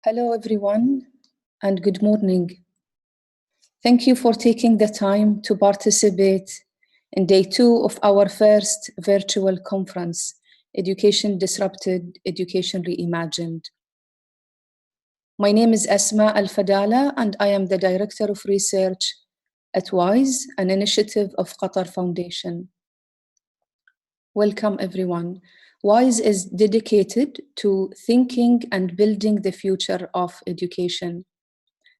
Hello, everyone, and good morning. Thank you for taking the time to participate in day 2 of our first virtual conference, Education Disrupted, Education Reimagined. My name is Asma Al-Fadala, and I am the Director of Research at WISE, an initiative of Qatar Foundation. Welcome, everyone. WISE is dedicated to thinking and building the future of education.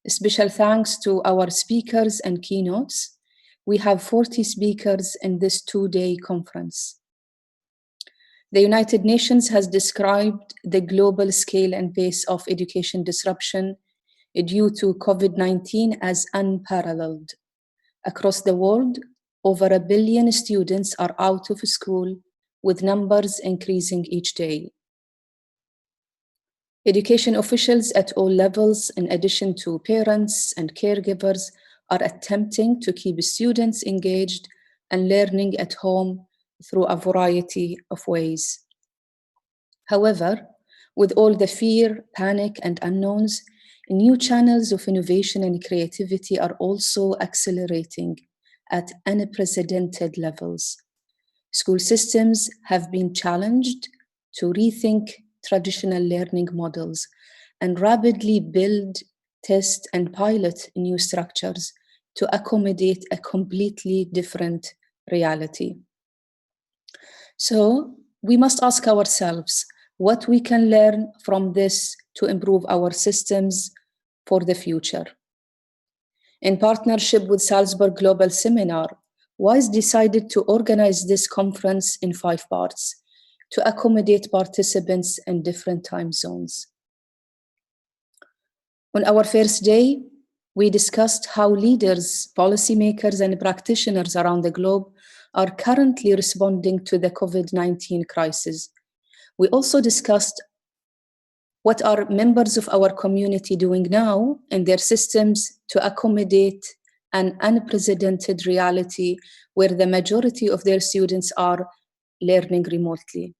Special thanks to our speakers and keynotes. We have 40 speakers in this 2-day conference. The United Nations has described the global scale and pace of education disruption due to COVID-19 as unparalleled. Across the world, over 1 billion students are out of school, with numbers increasing each day. Education officials at all levels, in addition to parents and caregivers, are attempting to keep students engaged and learning at home through a variety of ways. However, with all the fear, panic, and unknowns, new channels of innovation and creativity are also accelerating at unprecedented levels. School systems have been challenged to rethink traditional learning models and rapidly build, test, and pilot new structures to accommodate a completely different reality. So we must ask ourselves what we can learn from this to improve our systems for the future. In partnership with Salzburg Global Seminar, WISE decided to organize this conference in 5 parts to accommodate participants in different time zones. On our first day, we discussed how leaders, policymakers, and practitioners around the globe are currently responding to the COVID-19 crisis. We also discussed what are members of our community doing now in their systems to accommodate an unprecedented reality where the majority of their students are learning remotely.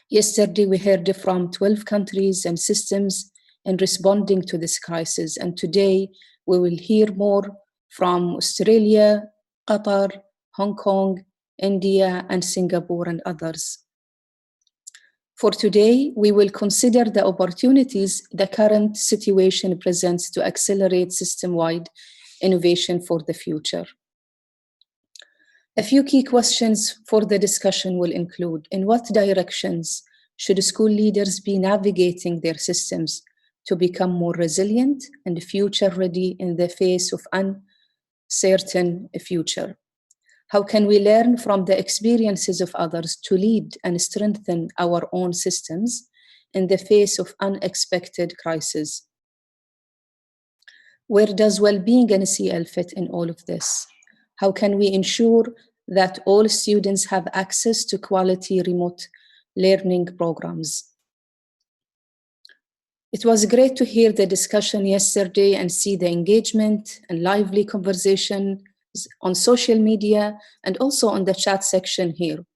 Yesterday, we heard from 12 countries and systems in responding to this crisis, and today we will hear more from Australia, Qatar, Hong Kong, India, and Singapore, and others. For today, we will consider the opportunities the current situation presents to accelerate system-wide innovation for the future. A few key questions for the discussion will include: in what directions should school leaders be navigating their systems to become more resilient and future-ready in the face of uncertain future? How can we learn from the experiences of others to lead and strengthen our own systems in the face of unexpected crises? Where does well-being and CL fit in all of this? How can we ensure that all students have access to quality remote learning programs? It was great to hear the discussion yesterday and see the engagement and lively conversation on social media and also on the chat section here.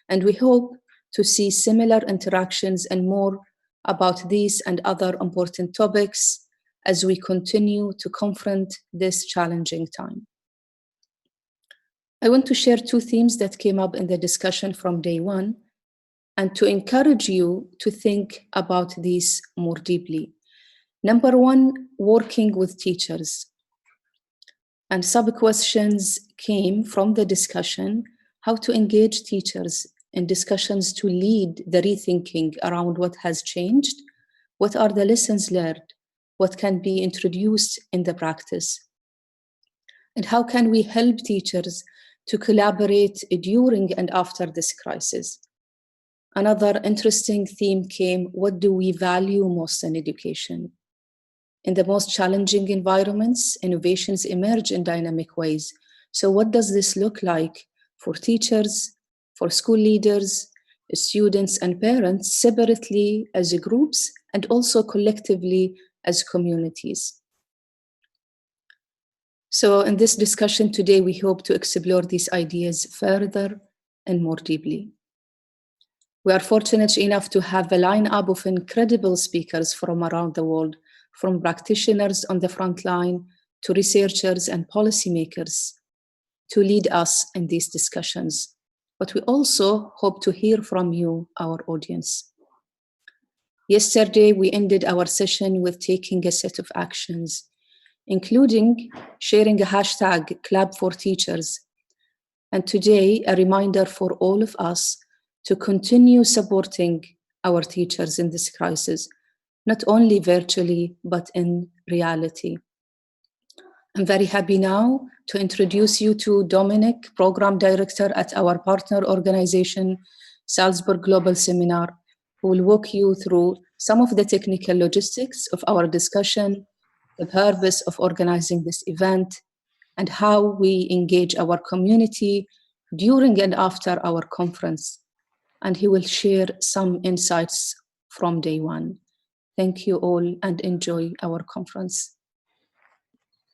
And we hope to see similar interactions and more about these and other important topics as we continue to confront this challenging time. I want to share 2 themes that came up in the discussion from day 1 and to encourage you to think about these more deeply. Number 1, working with teachers. And sub-questions came from the discussion: how to engage teachers in discussions to lead the rethinking around what has changed, what are the lessons learned, what can be introduced in the practice, and how can we help teachers to collaborate during and after this crisis. Another interesting theme came: what do we value most in education? In the most challenging environments, innovations emerge in dynamic ways. So what does this look like for teachers, for school leaders, students, and parents, separately as groups, and also collectively as communities? So in this discussion today, we hope to explore these ideas further and more deeply. We are fortunate enough to have a lineup of incredible speakers from around the world, from practitioners on the front line to researchers and policymakers, to lead us in these discussions. But we also hope to hear from you, our audience. Yesterday, we ended our session with taking a set of actions, including sharing a hashtag #ClapForTeachers. And today, a reminder for all of us to continue supporting our teachers in this crisis, not only virtually, but in reality. I'm very happy now to introduce you to Dominic, Program Director at our partner organization, Salzburg Global Seminar, who will walk you through some of the technical logistics of our discussion, the purpose of organizing this event, and how we engage our community during and after our conference. And he will share some insights from day one. Thank you all and enjoy our conference.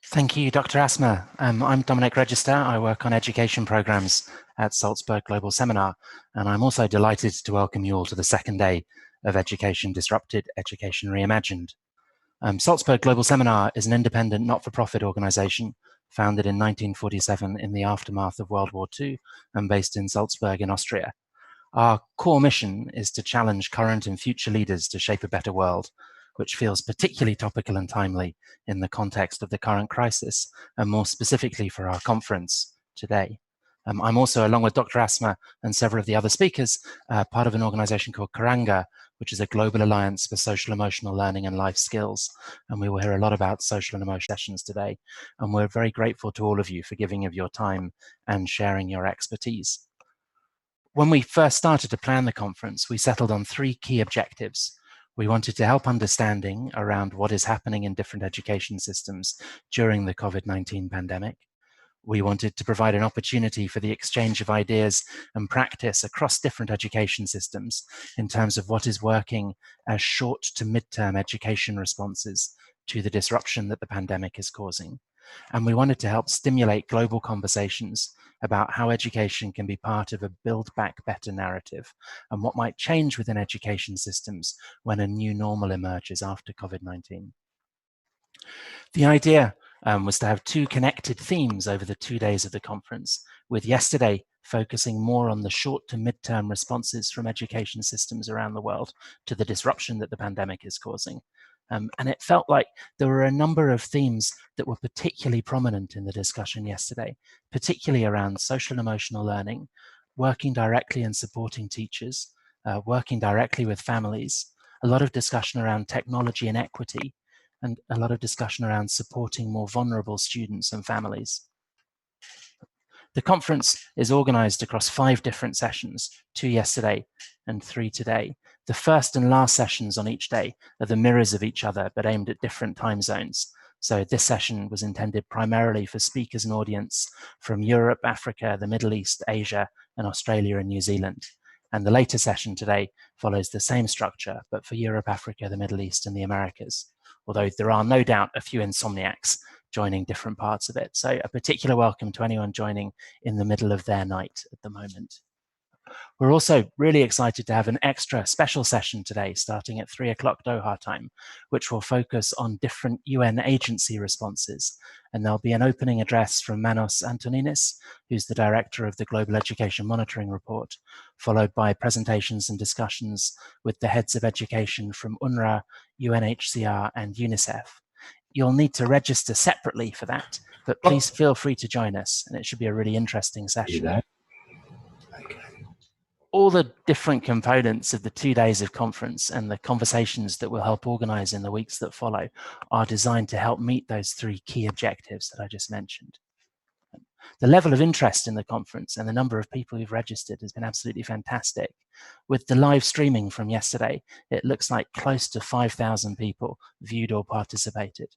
Thank you, Dr. Asma. I'm Dominic Register. I work on education programs at Salzburg Global Seminar, and I'm also delighted to welcome you all to the second day of Education Disrupted, Education Reimagined. Salzburg Global Seminar is an independent, not-for-profit organization founded in 1947 in the aftermath of World War II and based in Salzburg in Austria. Our core mission is to challenge current and future leaders to shape a better world, which feels particularly topical and timely in the context of the current crisis, and more specifically for our conference today. I'm also, along with Dr. Asma and several of the other speakers, part of an organization called Karanga, which is a global alliance for social emotional learning and life skills. And we will hear a lot about social and emotional sessions today. And we're very grateful to all of you for giving of your time and sharing your expertise. When we first started to plan the conference, we settled on 3 key objectives. We wanted to help understanding around what is happening in different education systems during the COVID-19 pandemic. We wanted to provide an opportunity for the exchange of ideas and practice across different education systems in terms of what is working as short to mid-term education responses to the disruption that the pandemic is causing. And we wanted to help stimulate global conversations about how education can be part of a Build Back Better narrative and what might change within education systems when a new normal emerges after COVID-19. The idea was to have 2 connected themes over the 2 days of the conference, with yesterday focusing more on the short to mid-term responses from education systems around the world to the disruption that the pandemic is causing. And it felt like there were a number of themes that were particularly prominent in the discussion yesterday, particularly around social and emotional learning, working directly and supporting teachers, working directly with families, a lot of discussion around technology and equity, and a lot of discussion around supporting more vulnerable students and families. The conference is organized across 5 different sessions, 2 yesterday and 3 today. The first and last sessions on each day are the mirrors of each other, but aimed at different time zones. So this session was intended primarily for speakers and audience from Europe, Africa, the Middle East, Asia, and Australia and New Zealand. And the later session today follows the same structure, but for Europe, Africa, the Middle East, and the Americas. Although there are no doubt a few insomniacs joining different parts of it. So a particular welcome to anyone joining in the middle of their night at the moment. We're also really excited to have an extra special session today, starting at 3 o'clock Doha time, which will focus on different UN agency responses. And there'll be an opening address from Manos Antoninis, who's the director of the Global Education Monitoring Report, followed by presentations and discussions with the heads of education from UNRWA, UNHCR, and UNICEF. You'll need to register separately for that, but please feel free to join us, and it should be a really interesting session. Okay. All the different components of the 2 days of conference and the conversations that we'll help organize in the weeks that follow are designed to help meet those 3 key objectives that I just mentioned. The level of interest in the conference and the number of people who've registered has been absolutely fantastic. With the live streaming from yesterday, it looks like close to 5,000 people viewed or participated.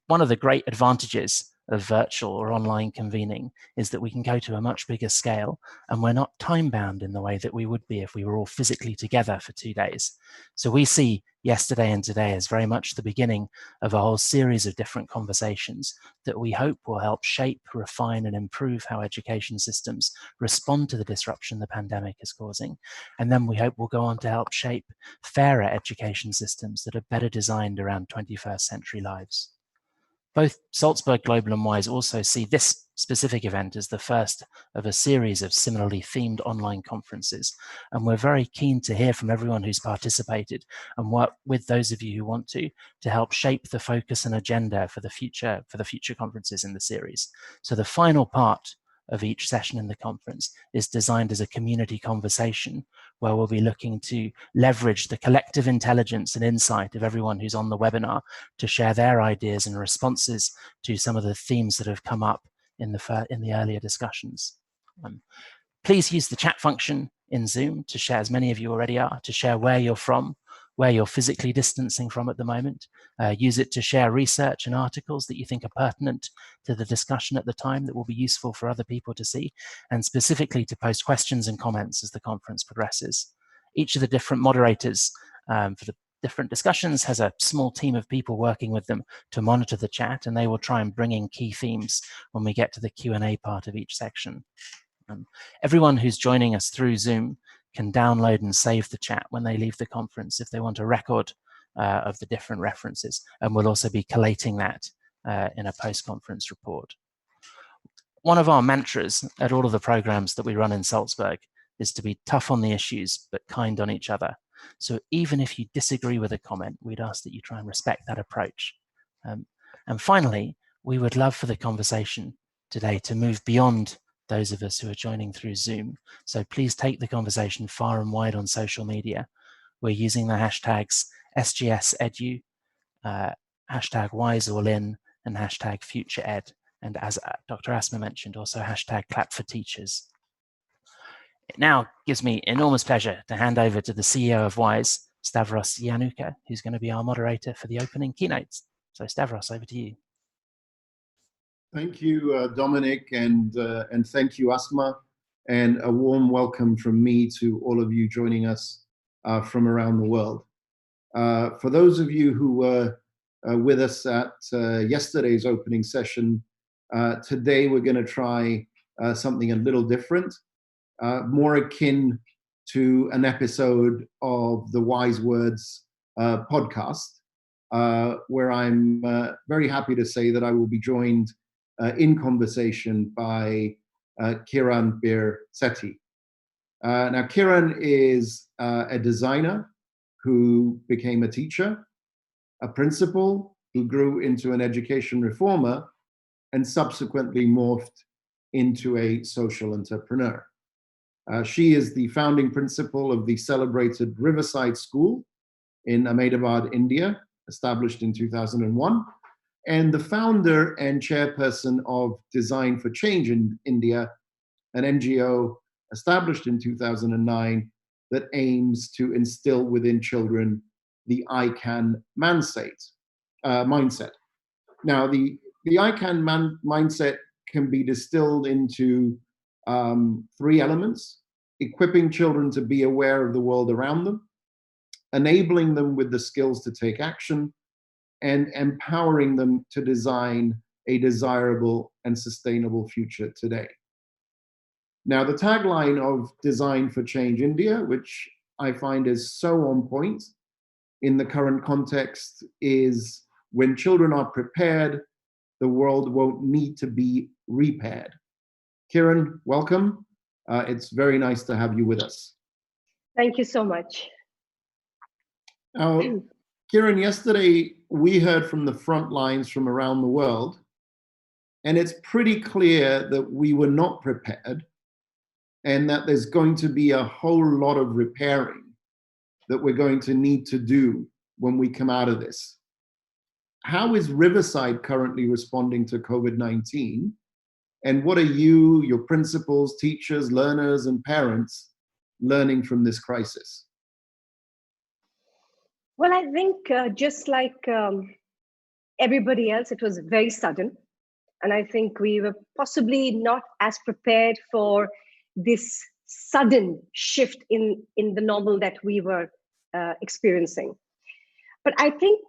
One of the great advantages of virtual or online convening is that we can go to a much bigger scale, and we're not time bound in the way that we would be if we were all physically together for 2 days. So we see yesterday and today as very much the beginning of a whole series of different conversations that we hope will help shape, refine, and improve how education systems respond to the disruption the pandemic is causing. And then we hope will go on to help shape fairer education systems that are better designed around 21st century lives. Both Salzburg Global and WISE also see this specific event as the first of a series of similarly themed online conferences. And we're very keen to hear from everyone who's participated and work with those of you who want to help shape the focus and agenda for the future conferences in the series. So the final part of each session in the conference is designed as a community conversation where we'll be looking to leverage the collective intelligence and insight of everyone who's on the webinar to share their ideas and responses to some of the themes that have come up in the earlier discussions. Please use the chat function in Zoom to share, as many of you already are, to share where you're from, where you're physically distancing from at the moment. Use it to share research and articles that you think are pertinent to the discussion at the time that will be useful for other people to see, and specifically to post questions and comments as the conference progresses. Each of the different moderators for the different discussions has a small team of people working with them to monitor the chat, and they will try and bring in key themes when we get to the Q&A part of each section. Everyone who's joining us through Zoom can download and save the chat when they leave the conference if they want a record of the different references, and we'll also be collating that in a post-conference report. One of our mantras at all of the programs that we run in Salzburg is to be tough on the issues but kind on each other. So even if you disagree with a comment, we'd ask that you try and respect that approach. And finally, we would love for the conversation today to move beyond those of us who are joining through Zoom. So please take the conversation far and wide on social media. We're using the hashtags SGSEdu, hashtag WiseAllIn, and hashtag FutureEd. And as Dr. Asma mentioned, also hashtag #ClapForTeachers. It now gives me enormous pleasure to hand over to the CEO of WISE, Stavros Yanuka, who's going to be our moderator for the opening keynotes. So Stavros, over to you. Thank you, Dominic, and thank you, Asma, and a warm welcome from me to all of you joining us from around the world. For those of you who were with us at yesterday's opening session, today we're going to try something a little different, more akin to an episode of the Wise Words podcast, where I'm very happy to say that I will be joined in conversation by Kiran Bir-Sethi. Now, Kiran is a designer who became a teacher, a principal who grew into an education reformer, and subsequently morphed into a social entrepreneur. She is the founding principal of the celebrated Riverside School in Ahmedabad, India, established in 2001, and the founder and chairperson of Design for Change in India, an NGO established in 2009 that aims to instill within children the I Can mindset. Now, the I Can mindset can be distilled into 3 elements: equipping children to be aware of the world around them, enabling them with the skills to take action, and empowering them to design a desirable and sustainable future today. Now, the tagline of Design for Change India, which I find is so on point in the current context, is when children are prepared, the world won't need to be repaired. Kiran, welcome. It's very nice to have you with us. Thank you so much. Now, Kiran, yesterday we heard from the front lines from around the world, and it's pretty clear that we were not prepared and that there's going to be a whole lot of repairing that we're going to need to do when we come out of this. How is Riverside currently responding to COVID-19? And what are you, your principals, teachers, learners, and parents learning from this crisis? Well, I think just like everybody else, it was very sudden. And I think we were possibly not as prepared for this sudden shift in the normal that we were experiencing. But I think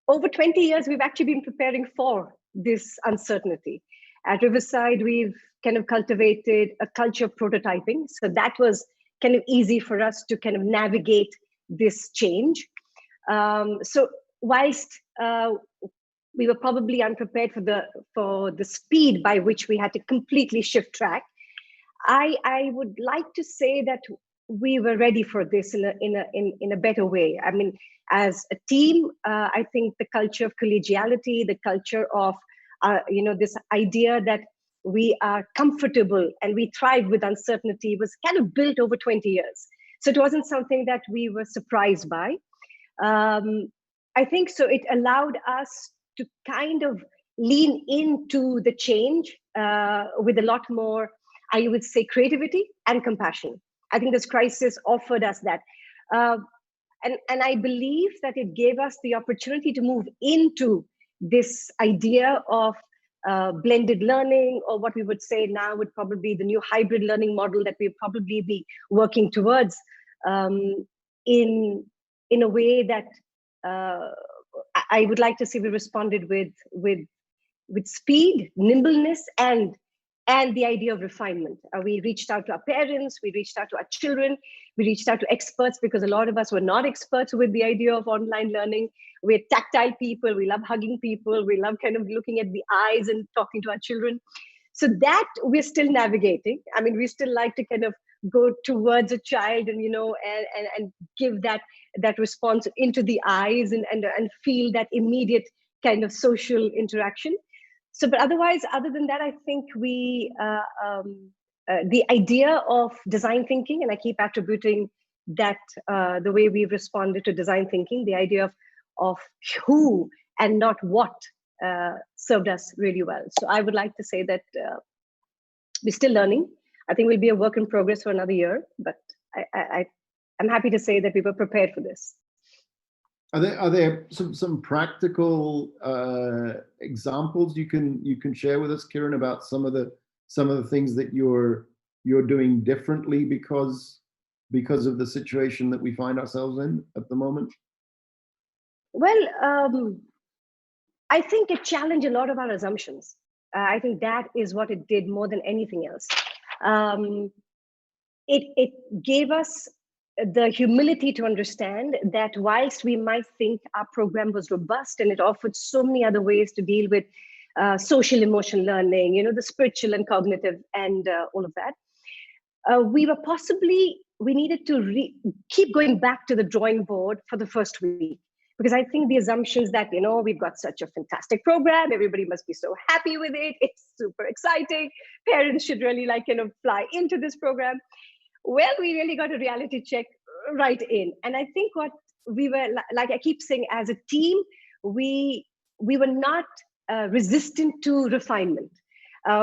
over 20 years, we've actually been preparing for this uncertainty. At Riverside, we've kind of cultivated a culture of prototyping. So that was kind of easy for us to kind of navigate this change. So whilst we were probably unprepared for the speed by which we had to completely shift track, I would like to say that we were ready for this in a better way. I mean, as a team, I think the culture of collegiality, the culture of this idea that we are comfortable and we thrive with uncertainty was kind of built over 20 years. So it wasn't something that we were surprised by. I think so. It allowed us to kind of lean into the change with a lot more, I would say, creativity and compassion. I think this crisis offered us that. And I believe that it gave us the opportunity to move into this idea of blended learning, or what we would say now would probably be the new hybrid learning model that we'll probably be working towards in a way that I would like to see we responded with speed, nimbleness, and the idea of refinement. We reached out to our parents, we reached out to our children, we reached out to experts, because a lot of us were not experts with the idea of online learning. We're tactile people, we love hugging people, we love kind of looking at the eyes and talking to our children. So that we're still navigating. I mean, we still like to kind of go towards a child and, and give that response into the eyes and feel that immediate kind of social interaction. So, but otherwise, other than that, I think the idea of design thinking, and I keep attributing that the way we've responded to design thinking, the idea of who and not what served us really well. So I would like to say that we're still learning. I think we'll be a work in progress for another year, but I'm happy to say that we were prepared for this. Are there some practical examples you can share with us, Kiran, about some of the things that you're doing differently because of the situation that we find ourselves in at the moment? Well, I think it challenged a lot of our assumptions. I think that is what it did more than anything else. It gave us the humility to understand that whilst we might think our program was robust and it offered so many other ways to deal with social emotional learning, the spiritual and cognitive and all of that, we needed to keep going back to the drawing board for the first week. Because I think the assumptions that, we've got such a fantastic program, everybody must be so happy with it, it's super exciting, parents should really fly into this program. Well, we really got a reality check right in. And I think what we were, like I keep saying, as a team, we were not resistant to refinement.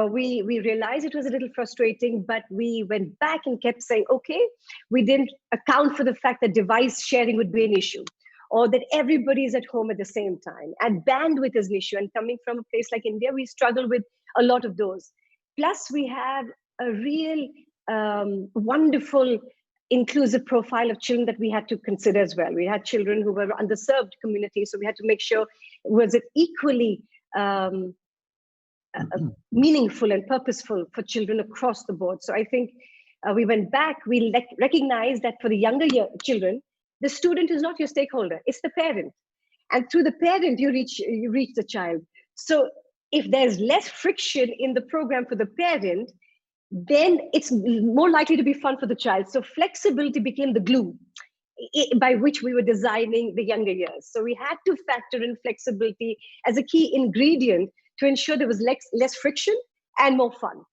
We realized it was a little frustrating, but we went back and kept saying, okay, we didn't account for the fact that device sharing would be an issue, or that everybody is at home at the same time. And bandwidth is an issue. And coming from a place like India, we struggle with a lot of those. Plus, we had a real wonderful inclusive profile of children that we had to consider as well. We had children who were underserved communities, so we had to make sure, was it equally meaningful and purposeful for children across the board. So I think we went back, we recognized that for the younger children, the student is not your stakeholder, it's the parent. And through the parent, you reach the child. So if there's less friction in the program for the parent, then it's more likely to be fun for the child. So flexibility became the glue by which we were designing the younger years. So we had to factor in flexibility as a key ingredient to ensure there was less friction and more fun.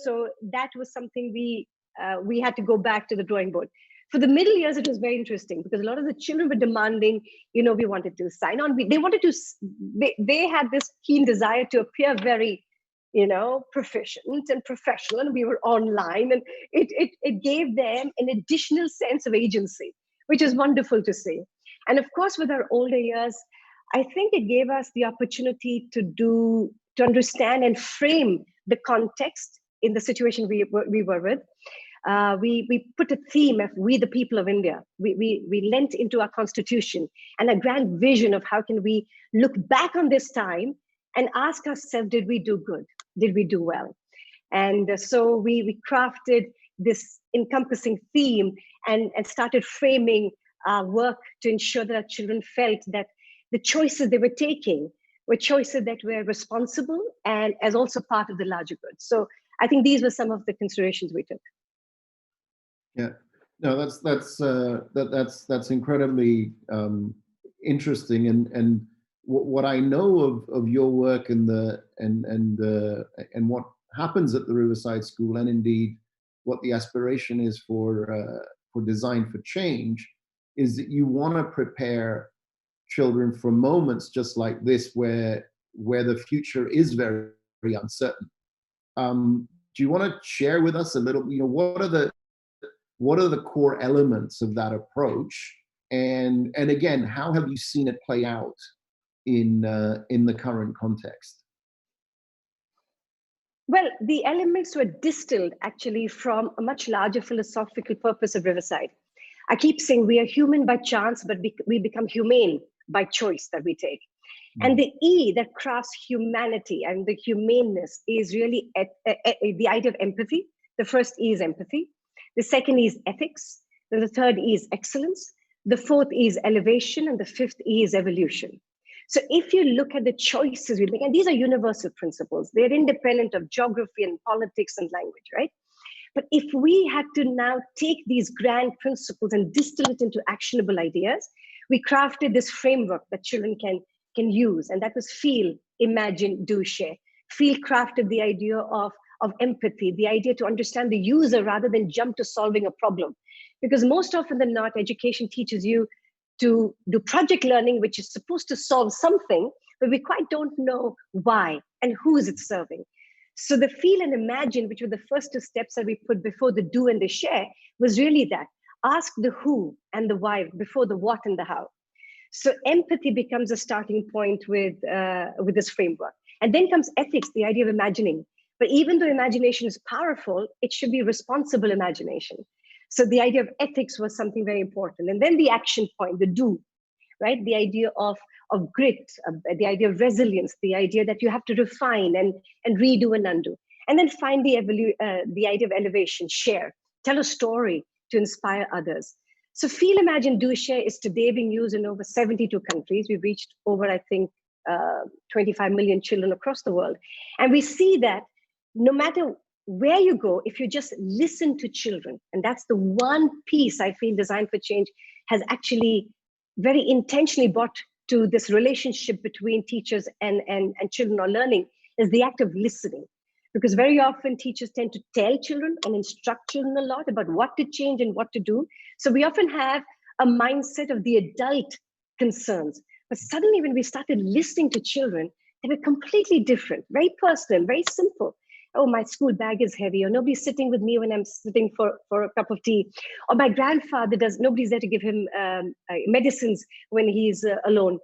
So that was something we had to go back to the drawing board. For the middle years, it was very interesting because a lot of the children were demanding, we wanted to sign on. They had this keen desire to appear very, proficient and professional, and we were online, and it gave them an additional sense of agency, which is wonderful to see. And of course, with our older years, I think it gave us the opportunity to to understand and frame the context in the situation we were with. We put a theme of we the people of India. We lent into our constitution and a grand vision of how can we look back on this time and ask ourselves, did we do good? Did we do well? And so we crafted this encompassing theme and started framing our work to ensure that our children felt that the choices they were taking were choices that were responsible and as also part of the larger good. So I think these were some of the considerations we took. Yeah, no, that's incredibly interesting, and what I know of your work and what happens at the Riverside School, and indeed what the aspiration is for Design for Change, is that you want to prepare children for moments just like this where the future is very, very uncertain. Do you want to share with us a little, what are the core elements of that approach, and again, how have you seen it play out in the current context? Well, the elements were distilled actually from a much larger philosophical purpose of Riverside. I keep saying we are human by chance, but we become humane by choice that we take. And the E that crafts humanity and the humaneness is really the idea of empathy. The first E is empathy. The second E is ethics. Then the third E is excellence. The fourth E is elevation. And the fifth E is evolution. So if you look at the choices we make, and these are universal principles, they're independent of geography and politics and language, right? But if we had to now take these grand principles and distill it into actionable ideas, we crafted this framework that children can use. And that was feel, imagine, do, share. Feel crafted the idea of empathy, the idea to understand the user rather than jump to solving a problem. Because most often than not, education teaches you to do project learning, which is supposed to solve something, but we quite don't know why and who is it serving. So the feel and imagine, which were the first two steps that we put before the do and the share, was really that. Ask the who and the why before the what and the how. So empathy becomes a starting point with this framework. And then comes ethics, the idea of imagining. But even though imagination is powerful, it should be responsible imagination. So the idea of ethics was something very important. And then the action point, the do, right? The idea of grit, the idea of resilience, the idea that you have to refine and redo and undo. And then finally, the idea of elevation, share, tell a story to inspire others. So feel, imagine, do, share is today being used in over 72 countries. We've reached over, I think, 25 million children across the world. And we see that no matter where you go, if you just listen to children, and that's the one piece I feel Design for Change has actually very intentionally brought to this relationship between teachers and children or learning, is the act of listening. Because very often teachers tend to tell children and instruct children a lot about what to change and what to do. So we often have a mindset of the adult concerns. But suddenly when we started listening to children, they were completely different, very personal, very simple. Oh, my school bag is heavy, or nobody's sitting with me when I'm sitting for a cup of tea. Or my grandfather nobody's there to give him medicines when he's alone.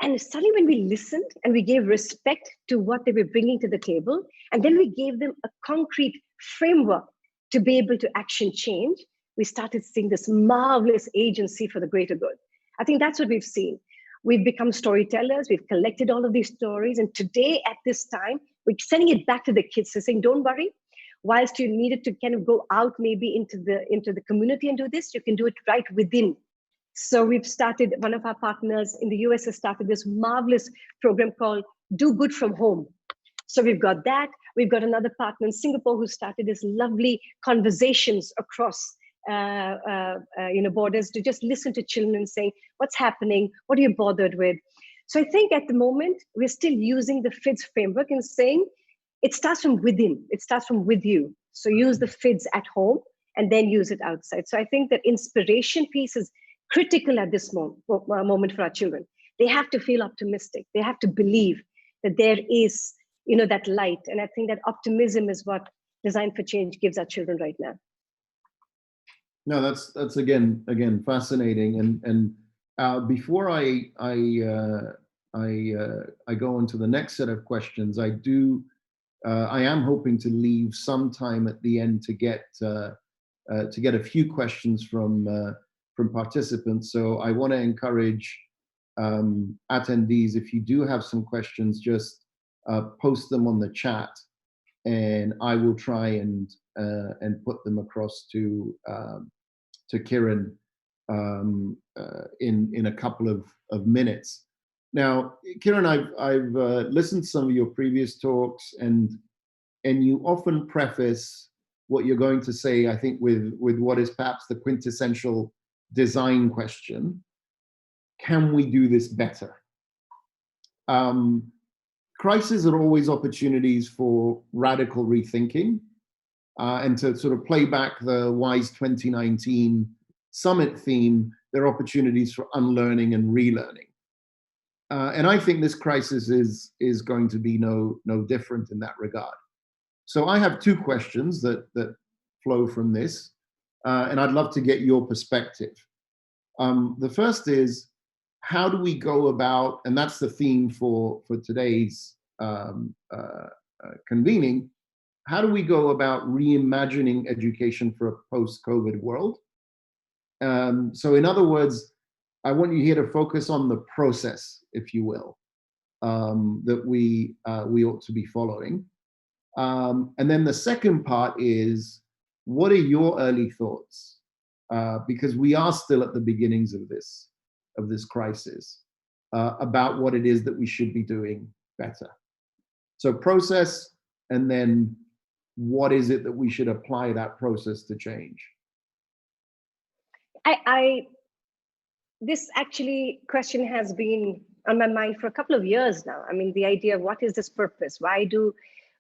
And suddenly when we listened and we gave respect to what they were bringing to the table, and then we gave them a concrete framework to be able to action change, we started seeing this marvelous agency for the greater good. I think that's what we've seen. We've become storytellers. We've collected all of these stories. And today at this time, we're sending it back to the kids, so saying, don't worry, whilst you needed to kind of go out maybe into the community and do this, you can do it right within. So we've started, one of our partners in the US has started this marvelous program called Do Good From Home. So we've got that. We've got another partner in Singapore who started this lovely conversations across borders to just listen to children and saying, what's happening? What are you bothered with? So I think at the moment, we're still using the FIDS framework and saying, it starts from within, it starts from with you. So use the FIDS at home and then use it outside. So I think that inspiration piece is critical at this moment for our children. They have to feel optimistic. They have to believe that there is, that light. And I think that optimism is what Design for Change gives our children right now. No, that's again fascinating. And before I I go on to the next set of questions, I am hoping to leave some time at the end to get a few questions from participants. So I want to encourage attendees, if you do have some questions, just post them on the chat, and I will try and put them across to Kiran in a couple of minutes. Now, Kiran, I've listened to some of your previous talks, and you often preface what you're going to say, I think, with what is perhaps the quintessential design question: can we do this better? Crises are always opportunities for radical rethinking, and to sort of play back the WISE 2019 summit theme, there are opportunities for unlearning and relearning. And I think this crisis is going to be no different in that regard. So I have two questions that flow from this, and I'd love to get your perspective. The first is, how do we go about, and that's the theme for today's convening, how do we go about reimagining education for a post-COVID world? So in other words, I want you here to focus on the process, if you will, that we ought to be following. And then the second part is, what are your early thoughts? Because we are still at the beginnings of this crisis, about what it is that we should be doing better. So process, and then what is it that we should apply that process to change? This actually question has been on my mind for a couple of years now. I mean, the idea of what is this purpose?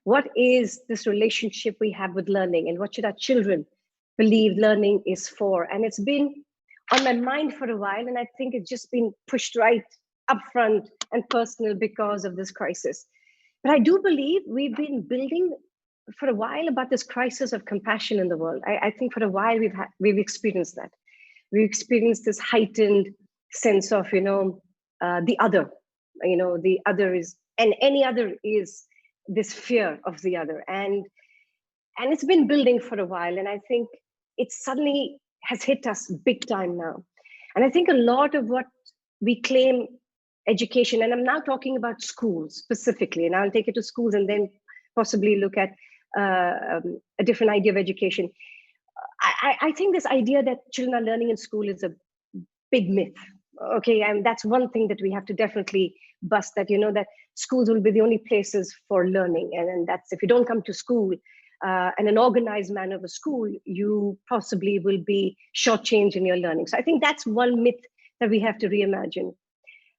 What is this relationship we have with learning, and what should our children believe learning is for? And it's been on my mind for a while, and I think it's just been pushed right up front and personal because of this crisis. But I do believe we've been building for a while about this crisis of compassion in the world. I think for a while we've experienced that. We've experienced this heightened sense of, the other, the other is, and any other is this fear of the other. And it's been building for a while. And I think it suddenly has hit us big time now. And I think a lot of what we claim education, and I'm now talking about schools specifically, and I'll take it to schools and then possibly look at a different idea of education. I think this idea that children are learning in school is a big myth. Okay, and that's one thing that we have to definitely bust, that that schools will be the only places for learning, and that's, if you don't come to school and an organized manner of a school, you possibly will be shortchanged in your learning. So I think that's one myth that we have to reimagine.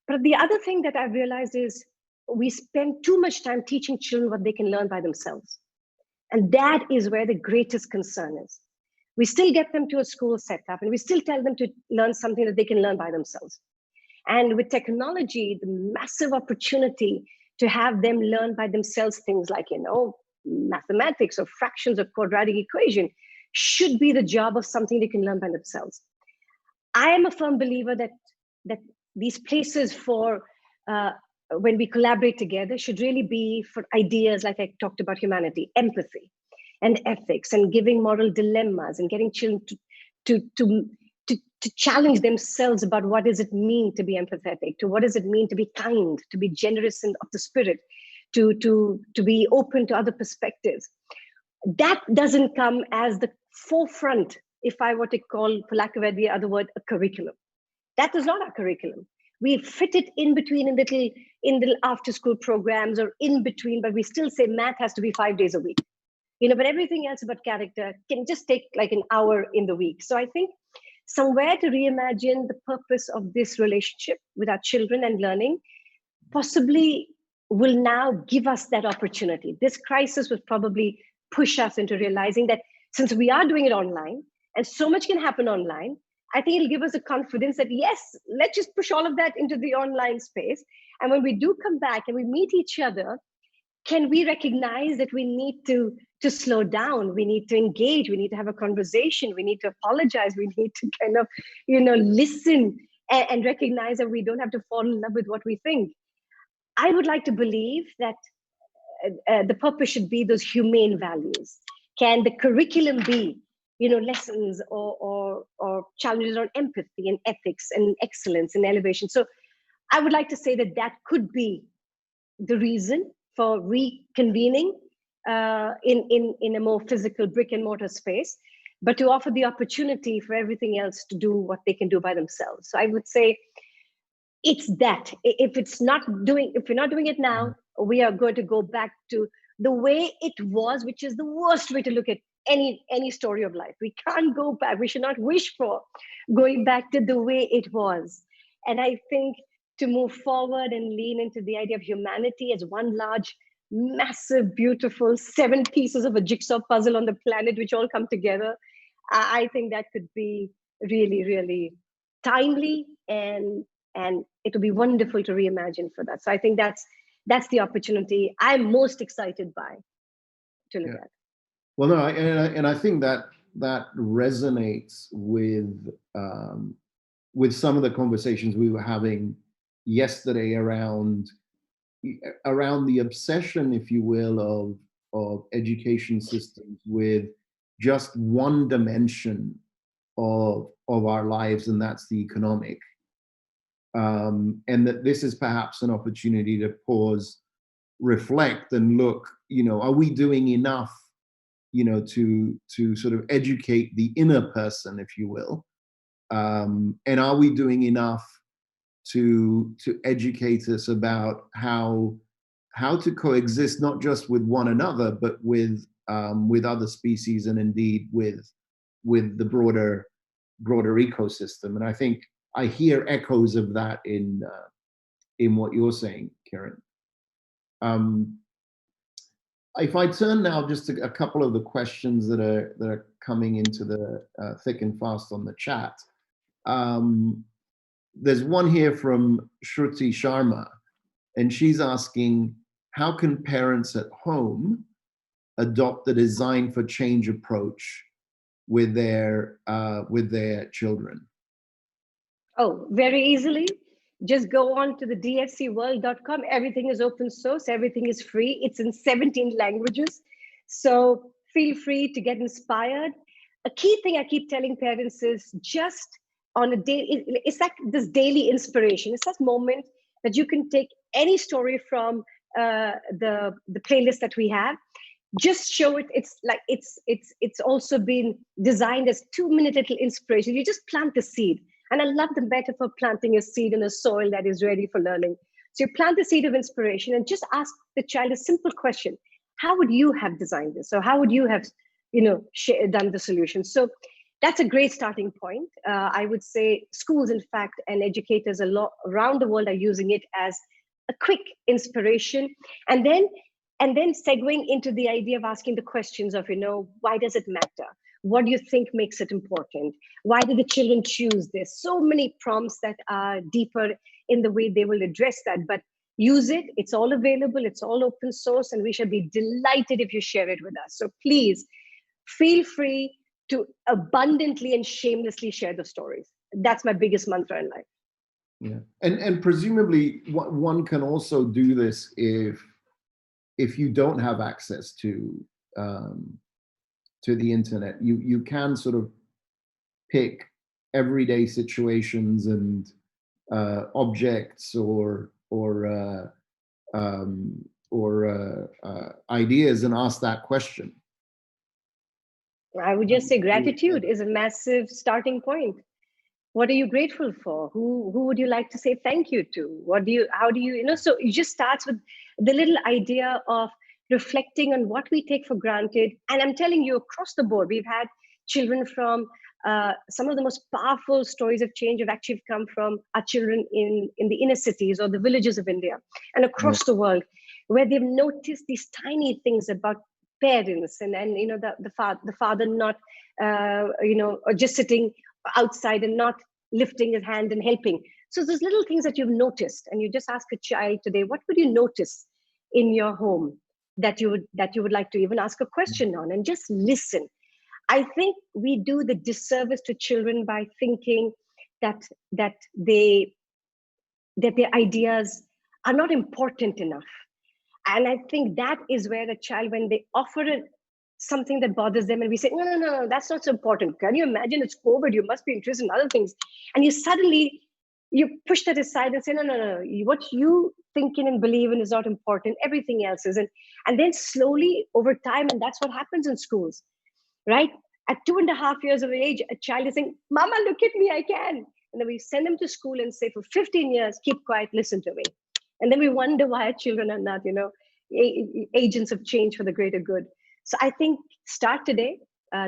But the other thing that I've realized is we spend too much time teaching children what they can learn by themselves. And that is where the greatest concern is. We still get them to a school setup, and we still tell them to learn something that they can learn by themselves. And with technology, the massive opportunity to have them learn by themselves things like, mathematics or fractions or quadratic equation should be the job of something they can learn by themselves. I am a firm believer that these places for when we collaborate together should really be for ideas like I talked about, humanity, empathy, and ethics, and giving moral dilemmas, and getting children to challenge themselves about what does it mean to be empathetic, to what does it mean to be kind, to be generous of the spirit, to be open to other perspectives. That doesn't come as the forefront, if I were to call, for lack of any other word, a curriculum. That is not our curriculum. We fit it in between in little after school programs or in between, but we still say math has to be 5 days a week. But everything else about character can just take like an hour in the week. So I think somewhere to reimagine the purpose of this relationship with our children and learning possibly will now give us that opportunity. This crisis will probably push us into realizing that since we are doing it online and so much can happen online, I think it'll give us the confidence that, yes, let's just push all of that into the online space. And when we do come back and we meet each other, can we recognize that we need to slow down, we need to engage, we need to have a conversation, we need to apologize, we need to kind of, listen and recognize that we don't have to fall in love with what we think. I would like to believe that the purpose should be those humane values. Can the curriculum be, lessons or challenges on empathy and ethics and excellence and elevation? So I would like to say that could be the reason for reconvening in a more physical brick and mortar space, but to offer the opportunity for everything else to do what they can do by themselves. So I would say it's that. If we're not doing it now, we are going to go back to the way it was, which is the worst way to look at any story of life. We can't go back. We should not wish for going back to the way it was. And I think to move forward and lean into the idea of humanity as one large, massive, beautiful 7 pieces of a jigsaw puzzle on the planet, which all come together, I think that could be really, really timely, and it would be wonderful to reimagine for that. So I think that's the opportunity I'm most excited by to look at. Well, no, and I think that resonates with some of the conversations we were having yesterday around the obsession, if you will, of education systems with just one dimension of our lives, and that's the economic. And that this is perhaps an opportunity to pause, reflect, and look, are we doing enough, to sort of educate the inner person, if you will? And are we doing enough to educate us about how to coexist, not just with one another, but with other species, and indeed with the broader ecosystem? And I think I hear echoes of that in what you're saying, Kiran. If I turn now just to a couple of the questions that are coming into the thick and fast on the chat. There's one here from Shruti Sharma, and she's asking, how can parents at home adopt the design for change approach with their children? Oh, very easily. Just go on to the dfcworld.com. Everything is open source. Everything is free. It's in 17 languages. So feel free to get inspired. A key thing I keep telling parents is just on a day, it's like this daily inspiration. It's that moment that you can take any story from the playlist that we have, just show it. It's like it's also been designed as 2-minute little inspiration. You just plant the seed. And I love the metaphor, planting a seed in a soil that is ready for learning. So you plant the seed of inspiration and just ask the child a simple question. How would you have designed this? Or how would you have, done the solution? So that's a great starting point. I would say schools, in fact, and educators a lot around the world are using it as a quick inspiration. And then segueing into the idea of asking the questions of, why does it matter? What do you think makes it important? Why did the children choose this? So many prompts that are deeper in the way they will address that, but use it. It's all available. It's all open source, and we shall be delighted if you share it with us. So please feel free to abundantly and shamelessly share the stories. That's my biggest mantra in life. Yeah, and presumably one can also do this if you don't have access to the internet. You can sort of pick everyday situations and objects or ideas and ask that question. I would just say gratitude is a massive starting point. What are you grateful for? Who would you like to say thank you to? How do you, so it just starts with the little idea of reflecting on what we take for granted. And I'm telling you, across the board, we've had children from some of the most powerful stories of change have actually come from our children in the inner cities or the villages of India and across the world, where they've noticed these tiny things about parents and the father not, or just sitting outside and not lifting his hand and helping. So there's little things that you've noticed, and you just ask a child today, what would you notice in your home that you would like to even ask a question on, and just listen. I think we do the disservice to children by thinking that their ideas are not important enough. And I think that is where a child, when they offer something that bothers them, and we say, no, that's not so important. Can you imagine, it's COVID, you must be interested in other things. And you push that aside and say, no, what you thinking and believe in is not important, everything else is. And then slowly over time, and that's what happens in schools, right? At 2.5 years of age, a child is saying, Mama, look at me, I can. And then we send them to school and say, for 15 years, keep quiet, listen to me. And then we wonder why our children are not, agents of change for the greater good. So I think start today.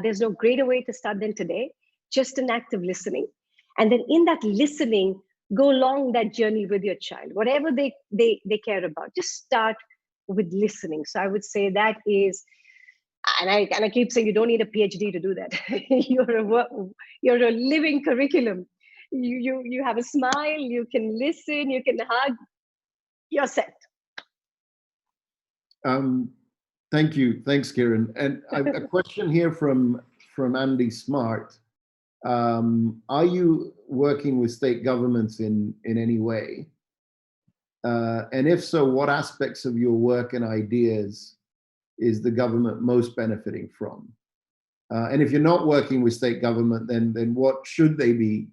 There's no greater way to start than today. Just an act of listening. And then in that listening, go along that journey with your child. Whatever they care about, just start with listening. So I would say that is, and I keep saying you don't need a PhD to do that. You're a living curriculum. You have a smile, you can listen, you can hug, you're set. Thank you. Thanks, Kiran. And a question here from Andy Smart. Are you working with state governments in any way? And if so, what aspects of your work and ideas is the government most benefiting from? And if you're not working with state government, then what should they be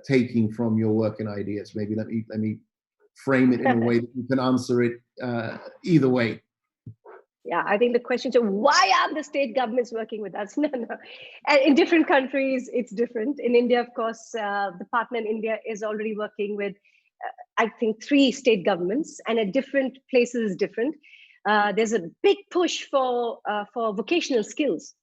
taking from your work and ideas? Maybe let me frame it in a way that you can answer it either way. Yeah, I think the question is, why are the state governments working with us? No. And in different countries, it's different. In India, of course, the partner in India is already working with, I think, 3 state governments, and at different places is different. There's a big push for vocational skills.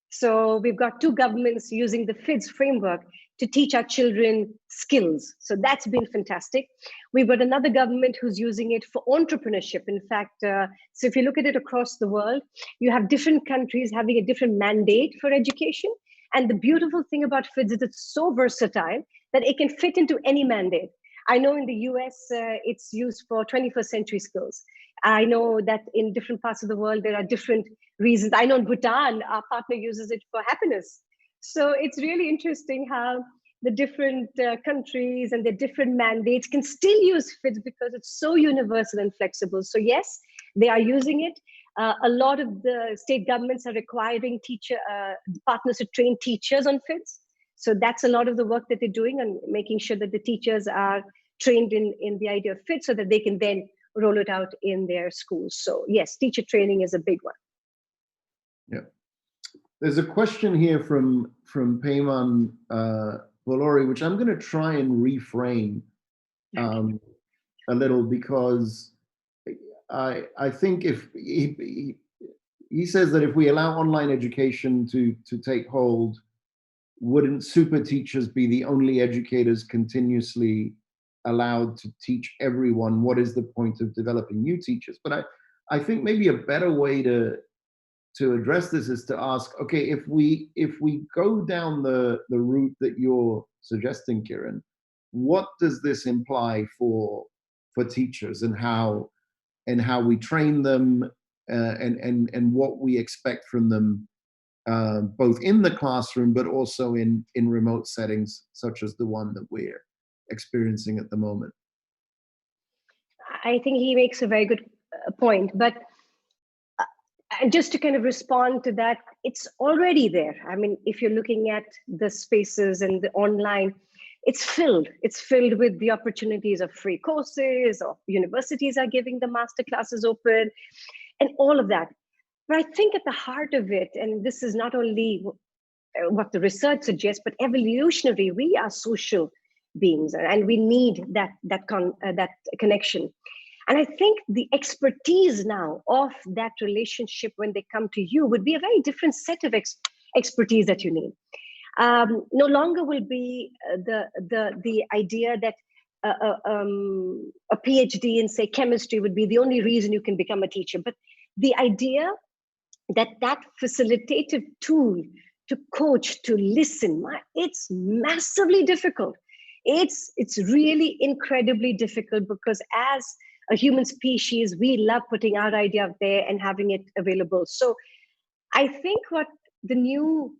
So we've got 2 governments using the FIDS framework to teach our children skills. So that's been fantastic. We've got another government who's using it for entrepreneurship. In fact, so if you look at it across the world, you have different countries having a different mandate for education. And the beautiful thing about FIDS is it's so versatile that it can fit into any mandate. I know in the US, it's used for 21st century skills. I know that in different parts of the world, there are different reasons. I know in Bhutan, our partner uses it for happiness. So it's really interesting how the different countries and the different mandates can still use FIDS because it's so universal and flexible. So yes, they are using it. A lot of the state governments are requiring partners to train teachers on FIDS. So that's a lot of the work that they're doing and making sure that the teachers are trained in the idea of FIDS so that they can then roll it out in their schools. So yes, teacher training is a big one. Yeah. There's a question here from Payman Bolori, which I'm going to try and reframe a little, because I think if he says that if we allow online education to take hold, wouldn't super teachers be the only educators continuously allowed to teach everyone? What is the point of developing new teachers? But I think maybe a better way to address this is to ask, okay, if we go down the route that you're suggesting, Kiran, what does this imply for teachers and how we train them and what we expect from them, both in the classroom but also in remote settings such as the one that we're experiencing at the moment? I think he makes a very good point, but just to kind of respond to that, it's already there. I mean, if you're looking at the spaces and the online, it's filled with the opportunities of free courses, or universities are giving the master classes open and all of that. But I think at the heart of it, and this is not only what the research suggests, but evolutionary, we are social beings and we need that connection. And I think the expertise now of that relationship when they come to you would be a very different set of expertise that you need. No longer will be the idea that a PhD in, say, chemistry would be the only reason you can become a teacher, but the idea that facilitative tool to coach, to listen, it's massively difficult. It's really incredibly difficult because as a human species, we love putting our idea out there and having it available. So I think what the new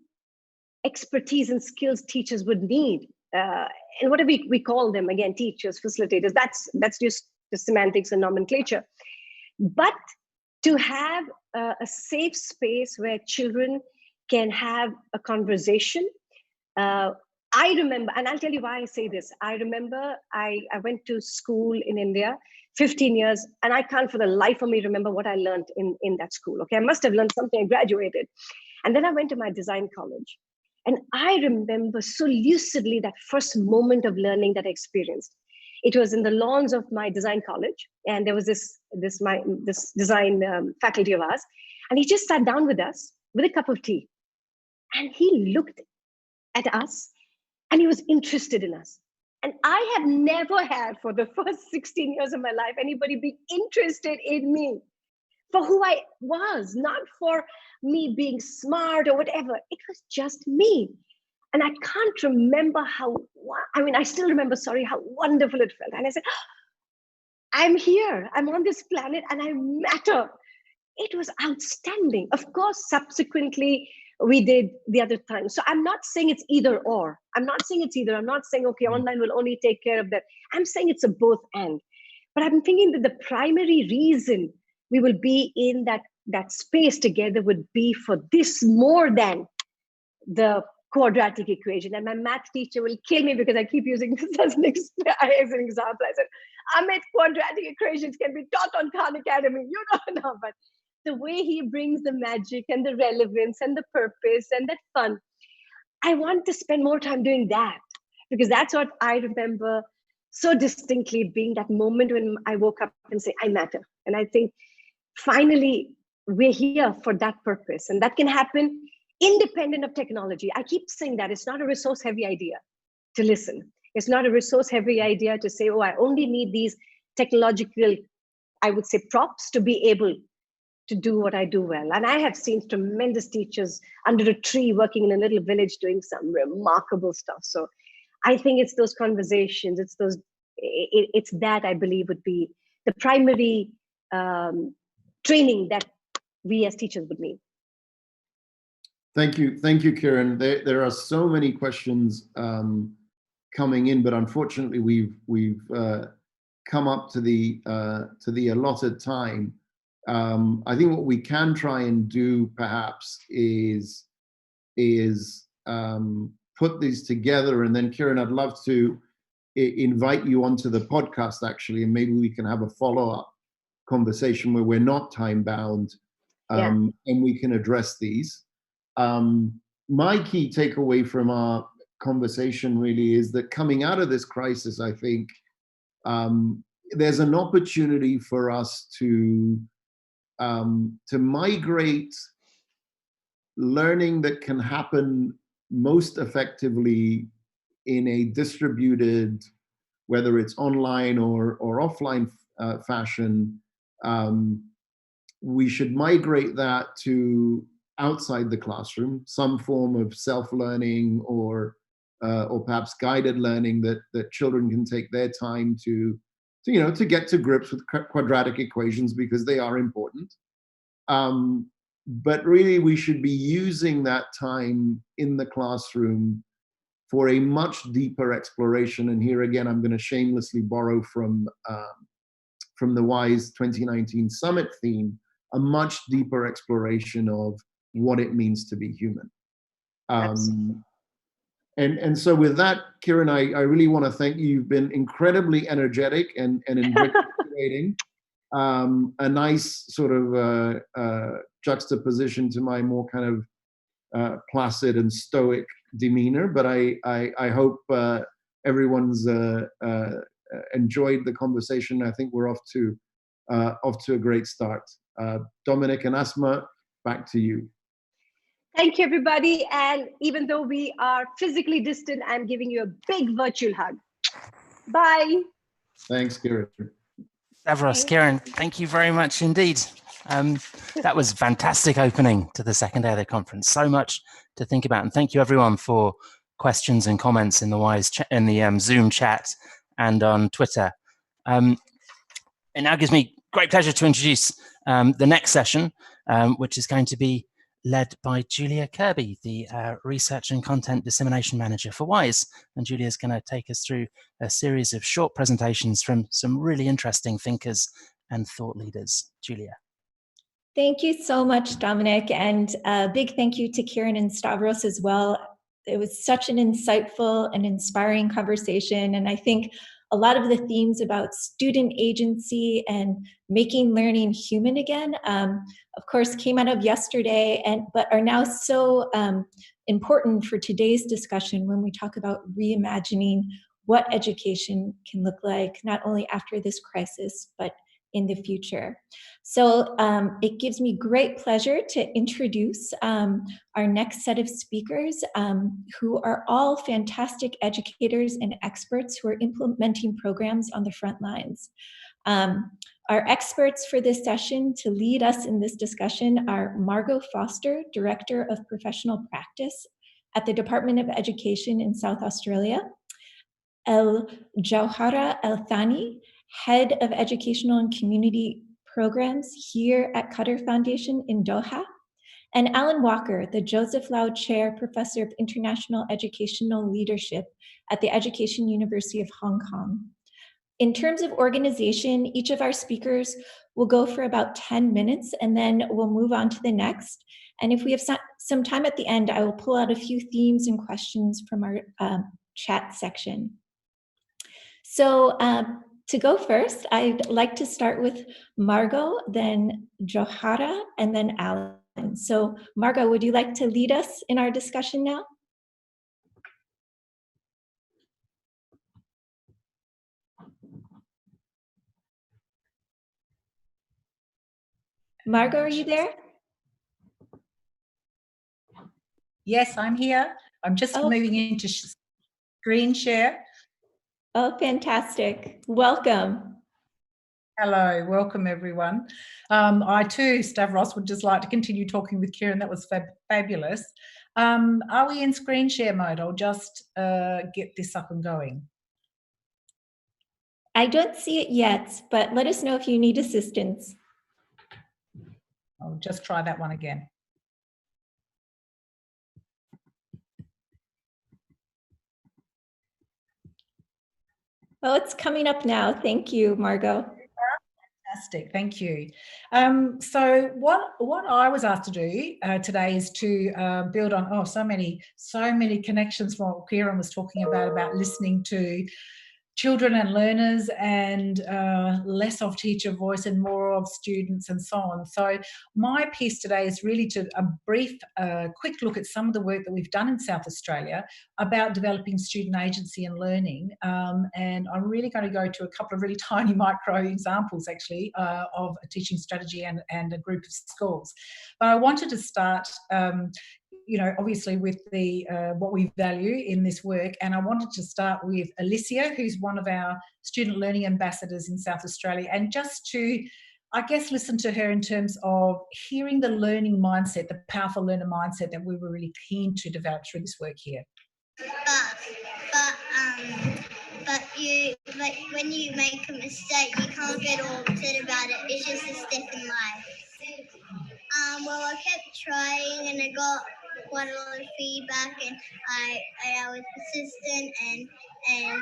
expertise and skills teachers would need, and whatever we call them, again, teachers, facilitators, that's just just semantics and nomenclature. But to have a safe space where children can have a conversation. I remember, and I'll tell you why I say this. I remember I went to school in India, 15 years, and I can't for the life of me remember what I learned in that school. Okay, I must have learned something. I graduated. And then I went to my design college. And I remember so lucidly that first moment of learning that I experienced. It was in the lawns of my design college. And there was this design faculty of ours. And he just sat down with us with a cup of tea. And he looked at us and he was interested in us. And I have never had, for the first 16 years of my life, anybody be interested in me for who I was, not for me being smart or whatever. It was just me. And I can't remember I still remember, how wonderful it felt. And I said, I'm here, I'm on this planet and I matter. It was outstanding. Of course, subsequently, we did the other time. So I'm not saying it's either or. I'm not saying, okay, online will only take care of that. I'm saying it's a both and. But I'm thinking that the primary reason we will be in that space together would be for this more than the quadratic equation. And my math teacher will kill me because I keep using this as an example. I said, Amit, quadratic equations can be taught on Khan Academy. You don't know, but the way he brings the magic and the relevance and the purpose and that fun, I want to spend more time doing that, because that's what I remember so distinctly being that moment when I woke up and say, I matter. And I think finally we're here for that purpose, and that can happen independent of technology. I keep saying that it's not a resource heavy idea to listen. It's not a resource heavy idea to say, I only need these technological, I would say, props to be able to do what I do well. And I have seen tremendous teachers under a tree working in a little village doing some remarkable stuff. So I think it's those conversations, it's that I believe would be the primary training that we as teachers would need. Thank you, Kiran. There are so many questions coming in, but unfortunately we've come up to the allotted time. I think what we can try and do perhaps is put these together, and then Kiran, I'd love to invite you onto the podcast actually, and maybe we can have a follow-up conversation where we're not time bound, and we can address these. My key takeaway from our conversation really is that coming out of this crisis, I think there's an opportunity for us to migrate learning that can happen most effectively in a distributed, whether it's online or offline fashion. We should migrate that to outside the classroom, some form of self-learning or perhaps guided learning that children can take their time to get to grips with quadratic equations, because they are important. But really, we should be using that time in the classroom for a much deeper exploration. And here again, I'm going to shamelessly borrow from the WISE 2019 Summit theme, a much deeper exploration of what it means to be human. And so with that, Kiran, I really want to thank you. You've been incredibly energetic and invigorating. A nice sort of juxtaposition to my more kind of placid and stoic demeanor. But I hope everyone's enjoyed the conversation. I think we're off to a great start. Dominic and Asma, back to you. Thank you, everybody. And even though we are physically distant, I'm giving you a big virtual hug. Bye. Thanks, Kiran. Stavros, Kiran, thank you very much indeed. That was a fantastic opening to the second day of the conference. So much to think about. And thank you, everyone, for questions and comments in the Zoom chat and on Twitter. It now gives me great pleasure to introduce the next session, which is going to be led by Julia Kirby, the Research and Content Dissemination Manager for WISE. And Julia is going to take us through a series of short presentations from some really interesting thinkers and thought leaders. Julia. Thank you so much, Dominic, and a big thank you to Kieran and Stavros as well. It was such an insightful and inspiring conversation, and I think a lot of the themes about student agency and making learning human again, of course, came out of yesterday, but are now so important for today's discussion when we talk about reimagining what education can look like, not only after this crisis, but in the future. So it gives me great pleasure to introduce our next set of speakers who are all fantastic educators and experts who are implementing programs on the front lines. Our experts for this session to lead us in this discussion are Margot Foster, Director of Professional Practice at the Department of Education in South Australia, El Jauhara El Thani, Head of Educational and Community Programs here at Qatar Foundation in Doha, and Alan Walker, the Joseph Lau Chair, Professor of International Educational Leadership at the Education University of Hong Kong. In terms of organization, each of our speakers will go for about 10 minutes and then we'll move on to the next. And if we have some time at the end, I will pull out a few themes and questions from our chat section. So to go first, I'd like to start with Margot, then Jauhara, and then Alan. So Margot, would you like to lead us in our discussion now? Margot, are you there? Yes, I'm here. I'm just moving into screen share. Oh, fantastic. Welcome. Hello, welcome everyone. I too, Stavros, would just like to continue talking with Kieran. That was fabulous. Are we in screen share mode? I'll just get this up and going. I don't see it yet, but let us know if you need assistance. I'll just try that one again. Well, it's coming up now. Thank you, Margot. Fantastic, thank you. So what I was asked to do today is to build on so many connections from what Kieran was talking about listening to children and learners and less of teacher voice and more of students and so on. So my piece today is really to a brief, quick look at some of the work that we've done in South Australia about developing student agency and learning. And I'm really going to go to a couple of really tiny micro examples actually of a teaching strategy and a group of schools. But I wanted to start obviously with the what we value in this work, and I wanted to start with Alicia, who's one of our student learning ambassadors in South Australia, and just to, I guess, listen to her in terms of hearing the learning mindset, the powerful learner mindset that we were really keen to develop through this work here. But when you make a mistake, you can't get all upset about it. It's just a step in life. Well, I kept trying and I got quite a lot of feedback, and I was persistent, and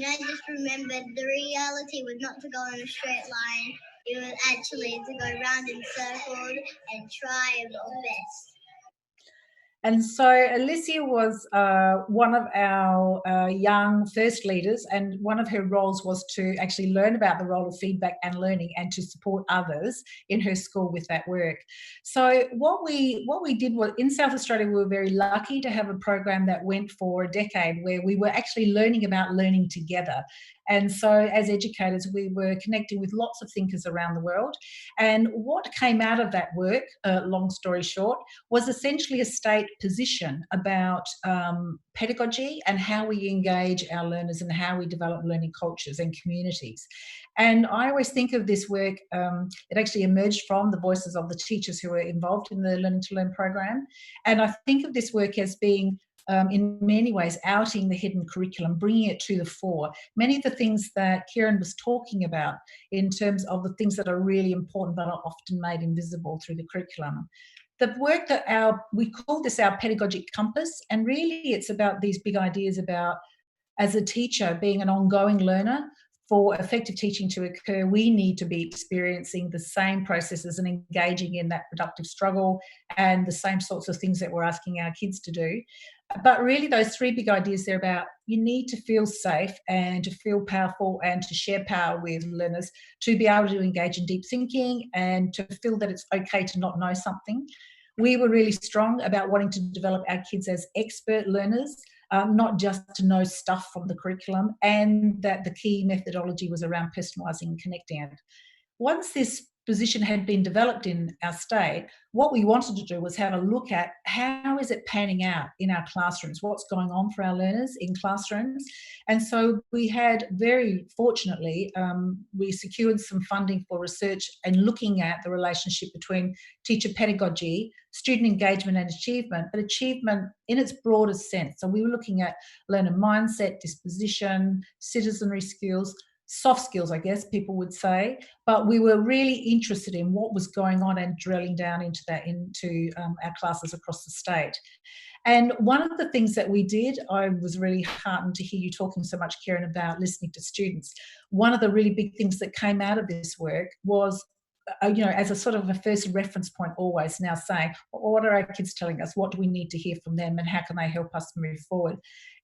I just remembered the reality was not to go in a straight line. It was actually to go round in circles and try your best. And so Alicia was one of our young first leaders, and one of her roles was to actually learn about the role of feedback and learning and to support others in her school with that work. So what we did was, in South Australia, we were very lucky to have a program that went for a decade where we were actually learning about learning together. And so as educators, we were connecting with lots of thinkers around the world. And what came out of that work, long story short, was essentially a state position about pedagogy and how we engage our learners and how we develop learning cultures and communities. And I always think of this work, it actually emerged from the voices of the teachers who were involved in the Learning to Learn program. And I think of this work as being in many ways outing the hidden curriculum, bringing it to the fore. Many of the things that Kieran was talking about in terms of the things that are really important but are often made invisible through the curriculum. the work that we call this our Pedagogic Compass, and really it's about these big ideas about, as a teacher, being an ongoing learner. For effective teaching to occur, we need to be experiencing the same processes and engaging in that productive struggle and the same sorts of things that we're asking our kids to do. But really those three big ideas, they're about, you need to feel safe and to feel powerful and to share power with learners, to be able to engage in deep thinking and to feel that it's okay to not know something. We were really strong about wanting to develop our kids as expert learners, not just to know stuff from the curriculum, and that the key methodology was around personalising and connecting it. Once this position had been developed in our state, what we wanted to do was have a look at how is it panning out in our classrooms, what's going on for our learners in classrooms. And so we had, very fortunately, we secured some funding for research and looking at the relationship between teacher pedagogy, student engagement and achievement, but achievement in its broadest sense. So we were looking at learner mindset, disposition, citizenry skills, soft skills, I guess people would say, but we were really interested in what was going on and drilling down into that, into our classes across the state. And one of the things that we did, I was really heartened to hear you talking so much, Kieran, about listening to students. One of the really big things that came out of this work was, as a sort of a first reference point, always now saying, what are our kids telling us? What do we need to hear from them, and how can they help us move forward?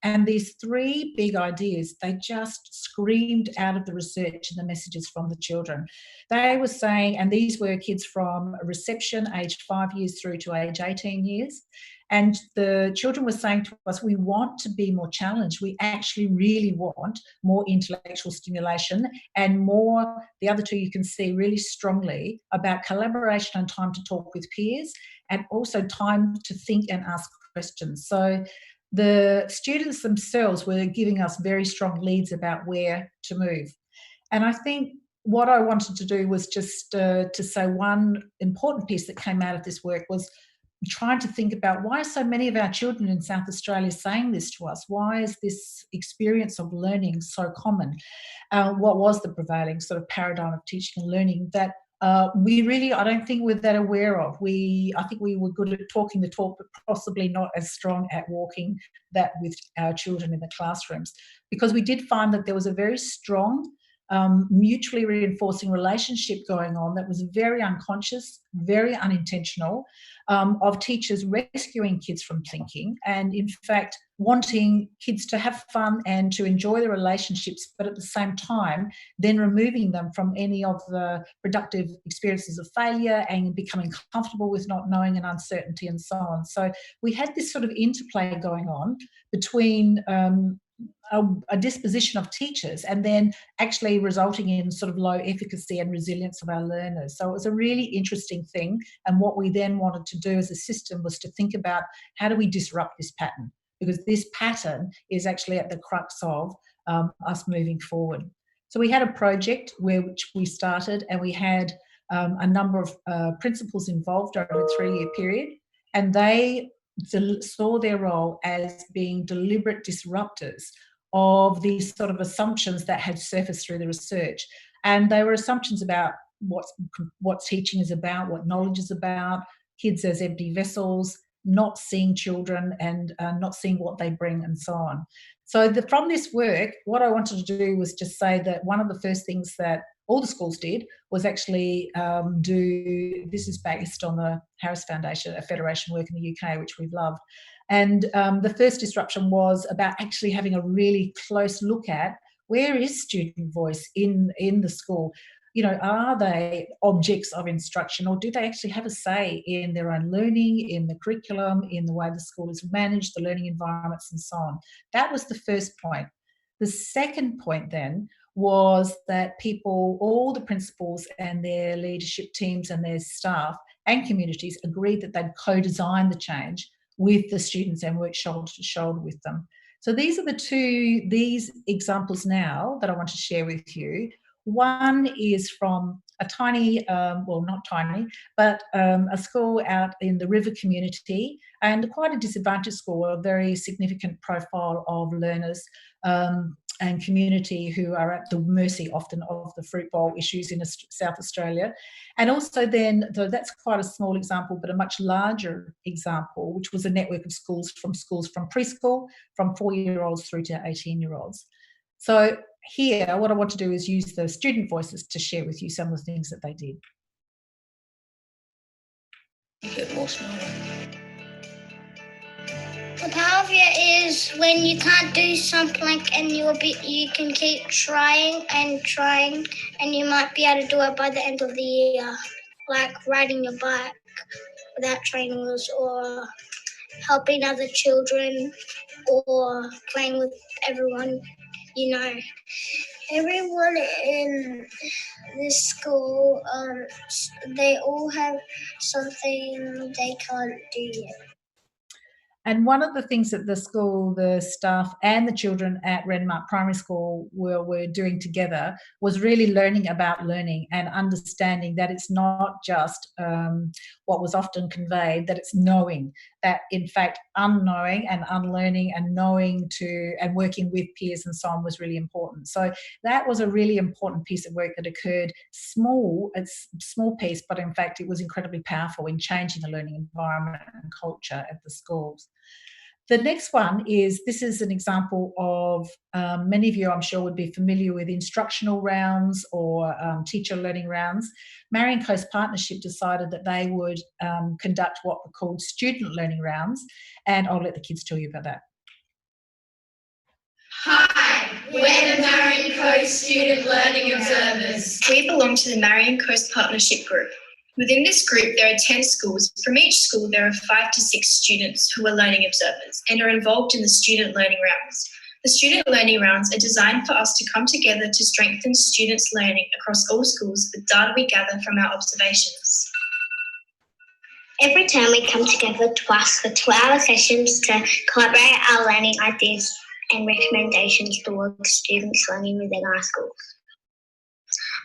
And these three big ideas, they just screamed out of the research and the messages from the children. They were saying, and these were kids from reception, aged 5 years through to age 18 years. And the children were saying to us, we want to be more challenged. We actually really want more intellectual stimulation and more, the other two you can see really strongly, about collaboration and time to talk with peers, and also time to think and ask questions. So the students themselves were giving us very strong leads about where to move. And I think what I wanted to do was just to say one important piece that came out of this work was trying to think about why are so many of our children in South Australia saying this to us? Why is this experience of learning so common? What was the prevailing sort of paradigm of teaching and learning that we really, I don't think we're that aware of. I think we were good at talking the talk, but possibly not as strong at walking that with our children in the classrooms, because we did find that there was a very strong mutually reinforcing relationship going on that was very unconscious, very unintentional, of teachers rescuing kids from thinking and, in fact, wanting kids to have fun and to enjoy the relationships, but at the same time then removing them from any of the productive experiences of failure and becoming comfortable with not knowing and uncertainty and so on. So we had this sort of interplay going on between a disposition of teachers and then actually resulting in sort of low efficacy and resilience of our learners. So it was a really interesting thing, and what we then wanted to do as a system was to think about how do we disrupt this pattern, because this pattern is actually at the crux of us moving forward. So we had a project which we started, and we had a number of principals involved over a 3-year period, and they saw their role as being deliberate disruptors of these sort of assumptions that had surfaced through the research. And they were assumptions about what teaching is about, what knowledge is about, kids as empty vessels, not seeing children and not seeing what they bring and so on. So from this work, what I wanted to do was just say that one of the first things that all the schools did was actually this is based on the Harris Foundation, a federation work in the UK, which we've loved. And the first disruption was about actually having a really close look at where is student voice in the school. You know, are they objects of instruction, or do they actually have a say in their own learning, in the curriculum, in the way the school is managed, the learning environments and so on? That was the first point. The second point then was that people, all the principals and their leadership teams and their staff and communities agreed that they'd co-design the change with the students and work shoulder to shoulder with them. So these are these examples now that I want to share with you. One is from a tiny, well, not tiny, but a school out in the River community, and quite a disadvantaged school, a very significant profile of learners and community who are at the mercy often of the fruit bowl issues in South Australia. And also then, though that's quite a small example, but a much larger example, which was a network of schools from preschool, from 4-year-olds through to 18-year-olds. So here, what I want to do is use the student voices to share with you some of the things that they did. A bit more smiling. The power of it is when you can't do something and you can keep trying, and you might be able to do it by the end of the year, like riding your bike without training wheels, or helping other children, or playing with everyone, you know. Everyone in this school, they all have something they can't do yet. And one of the things that the school, the staff and the children at Renmark Primary School were doing together was really learning about learning and understanding that it's not just what was often conveyed, that it's knowing, that in fact unknowing and unlearning and knowing to and working with peers and so on was really important. So that was a really important piece of work that occurred, it's a small piece, but in fact it was incredibly powerful in changing the learning environment and culture at the schools. The next one is, this is an example of, many of you I'm sure would be familiar with instructional rounds or teacher learning rounds. Marion Coast Partnership decided that they would conduct what were called student learning rounds, and I'll let the kids tell you about that. Hi, we're the Marion Coast Student Learning Observers. We belong to the Marion Coast Partnership Group. Within this group, there are 10 schools. From each school, there are 5 to 6 students who are learning observers and are involved in the student learning rounds. The student learning rounds are designed for us to come together to strengthen students' learning across all schools with data we gather from our observations. Every term we come together twice for 2-hour sessions to collaborate our learning ideas and recommendations towards students learning within our schools.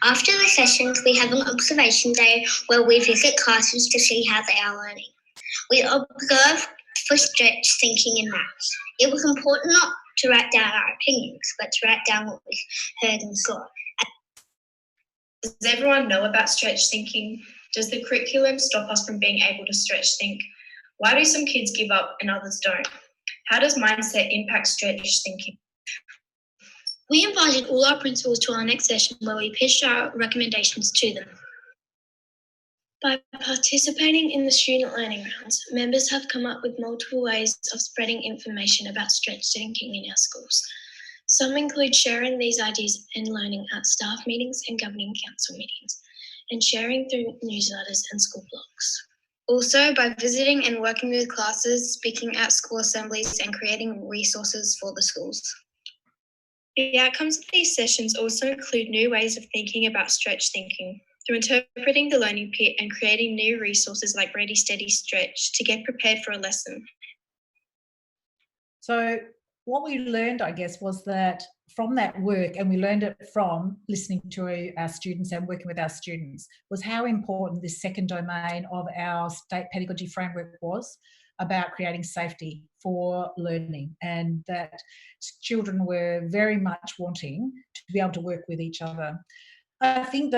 After the sessions, we have an observation day where we visit classes to see how they are learning. We observe for stretch thinking and maths. It was important not to write down our opinions, but to write down what we heard and saw. Does everyone know about stretch thinking? Does the curriculum stop us from being able to stretch think? Why do some kids give up and others don't? How does mindset impact stretch thinking? We invited all our principals to our next session where we pitched our recommendations to them. By participating in the student learning rounds, members have come up with multiple ways of spreading information about stretch thinking in our schools. Some include sharing these ideas and learning at staff meetings and governing council meetings, and sharing through newsletters and school blogs. Also, by visiting and working with classes, speaking at school assemblies, and creating resources for the schools. The outcomes of these sessions also include new ways of thinking about stretch thinking, through interpreting the learning pit and creating new resources like Ready, Steady, Stretch to get prepared for a lesson. So what we learned, I guess, was that from that work, and we learned it from listening to our students and working with our students, was how important this second domain of our state pedagogy framework was about creating safety for learning, and that children were very much wanting to be able to work with each other. I think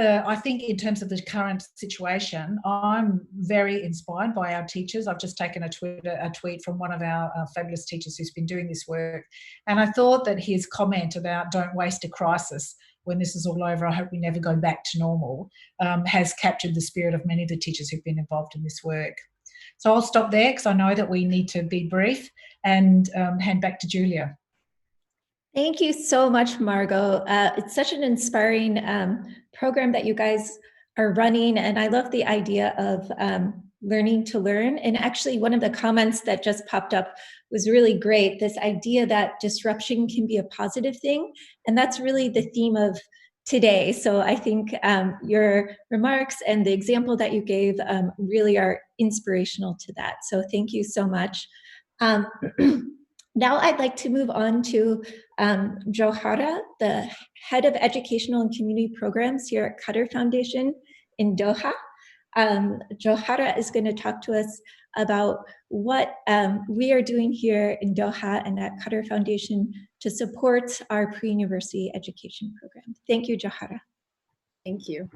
in terms of the current situation, I'm very inspired by our teachers. I've just taken a tweet from one of our fabulous teachers who's been doing this work, and I thought that his comment about don't waste a crisis when this is all over, I hope we never go back to normal, has captured the spirit of many of the teachers who've been involved in this work. So I'll stop there because I know that we need to be brief, and hand back to Julia. Thank you so much, Margot. It's such an inspiring program that you guys are running, and I love the idea of learning to learn. And actually, one of the comments that just popped up was really great, this idea that disruption can be a positive thing, and that's really the theme of today. So I think your remarks and the example that you gave really are inspirational to that. So thank you so much. Now I'd like to move on to Johara, the head of educational and community programs here at Qatar Foundation in Doha. Johara is going to talk to us about what we are doing here in Doha and at Qatar Foundation to support our pre-university education program. Thank you, Johara. Thank you.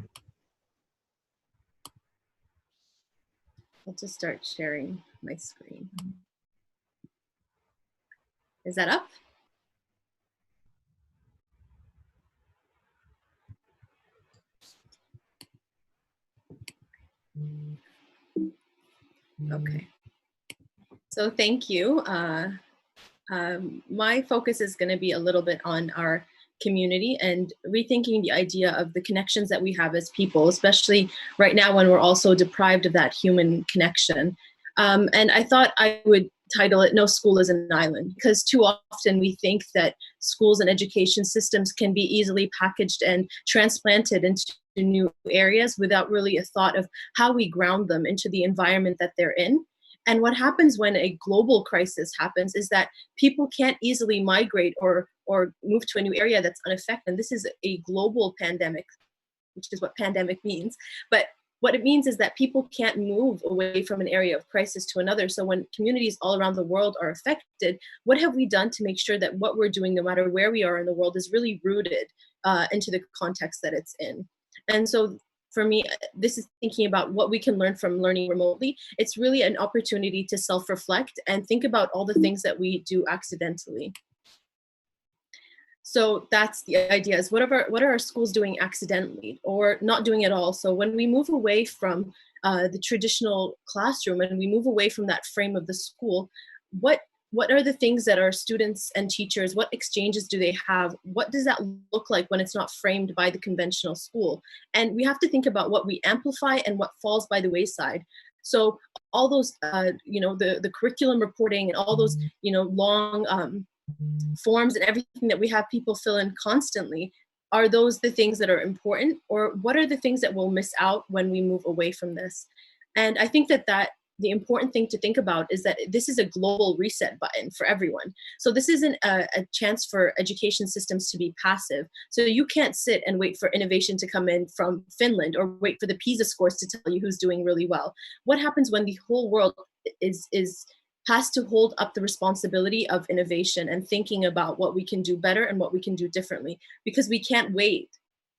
I'll just start sharing my screen. Is that up? Okay. So thank you. My focus is going to be a little bit on our community and rethinking the idea of the connections that we have as people, especially right now when we're also deprived of that human connection. And I thought I would title it "No School is an Island," because too often we think that schools and education systems can be easily packaged and transplanted into new areas without really a thought of how we ground them into the environment that they're in. And what happens when a global crisis happens is that people can't easily migrate or move to a new area that's unaffected. And this is a global pandemic, which is what pandemic means. But what it means is that people can't move away from an area of crisis to another. So when communities all around the world are affected, what have we done to make sure that what we're doing, no matter where we are in the world, is really rooted into the context that it's in? And so for me, this is thinking about what we can learn from learning remotely. It's really an opportunity to self-reflect and think about all the things that we do accidentally. So that's the idea, is what are our schools doing accidentally or not doing at all? So when we move away from the traditional classroom and we move away from that frame of the school, what are the things that our students and teachers, what exchanges do they have? What does that look like when it's not framed by the conventional school? And we have to think about what we amplify and what falls by the wayside. So all those, the curriculum reporting and all those, long forms and everything that we have people fill in constantly, are those the things that are important? Or what are the things that we'll miss out when we move away from this? And I think that the important thing to think about is that this is a global reset button for everyone. So this isn't a chance for education systems to be passive. So you can't sit and wait for innovation to come in from Finland or wait for the PISA scores to tell you who's doing really well. What happens when the whole world has to hold up the responsibility of innovation and thinking about what we can do better and what we can do differently? Because we can't wait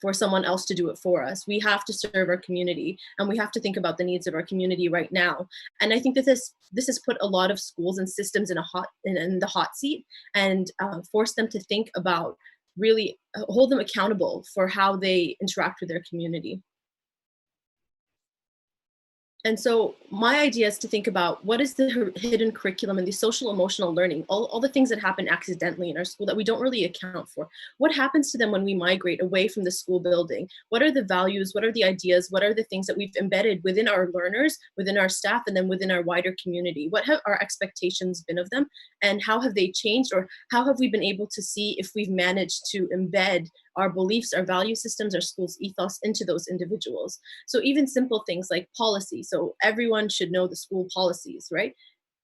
for someone else to do it for us. We have to serve our community, and we have to think about the needs of our community right now. And I think that this has put a lot of schools and systems in the hot seat and forced them to think about, really hold them accountable for how they interact with their community. And so my idea is to think about what is the hidden curriculum and the social emotional learning, all the things that happen accidentally in our school that we don't really account for. What happens to them when we migrate away from the school building? What are the values? What are the ideas? What are the things that we've embedded within our learners, within our staff, and then within our wider community? What have our expectations been of them? And how have they changed? Or how have we been able to see if we've managed to embed our beliefs, our value systems, our school's ethos into those individuals? So even simple things like policy. So everyone should know the school policies, right?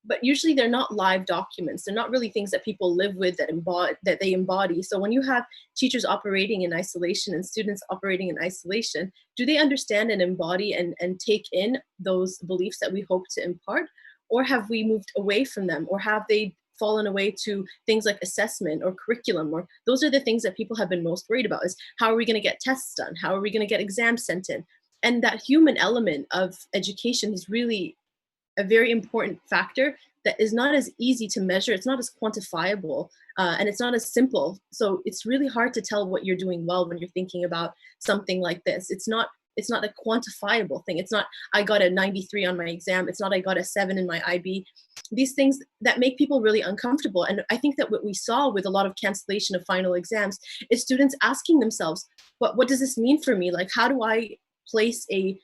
But usually they're not live documents. They're not really things that people live with, that they embody. So when you have teachers operating in isolation and students operating in isolation, do they understand and embody and take in those beliefs that we hope to impart? Or have we moved away from them? Or have they fallen away to things like assessment or curriculum? Or those are the things that people have been most worried about, is how are we going to get tests done? How are we going to get exams sent in? And that human element of education is really a very important factor that is not as easy to measure. It's not as quantifiable, and it's not as simple. So it's really hard to tell what you're doing well when you're thinking about something like this. It's not a quantifiable thing. It's not, I got a 93 on my exam. It's not, I got a 7 in my IB. These things that make people really uncomfortable. And I think that what we saw with a lot of cancellation of final exams is students asking themselves, what does this mean for me? Like, how do I place a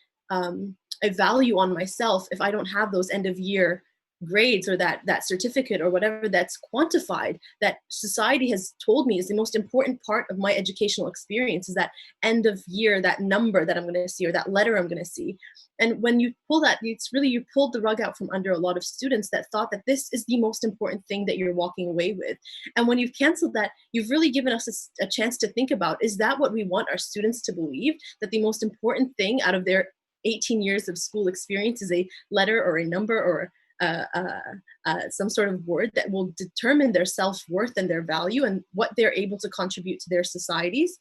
value on myself if I don't have those end of year grades or that certificate or whatever that's quantified, that society has told me is the most important part of my educational experience, is that end of year, that number that I'm going to see or that letter I'm going to see. And when you pull that, it's really, you pulled the rug out from under a lot of students that thought that this is the most important thing that you're walking away with. And when you've canceled that, you've really given us a chance to think about, is that what we want our students to believe? That the most important thing out of their 18 years of school experience is a letter or a number or some sort of word that will determine their self-worth and their value and what they're able to contribute to their societies.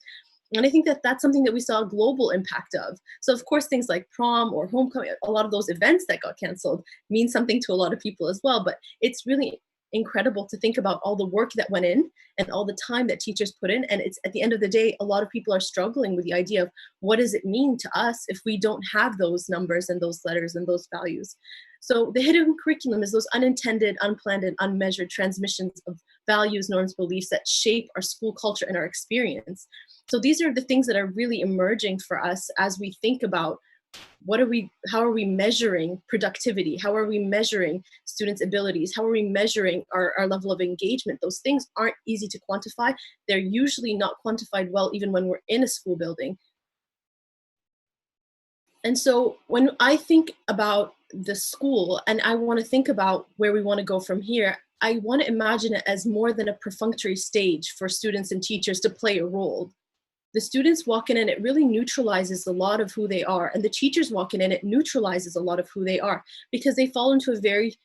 And I think that that's something that we saw a global impact of. So of course, things like prom or homecoming, a lot of those events that got canceled mean something to a lot of people as well. But it's really incredible to think about all the work that went in and all the time that teachers put in. And it's, at the end of the day, a lot of people are struggling with the idea of what does it mean to us if we don't have those numbers and those letters and those values. So the hidden curriculum is those unintended, unplanned, and unmeasured transmissions of values, norms, beliefs that shape our school culture and our experience. So these are the things that are really emerging for us as we think about how are we measuring productivity? How are we measuring students' abilities? How are we measuring our level of engagement? Those things aren't easy to quantify. They're usually not quantified well, even when we're in a school building. And so when I think about the school and I want to think about where we want to go from here, I want to imagine it as more than a perfunctory stage for students and teachers to play a role. The students walking in, it really neutralizes a lot of who they are. And the teachers walking in, it neutralizes a lot of who they are because they fall into a very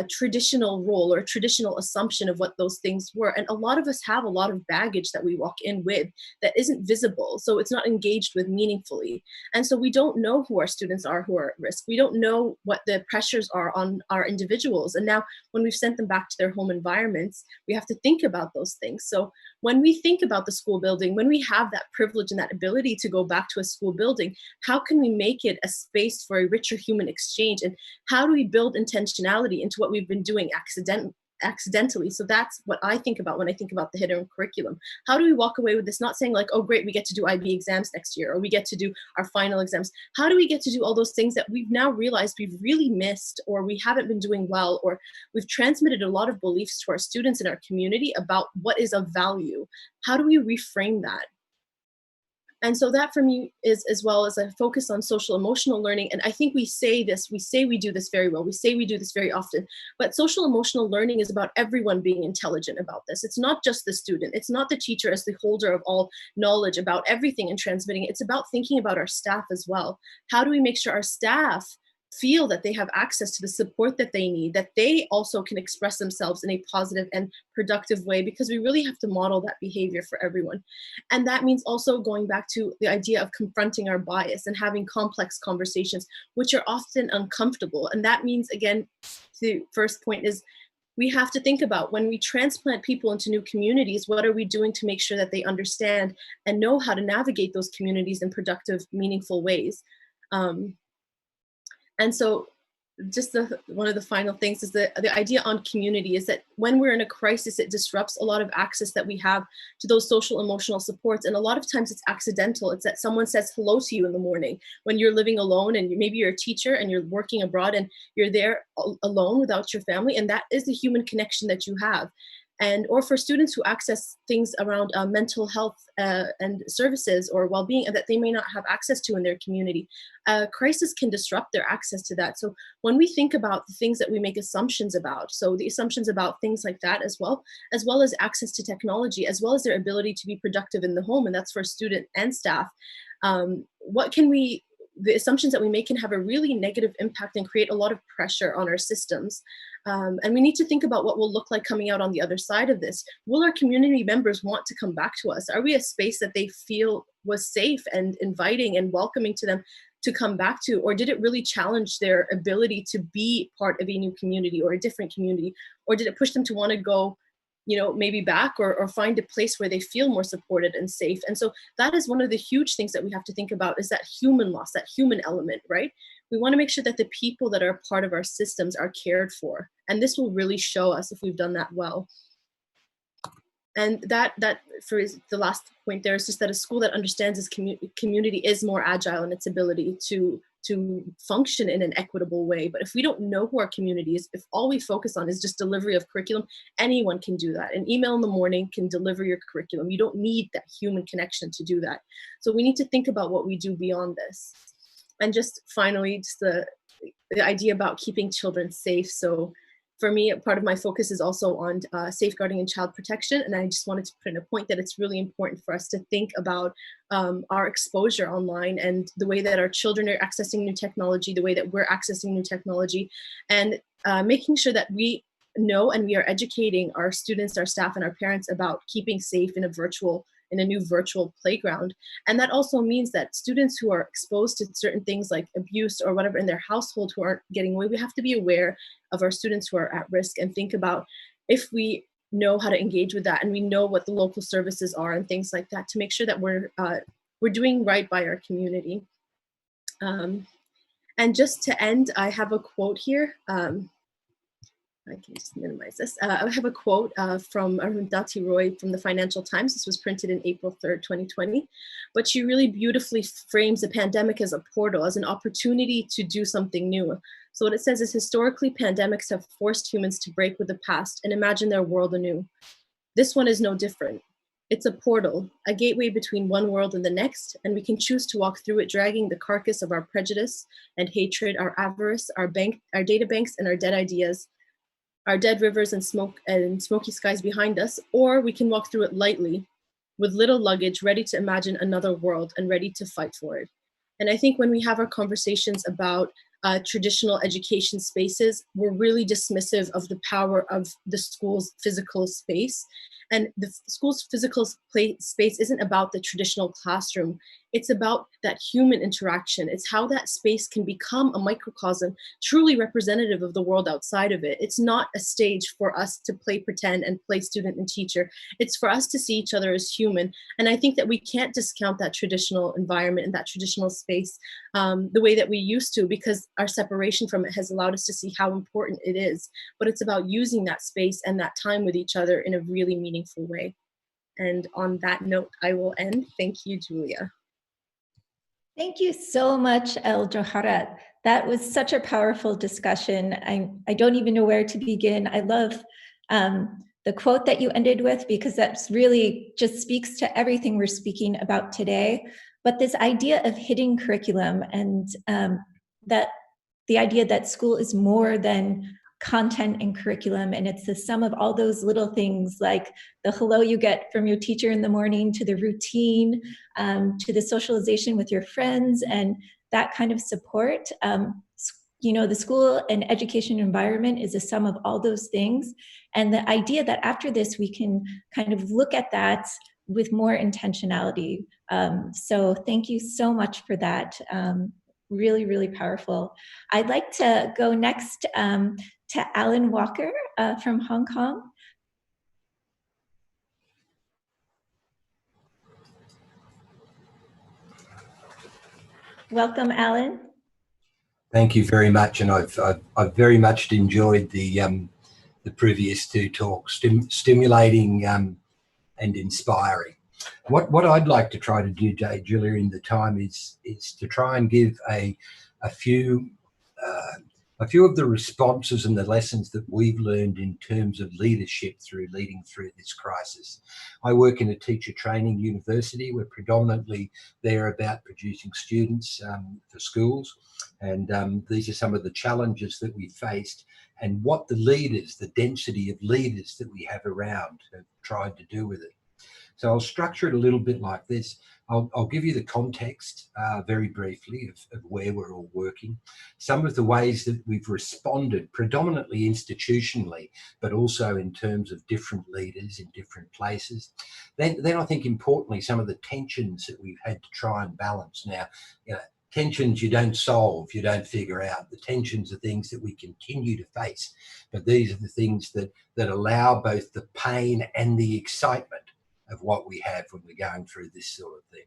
traditional role or traditional assumption of what those things were. And a lot of us have a lot of baggage that we walk in with that isn't visible. So it's not engaged with meaningfully. And so we don't know who our students are who are at risk. We don't know what the pressures are on our individuals. And now when we've sent them back to their home environments, we have to think about those things. So when we think about the school building, when we have that privilege and that ability to go back to a school building, how can we make it a space for a richer human exchange? And how do we build intentionality into what we've been doing accidentally? So that's what I think about when I think about the hidden curriculum. How do we walk away with this, not saying like, oh great, we get to do IB exams next year, or we get to do our final exams. How do we get to do all those things that we've now realized we've really missed, or we haven't been doing well, or we've transmitted a lot of beliefs to our students in our community about what is of value? How do we reframe that? And so that for me is, as well as a focus on social emotional learning. And I think we say we do this very well. We say we do this very often, but social emotional learning is about everyone being intelligent about this. It's not just the student. It's not the teacher as the holder of all knowledge about everything and transmitting it. It's about thinking about our staff as well. How do we make sure our staff feel that they have access to the support that they need, that they also can express themselves in a positive and productive way, because we really have to model that behavior for everyone. And that means also going back to the idea of confronting our bias and having complex conversations, which are often uncomfortable. And that means, again, the first point is we have to think about when we transplant people into new communities, what are we doing to make sure that they understand and know how to navigate those communities in productive, meaningful ways. And so just one of the final things is that the idea on community is that when we're in a crisis, it disrupts a lot of access that we have to those social emotional supports. And a lot of times it's accidental. It's that someone says hello to you in the morning when you're living alone, and maybe you're a teacher and you're working abroad and you're there alone without your family. And that is the human connection that you have. And or for students who access things around mental health and services or well-being that they may not have access to in their community, crisis can disrupt their access to that. So when we think about the things that we make assumptions about, so the assumptions about things like that as well as access to technology, as well as their ability to be productive in the home, and that's for student and staff, the assumptions that we make can have a really negative impact and create a lot of pressure on our systems. And we need to think about what will look like coming out on the other side of this. Will our community members want to come back to us? Are we a space that they feel was safe and inviting and welcoming to them to come back to? Or did it really challenge their ability to be part of a new community or a different community? Or did it push them to want to go, maybe back or find a place where they feel more supported and safe? And so that is one of the huge things that we have to think about, is that human loss, that human element, right? We want to make sure that the people that are part of our systems are cared for. And this will really show us if we've done that well. And that for the last point there is just that a school that understands its community is more agile in its ability to function in an equitable way. But if we don't know who our community is, if all we focus on is just delivery of curriculum, anyone can do that. An email in the morning can deliver your curriculum. You don't need that human connection to do that. So we need to think about what we do beyond this. And just finally, just the idea about keeping children safe. So For me, part of my focus is also on safeguarding and child protection. And I just wanted to put in a point that it's really important for us to think about our exposure online and the way that our children are accessing new technology, the way that we're accessing new technology, and making sure that we know and we are educating our students, our staff, and our parents about keeping safe in a new virtual playground. And that also means that students who are exposed to certain things like abuse or whatever in their household who aren't getting away, we have to be aware of our students who are at risk and think about if we know how to engage with that and we know what the local services are and things like that to make sure that we're doing right by our community. And just to end, I have a quote here. I can just minimize this. I have a quote from Arundhati Roy from the Financial Times. This was printed in April 3rd, 2020. But she really beautifully frames the pandemic as a portal, as an opportunity to do something new. So what it says is, historically, pandemics have forced humans to break with the past and imagine their world anew. This one is no different. It's a portal, a gateway between one world and the next, and we can choose to walk through it dragging the carcass of our prejudice and hatred, our avarice, our data banks, and our dead ideas, our dead rivers and smoky skies behind us, or we can walk through it lightly with little luggage, ready to imagine another world and ready to fight for it. And I think when we have our conversations about traditional education spaces, we're really dismissive of the power of the school's physical space. And the school's physical space isn't about the traditional classroom. It's about that human interaction. It's how that space can become a microcosm, truly representative of the world outside of it. It's not a stage for us to play pretend and play student and teacher. It's for us to see each other as human. And I think that we can't discount that traditional environment and that traditional space the way that we used to, because our separation from it has allowed us to see how important it is. But it's about using that space and that time with each other in a really meaningful way. And on that note, I will end. Thank you, Julia. Thank you so much, El Joharat. That was such a powerful discussion. I don't even know where to begin. I love the quote that you ended with, because that's really just speaks to everything we're speaking about today. But this idea of hidden curriculum and that the idea that school is more than content and curriculum, and it's the sum of all those little things, like the hello you get from your teacher in the morning, to the routine, to the socialization with your friends, and that kind of support. You know, the school and education environment is a sum of all those things. And the idea that after this, we can kind of look at that with more intentionality. So thank you so much for that. Really, really powerful. I'd like to go next to Alan Walker from Hong Kong. Welcome, Alan. Thank you very much, and I've very much enjoyed the previous two talks, stimulating and inspiring. What I'd like to try to do today, Julia, in the time is to try and give a few of the responses and the lessons that we've learned in terms of leadership through leading through this crisis. I work in a teacher training university. We're predominantly there about producing students for schools, and these are some of the challenges that we faced and what the leaders, the density of leaders that we have around, have tried to do with it. So I'll structure it a little bit like this. I'll give you the context very briefly of where we're all working, some of the ways that we've responded, predominantly institutionally, but also in terms of different leaders in different places. Then I think importantly, some of the tensions that we've had to try and balance. Now, you know, tensions you don't solve, you don't figure out. The tensions are things that we continue to face, but these are the things that allow both the pain and the excitement of what we have when we're going through this sort of thing.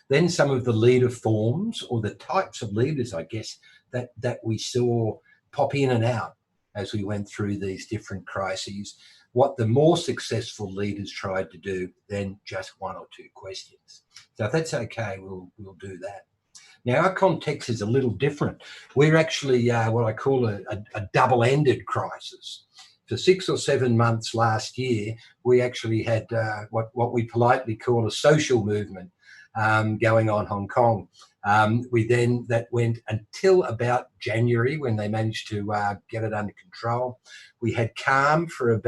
Then some of the leader forms, or the types of leaders, I guess, that we saw pop in and out as we went through these different crises, what the more successful leaders tried to do, then just one or two questions. So if that's okay, we'll do that. Now, our context is a little different. We're actually what I call a double-ended crisis. For 6 or 7 months last year, we actually had what we politely call a social movement going on Hong Kong. That went until about January, when they managed to get it under control. We had calm for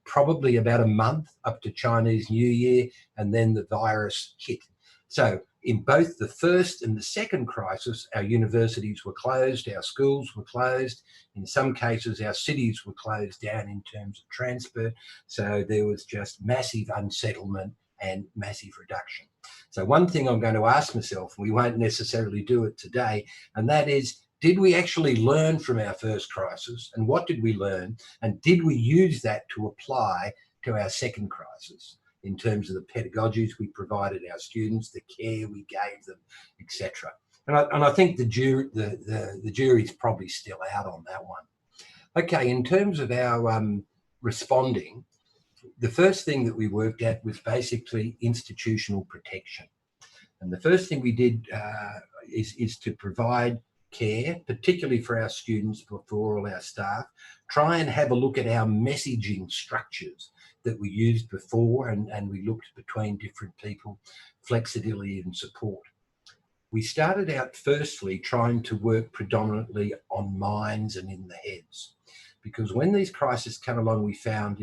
probably about a month up to Chinese New Year, and then the virus hit. So in both the first and the second crisis, our universities were closed, our schools were closed. In some cases, our cities were closed down in terms of transport. So there was just massive unsettlement and massive reduction. So one thing I'm going to ask myself, we won't necessarily do it today, and that is, did we actually learn from our first crisis? And what did we learn? And did we use that to apply to our second crisis in terms of the pedagogies we provided our students, the care we gave them, etc.? And I think the jury's probably still out on that one. Okay, in terms of our responding, the first thing that we worked at was basically institutional protection. And the first thing we did is to provide care, particularly for our students, but for all our staff. Try and have a look at our messaging structures that we used before, and we looked between different people, flexibility and support. We started out firstly trying to work predominantly on minds and in the heads, because when these crises come along, we found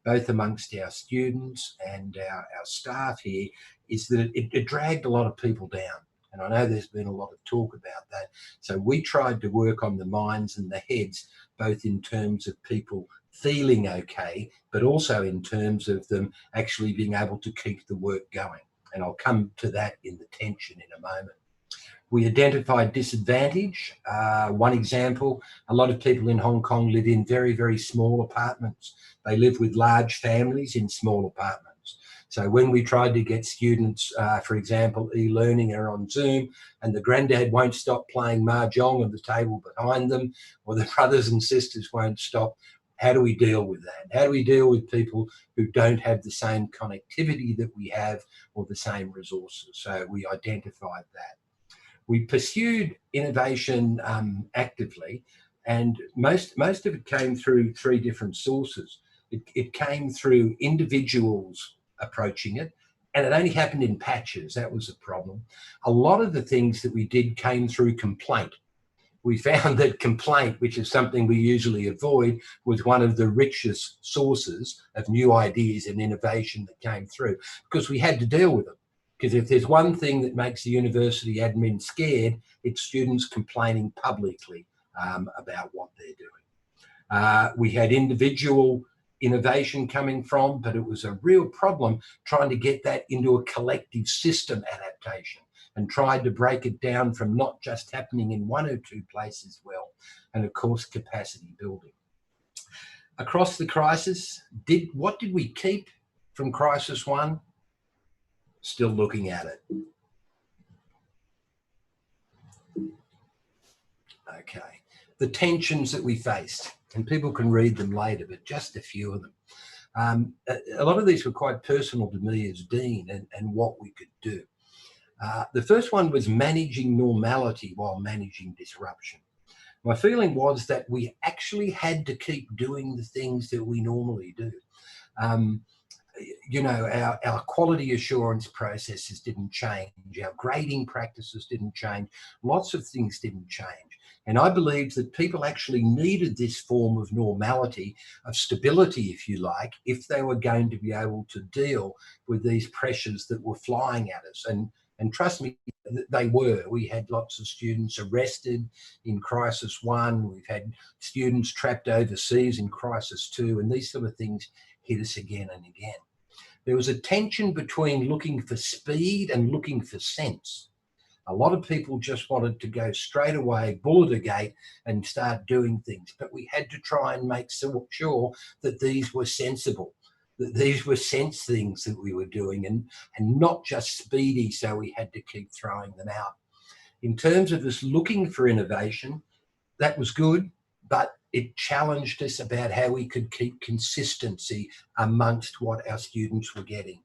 both amongst our students and our staff here, is that it dragged a lot of people down. And I know there's been a lot of talk about that. So we tried to work on the minds and the heads, both in terms of people feeling okay, but also in terms of them actually being able to keep the work going. And I'll come to that in the tension in a moment. We identified disadvantage. One example, a lot of people in Hong Kong live in very, very small apartments. They live with large families in small apartments. So when we tried to get students, for example, e-learning or on Zoom, and the granddad won't stop playing mahjong on the table behind them, or the brothers and sisters won't stop, how do we deal with that? How do we deal with people who don't have the same connectivity that we have or the same resources? So we identified that. We pursued innovation actively, and most of it came through three different sources. It came through individuals approaching it, and it only happened in patches. That was a problem. A lot of the things that we did came through complaint. We found that complaint, which is something we usually avoid, was one of the richest sources of new ideas and innovation that came through, because we had to deal with them. Because if there's one thing that makes the university admin scared, it's students complaining publicly about what they're doing. We had individual innovation coming from, but it was a real problem trying to get that into a collective system adaptation, and tried to break it down from not just happening in one or two places well, and of course capacity building. Across the crisis, what did we keep from crisis one? Still looking at it. Okay, the tensions that we faced, and people can read them later, but just a few of them. A lot of these were quite personal to me as Dean, and what we could do. The first one was managing normality while managing disruption. My feeling was that we actually had to keep doing the things that we normally do. Our quality assurance processes didn't change, our grading practices didn't change, lots of things didn't change. And I believed that people actually needed this form of normality, of stability, if you like, if they were going to be able to deal with these pressures that were flying at us. And trust me, they were. We had lots of students arrested in crisis one. We've had students trapped overseas in crisis two, and these sort of things hit us again and again. There was a tension between looking for speed and looking for sense. A lot of people just wanted to go straight away, bullet a gate, and start doing things. But we had to try and make sure that these were sensible, that these were sense things that we were doing, and not just speedy, so we had to keep throwing them out. In terms of us looking for innovation, that was good, but it challenged us about how we could keep consistency amongst what our students were getting.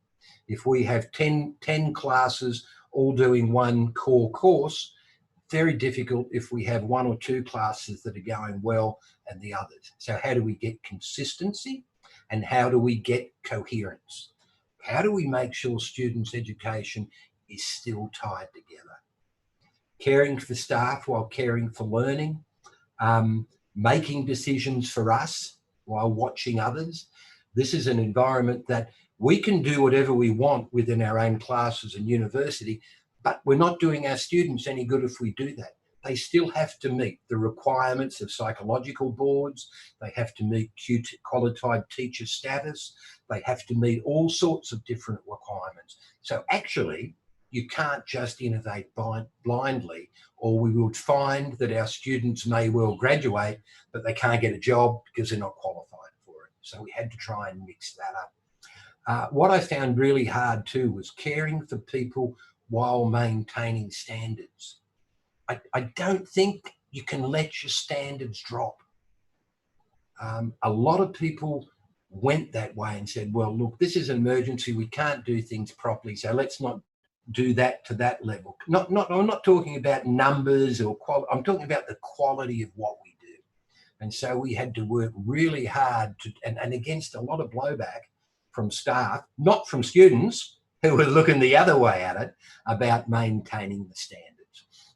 If we have 10 classes all doing one core course, very difficult if we have one or two classes that are going well and the others. So how do we get consistency, and how do we get coherence? How do we make sure students' education is still tied together? caring for staff while caring for learning, making decisions for us while watching others. This is an environment that we can do whatever we want within our own classes and university, but we're not doing our students any good if we do that. They still have to meet the requirements of psychological boards. They have to meet qualified teacher status. They have to meet all sorts of different requirements. So actually, you can't just innovate blindly, or we would find that our students may well graduate, but they can't get a job because they're not qualified for it. So we had to try and mix that up. What I found really hard too was caring for people while maintaining standards. I don't think you can let your standards drop. A lot of people went that way and said, well, look, this is an emergency. We can't do things properly, so let's not do that to that level. I'm not talking about numbers or quality. I'm talking about the quality of what we do. And so we had to work really hard to, and against a lot of blowback from staff, not from students who were looking the other way at it, about maintaining the standards.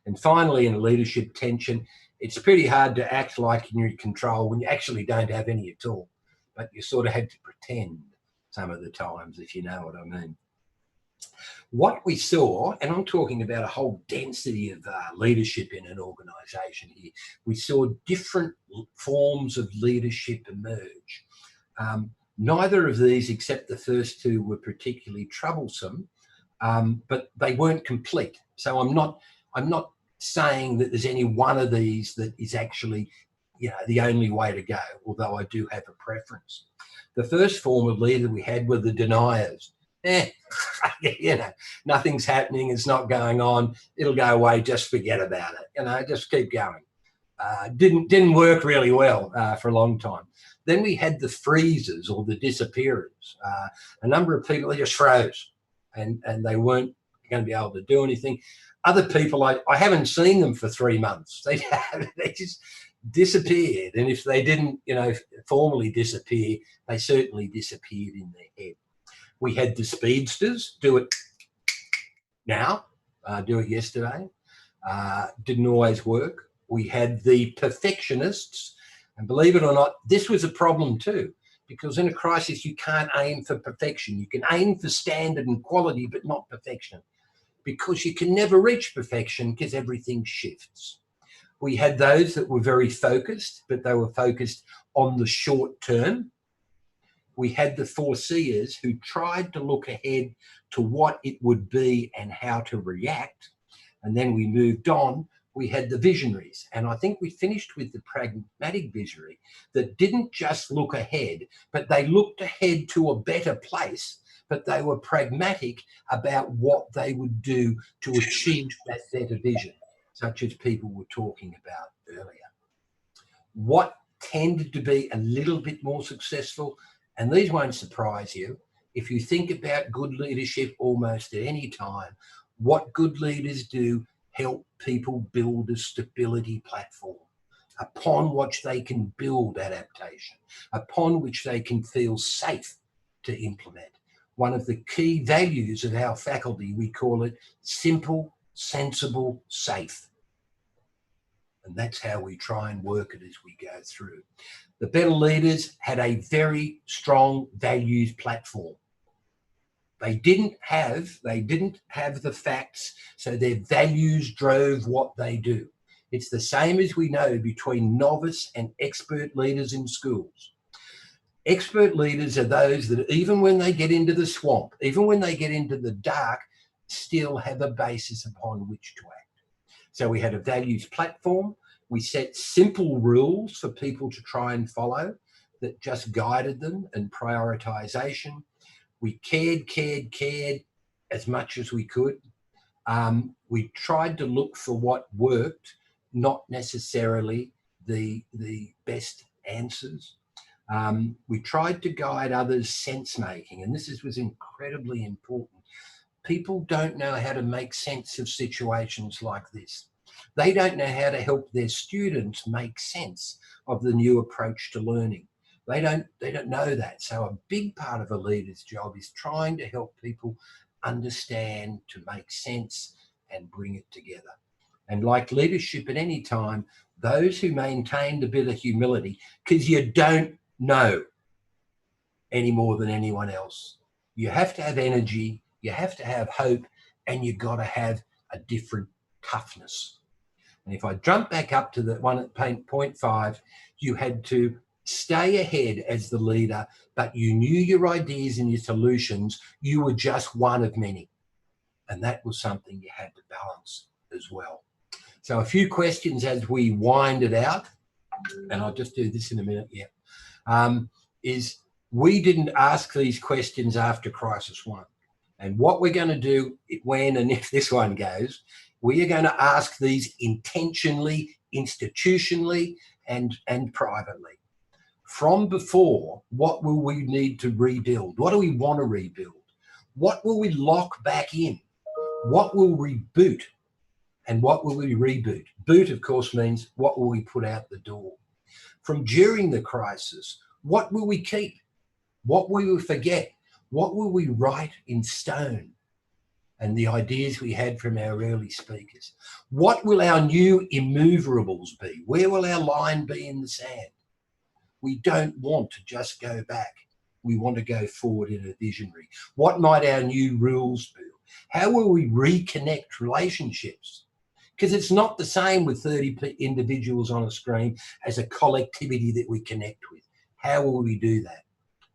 And finally, in leadership tension, it's pretty hard to act like you're in control when you actually don't have any at all. But you sort of had to pretend some of the times, if you know what I mean. What we saw, and I'm talking about a whole density of leadership in an organisation here, we saw different forms of leadership emerge. Neither of these, except the first two, were particularly troublesome, but they weren't complete. So I'm not saying that there's any one of these that is actually, the only way to go, although I do have a preference. The first form of leader we had were the deniers. Nothing's happening, it's not going on, it'll go away, just forget about it, just keep going. Didn't work really well for a long time. Then we had the freezers or the disappearers. A number of people, they just froze and they weren't going to be able to do anything. Other people, I haven't seen them for 3 months. They just disappeared. And if they didn't, formally disappear, they certainly disappeared in their head. We had the speedsters, do it now, do it yesterday. Didn't always work. We had the perfectionists, and believe it or not, this was a problem too, because in a crisis, you can't aim for perfection. You can aim for standard and quality, but not perfection, because you can never reach perfection because everything shifts. We had those that were very focused, but they were focused on the short term. We had the foreseers who tried to look ahead to what it would be and how to react. And then we moved on. We had the visionaries. And I think we finished with the pragmatic visionary that didn't just look ahead, but they looked ahead to a better place, but they were pragmatic about what they would do to achieve that better vision, such as people were talking about earlier. What tended to be a little bit more successful, and these won't surprise you, if you think about good leadership almost at any time, what good leaders do help people build a stability platform upon which they can build adaptation, upon which they can feel safe to implement. One of the key values of our faculty, we call it simple, sensible, safe. And that's how we try and work it as we go through. The better leaders had a very strong values platform. They didn't have the facts, so their values drove what they do. It's the same as we know between novice and expert leaders in schools. Expert leaders are those that even when they get into the swamp, even when they get into the dark, still have a basis upon which to act. So we had a values platform. We set simple rules for people to try and follow that just guided them, and prioritization. We cared as much as we could. We tried to look for what worked, not necessarily the best answers. We tried to guide others' sense-making, and this was incredibly important. People don't know how to make sense of situations like this. They don't know how to help their students make sense of the new approach to learning. They don't know that. So a big part of a leader's job is trying to help people understand, to make sense and bring it together. And like leadership at any time, those who maintained a bit of humility, because you don't know any more than anyone else. You have to have energy, you have to have hope, and you've got to have a different toughness. And if I jump back up to the one at point 5, you had to stay ahead as the leader, but you knew your ideas and your solutions. You were just one of many. And that was something you had to balance as well. So a few questions as we wind it out, and I'll just do this in a minute, is we didn't ask these questions after Crisis 1. And what we're going to do when and if this one goes, we are going to ask these intentionally, institutionally, and privately. From before, what will we need to rebuild? What do we want to rebuild? What will we lock back in? What will we reboot? And what will we reboot? Boot, of course, means what will we put out the door? From during the crisis, what will we keep? What will we forget? What will we write in stone? And the ideas we had from our early speakers. What will our new immoverables be? Where will our line be in the sand? We don't want to just go back. We want to go forward in a visionary. What might our new rules be? How will we reconnect relationships? Because it's not the same with 30 individuals on a screen as a collectivity that we connect with. How will we do that?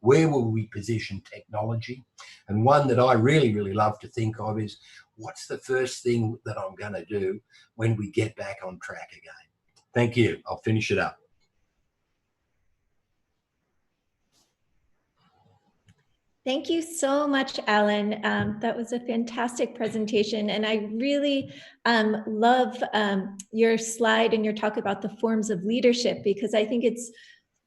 Where will we position technology? And one that I really, really love to think of is, what's the first thing that I'm going to do when we get back on track again? Thank you. I'll finish it up. Thank you so much, Alan. That was a fantastic presentation. And I really love your slide and your talk about the forms of leadership, because I think it's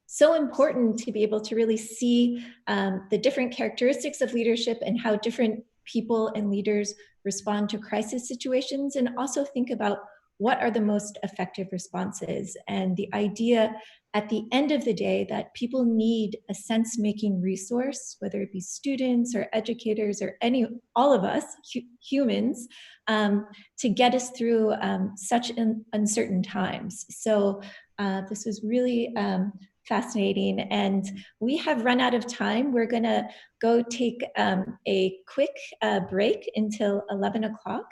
so important to be able to really see the different characteristics of leadership and how different people and leaders respond to crisis situations, and also think about what are the most effective responses. And the idea at the end of the day that people need a sense-making resource, whether it be students or educators or all of us humans, to get us through such uncertain times. So this was really fascinating, and we have run out of time. We're gonna go take a quick break until 11 o'clock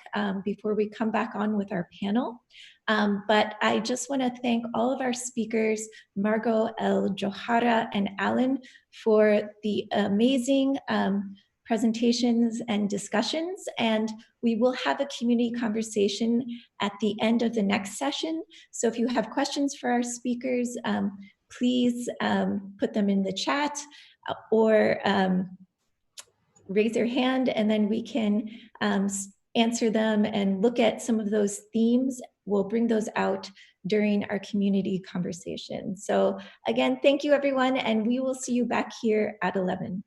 before we come back on with our panel. But I just want to thank all of our speakers, Margot, El Johara, and Alan, for the amazing presentations and discussions. And we will have a community conversation at the end of the next session. So if you have questions for our speakers, please put them in the chat or raise your hand, and then we can answer them and look at some of those themes. We'll bring those out during our community conversation. So again, thank you everyone, and we will see you back here at 11.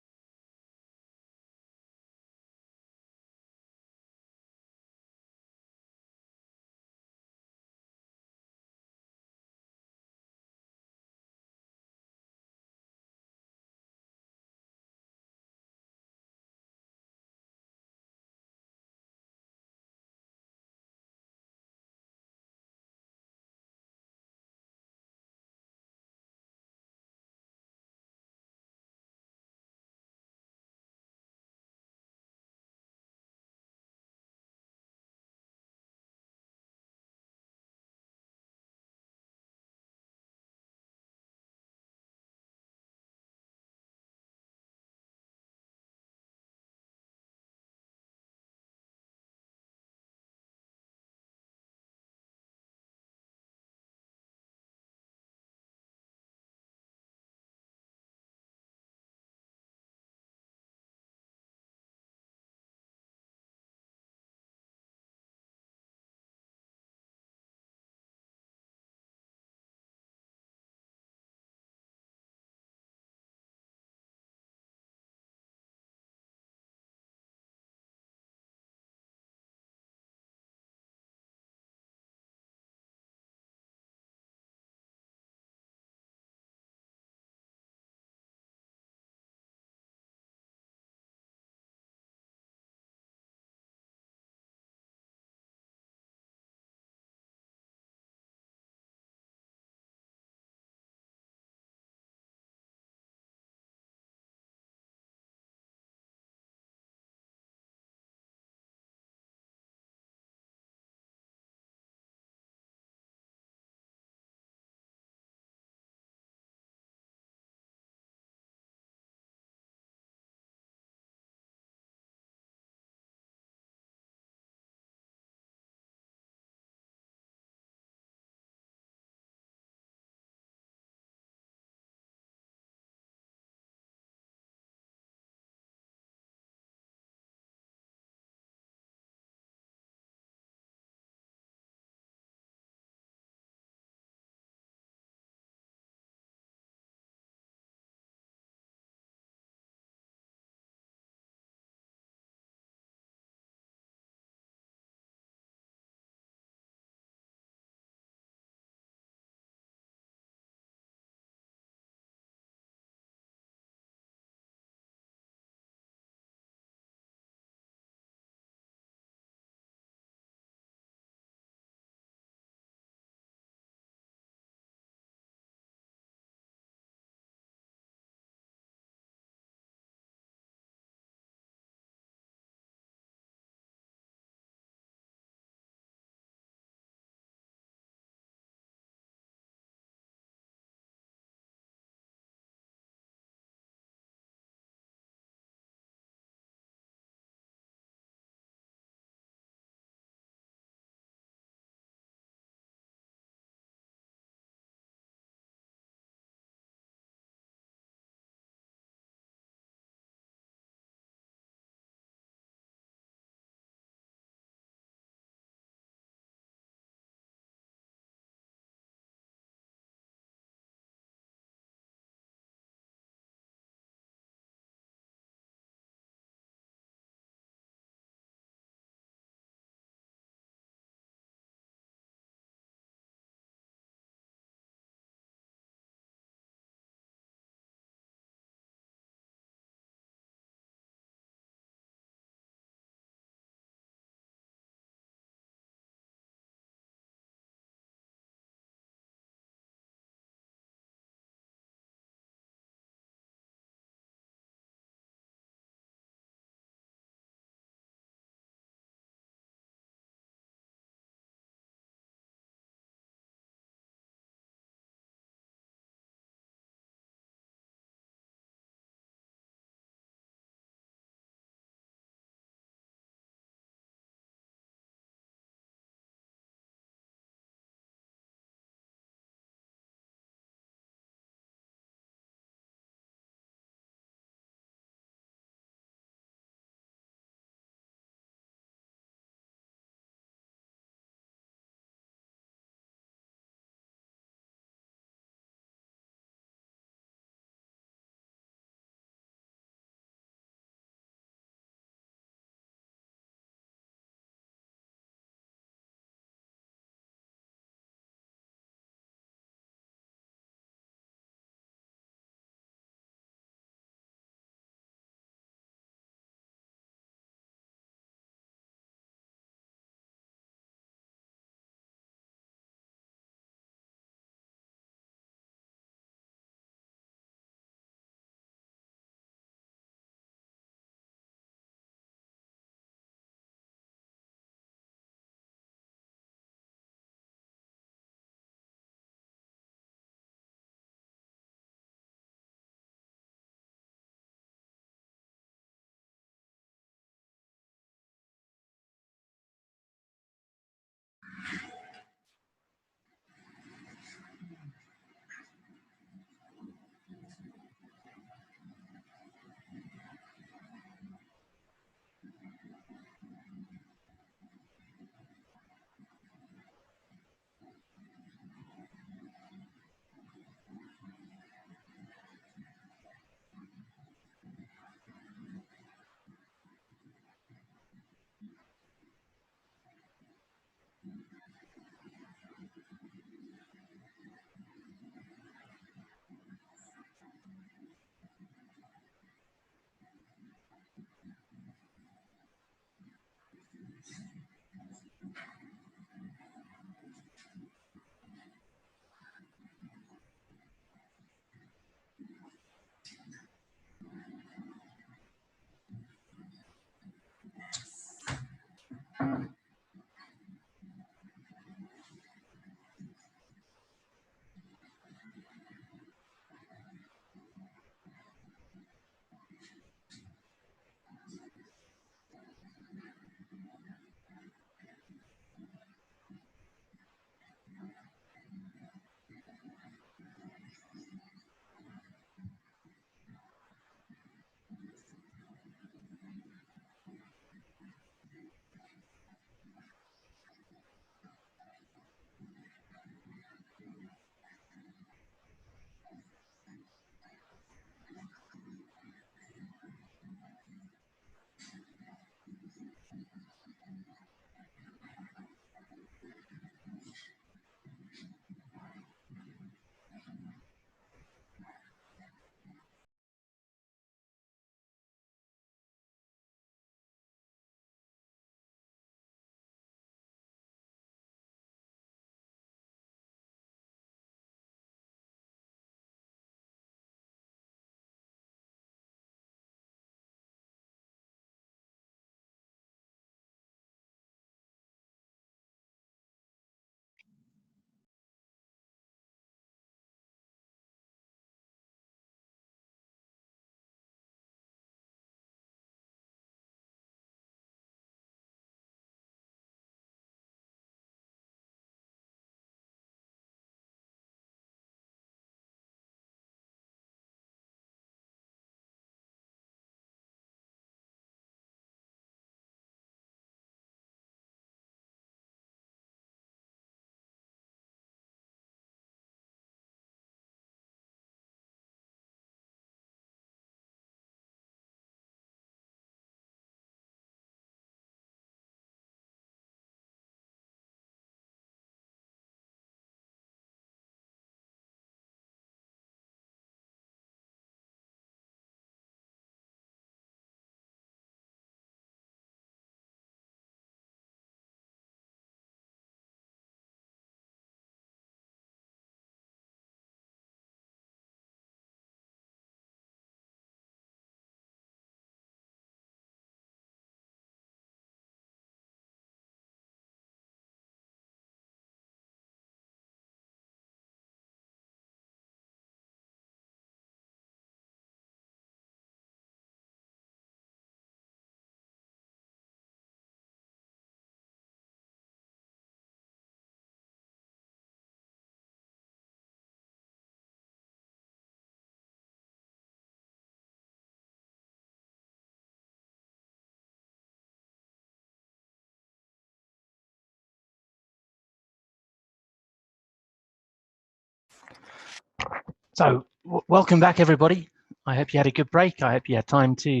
So, welcome back, everybody. I hope you had a good break. I hope you had time to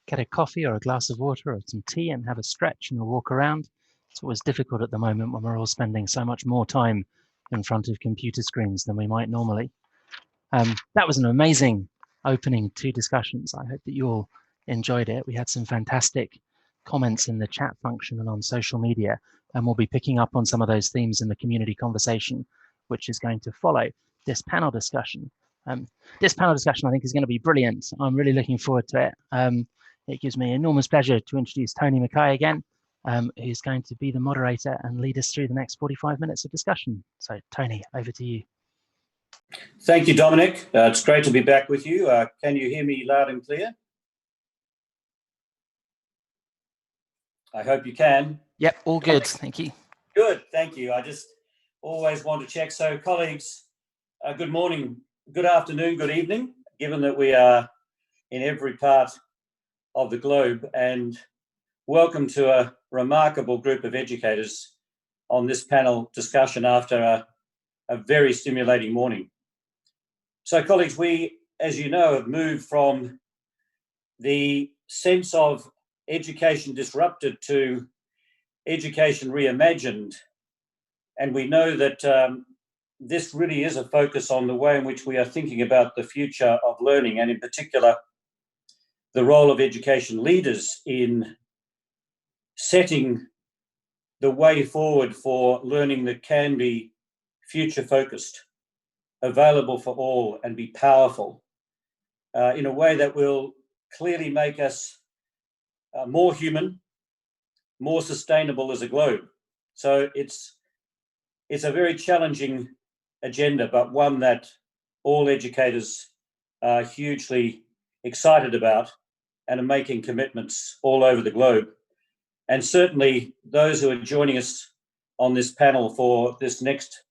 get a coffee or a glass of water or some tea and have a stretch and a walk around. It's always difficult at the moment when we're all spending so much more time in front of computer screens than we might normally. That was an amazing opening to discussions. I hope that you all enjoyed it. We had some fantastic comments in the chat function and on social media, and we'll be picking up on some of those themes in the community conversation, which is going to follow this panel discussion. This panel discussion, I think, is going to be brilliant. I'm really looking forward to it. It gives me enormous pleasure to introduce Tony Mckay again, who's going to be the moderator and lead us through the next 45 minutes of discussion. So, Tony, over to you. Thank you, Dominic. It's great to be back with you. Can you hear me loud and clear? I hope you can. Yep, all good. Thank you. Good, thank you. I just always want to check. So, colleagues, good morning, good afternoon, good evening, given that we are in every part of the globe, and welcome to a remarkable group of educators on this panel discussion after a very stimulating morning. So, colleagues, we, as you know, have moved from the sense of education disrupted to education reimagined. And we know that this really is a focus on the way in which we are thinking about the future of learning, and in particular, the role of education leaders in setting the way forward for learning that can be future-focused, available for all, and be powerful in a way that will clearly make us more human, more sustainable as a globe. So it's a very challenging agenda, but one that all educators are hugely excited about and are making commitments all over the globe. And certainly those who are joining us on this panel for this next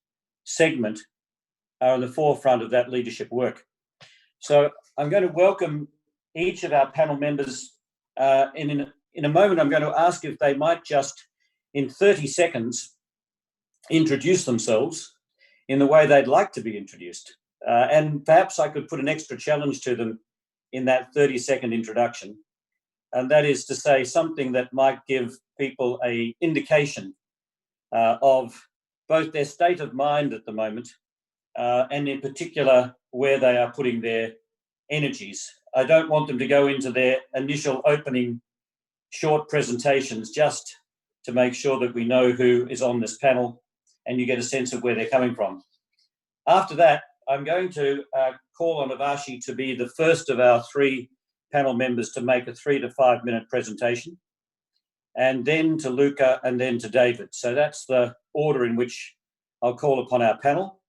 segment are on the forefront of that leadership work. So I'm going to welcome each of our panel members. In a moment, I'm going to ask if they might just, in 30 seconds, introduce themselves in the way they'd like to be introduced. And perhaps I could put an extra challenge to them in that 30-second introduction. And that is to say something that might give people an indication of both their state of mind at the moment and in particular where they are putting their energies. I don't want them to go into their initial opening short presentations just to make sure that we know who is on this panel and you get a sense of where they're coming from. After that, I'm going to call on Avashi to be the first of our three panel members to make a 3 to 5 minute presentation, and then to Luca, and then to David. So that's the order in which I'll call upon our panel.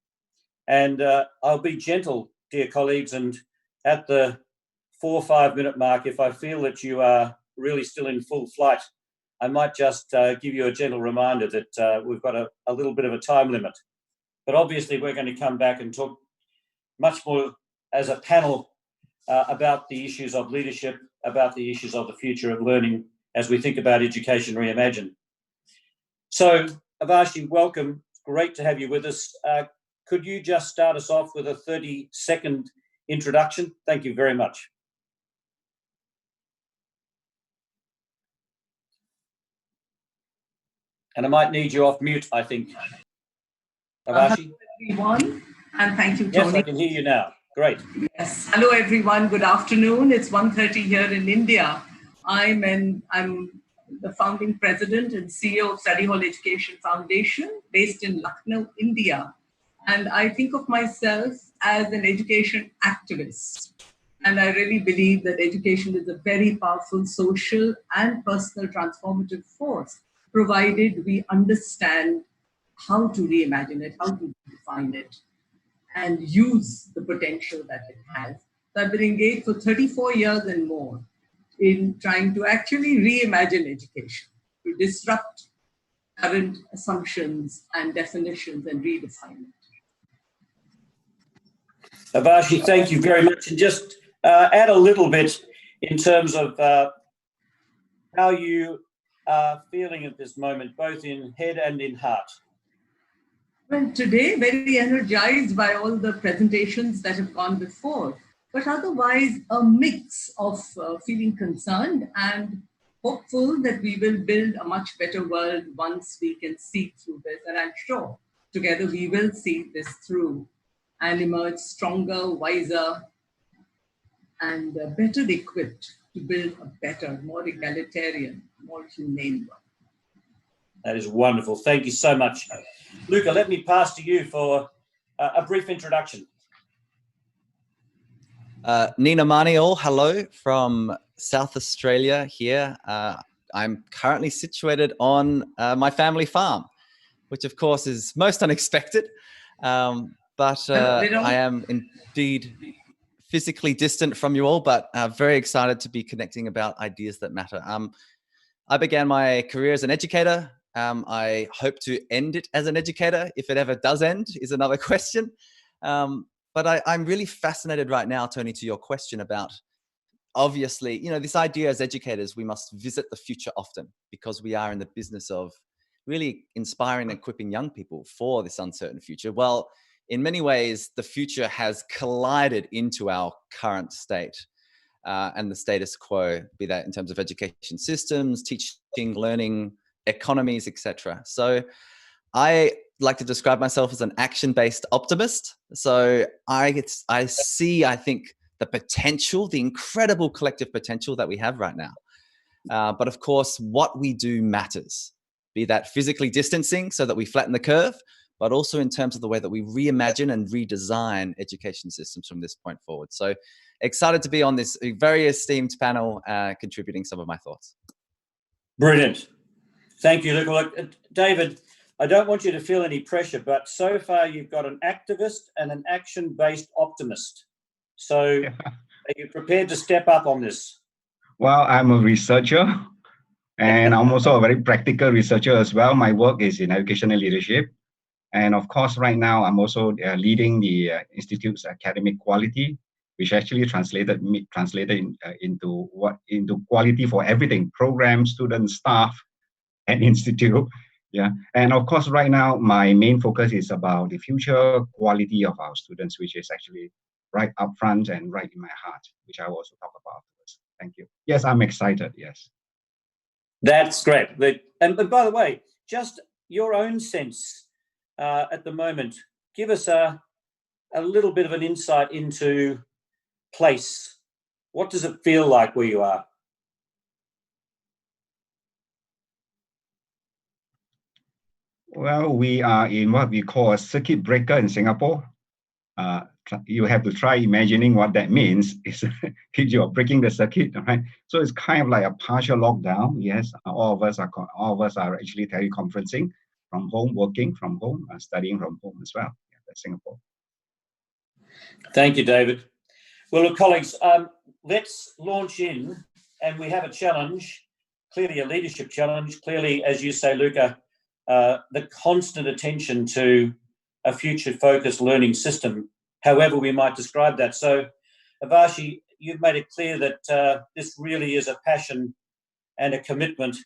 And I'll be gentle, dear colleagues, and at the 4 or 5 minute mark, if I feel that you are really still in full flight, I might just give you a gentle reminder that we've got a little bit of a time limit. But obviously we're going to come back and talk much more as a panel about the issues of leadership, about the issues of the future of learning as we think about education reimagined. So, Avashi, welcome. It's great to have you with us. Could you just start us off with a 30-second introduction? Thank you very much. And I might need you off mute, I think. Avashi? Hello, everyone, and thank you, Tony. Yes, I can hear you now. Great. Yes. Hello, everyone. Good afternoon. It's 1:30 here in India. I'm the founding president and CEO of Study Hall Education Foundation, based in Lucknow, India. And I think of myself as an education activist. And I really believe that education is a very powerful social and personal transformative force, provided we understand how to reimagine it, how to define it, and use the potential that it has. So I've been engaged for 34 years and more in trying to actually reimagine education, to disrupt current assumptions and definitions and redefine it. Avashi, thank you very much. And just add a little bit in terms of how you are feeling at this moment, both in head and in heart. Well, today, very energized by all the presentations that have gone before, but otherwise a mix of feeling concerned and hopeful that we will build a much better world once we can see through this. And I'm sure together we will see this through and emerge stronger, wiser, and better equipped to build a better, more egalitarian, more humane world. That is wonderful. Thank you so much. Luca, let me pass to you for a brief introduction. Nina Mani all, hello from South Australia here. I'm currently situated on my family farm, which of course is most unexpected, but I am indeed physically distant from you all, but very excited to be connecting about ideas that matter. I began my career as an educator. I hope to end it as an educator. If it ever does end is another question. But I'm really fascinated right now, Tony, to your question about, obviously, you know, this idea as educators, we must visit the future often because we are in the business of really inspiring and equipping young people for this uncertain future. Well, in many ways, the future has collided into our current state and the status quo, be that in terms of education systems, teaching, learning, economies, etc. So I like to describe myself as an action-based optimist. So I see, I think, the potential, the incredible collective potential that we have right now. But of course, what we do matters, be that physically distancing so that we flatten the curve, but also in terms of the way that we reimagine and redesign education systems from this point forward. So excited to be on this very esteemed panel, contributing some of my thoughts. Brilliant. Thank you, Luca. David, I don't want you to feel any pressure, but so far you've got an activist and an action-based optimist. So are you prepared to step up on this? Well, I'm a researcher, and I'm also a very practical researcher as well. My work is in educational leadership. And of course, right now, I'm also leading the Institute's academic quality, which actually translated into quality for everything: programs, students, staff, and institute. Yeah, and of course, right now, my main focus is about the future quality of our students, which is actually right up front and right in my heart, which I will also talk about. Thank you. Yes, I'm excited. Yes. That's great. And by the way, just your own sense at the moment, give us a little bit of an insight into place. What does it feel like where you are? Well, we are in what we call a circuit breaker in Singapore. You have to try imagining what that means. Is you're breaking the circuit, right? So it's kind of like a partial lockdown. Yes, all of us are actually teleconferencing from home, working from home, studying from home as well. Yeah, that's Singapore. Thank you, David. Well, look, colleagues, let's launch in, and we have a challenge, clearly a leadership challenge. Clearly, as you say, Luca, the constant attention to a future-focused learning system, however we might describe that. So, Avashi, you've made it clear that this really is a passion and a commitment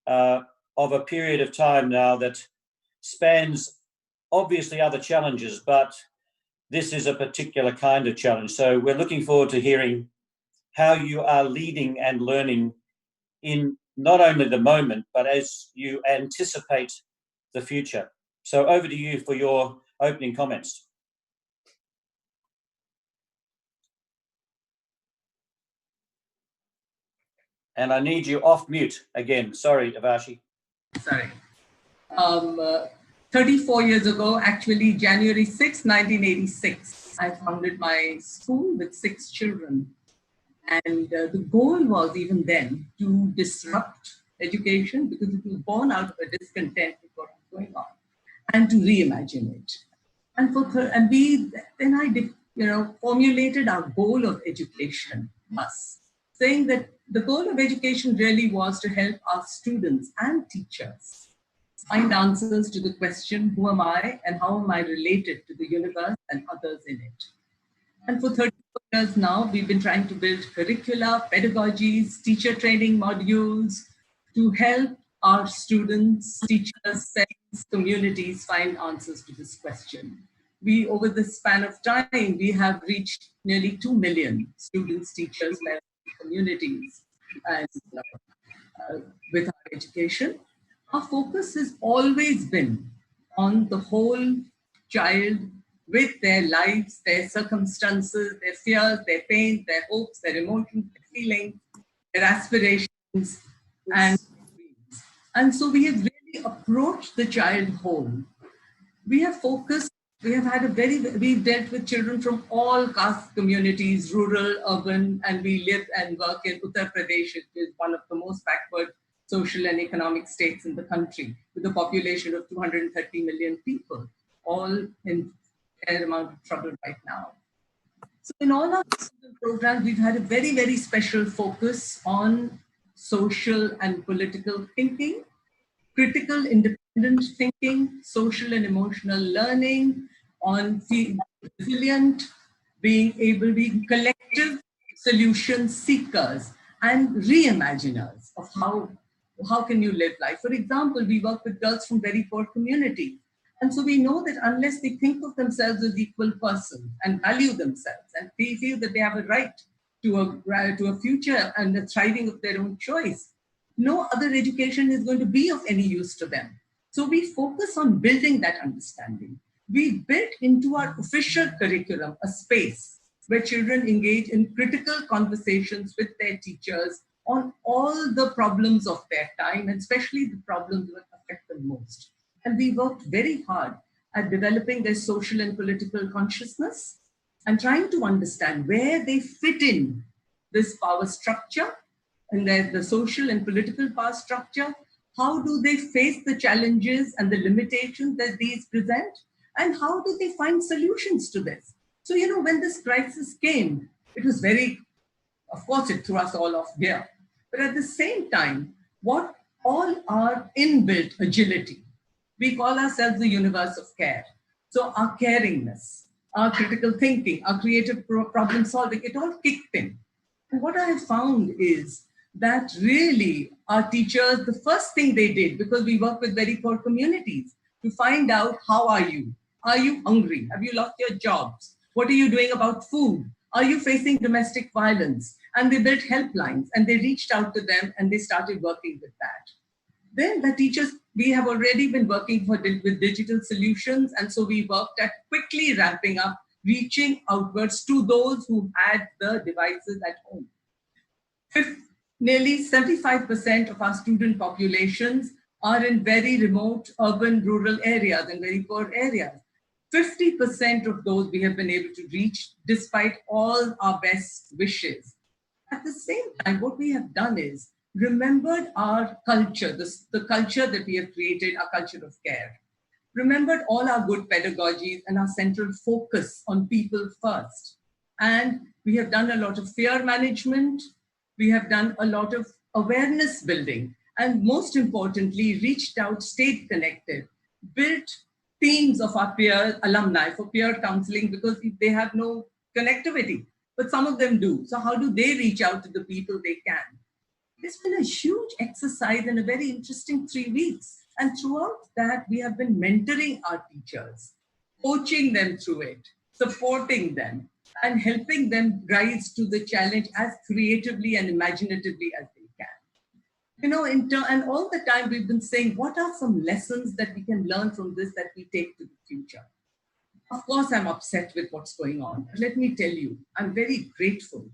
of a period of time now that spans obviously other challenges, but this is a particular kind of challenge. So we're looking forward to hearing how you are leading and learning in not only the moment, but as you anticipate the future. So over to you for your opening comments. And I need you off mute again. Sorry, Avashi. Sorry. 34 years ago, actually January 6, 1986, I founded my school with 6 children. And the goal was even then to disrupt education because it was born out of a discontent with what was going on, and to reimagine it. And I formulated our goal of education, saying that the goal of education really was to help our students and teachers find answers to the question, who am I and how am I related to the universe and others in it? And for 34 years now, we've been trying to build curricula, pedagogies, teacher training modules to help our students, teachers, communities find answers to this question? We, over the span of time, we have reached nearly 2 million students, teachers, parents, communities, and with our education. Our focus has always been on the whole child with their lives, their circumstances, their fears, their pains, their hopes, their emotions, their feelings, their aspirations, and dreams. And so we have really approached the child whole. We have focused, we've dealt with children from all caste communities, rural, urban, and we live and work in Uttar Pradesh, which is one of the most backward social and economic states in the country, with a population of 230 million people, all in a fair amount of trouble right now. So in all our programs, we've had a very, very special focus on social and political thinking, critical independent thinking, social and emotional learning, on resilient, being collective solution seekers and reimaginers of how can you live life. For example, we work with girls from very poor communities. And so we know that unless they think of themselves as equal persons and value themselves and they feel that they have a right to a future and the thriving of their own choice, no other education is going to be of any use to them. So we focus on building that understanding. We built into our official curriculum a space where children engage in critical conversations with their teachers on all the problems of their time, and especially the problems that affect them most. And we worked very hard at developing their social and political consciousness and trying to understand where they fit in this power structure and the social and political power structure. How do they face the challenges and the limitations that these present? And how do they find solutions to this? So, you know, when this crisis came, it was very, of course, it threw us all off gear. But at the same time, what all our inbuilt agility, we call ourselves the universe of care. So our caringness, our critical thinking, our creative problem solving, it all kicked in. And what I have found is that really our teachers, the first thing they did, because we work with very poor communities, to find out, how are you? Are you hungry? Have you lost your jobs? What are you doing about food? Are you facing domestic violence? And they built helplines and they reached out to them and they started working with that. Then the teachers, we have already been working with digital solutions. And so we worked at quickly ramping up, reaching outwards to those who had the devices at home. Nearly 75% of our student populations are in very remote urban, rural areas and very poor areas. 50% of those we have been able to reach despite all our best wishes. At the same time, what we have done is remembered our culture, the culture that we have created, our culture of care. Remembered all our good pedagogies and our central focus on people first. And we have done a lot of fear management. We have done a lot of awareness building. And most importantly, reached out, stayed connected, built teams of our peer alumni for peer counseling because they have no connectivity, but some of them do. So how do they reach out to the people they can? It's been a huge exercise and a very interesting 3 weeks. And throughout that, we have been mentoring our teachers, coaching them through it, supporting them, and helping them rise to the challenge as creatively and imaginatively as they can. You know, and all the time we've been saying, what are some lessons that we can learn from this that we take to the future? Of course, I'm upset with what's going on. But let me tell you, I'm very grateful.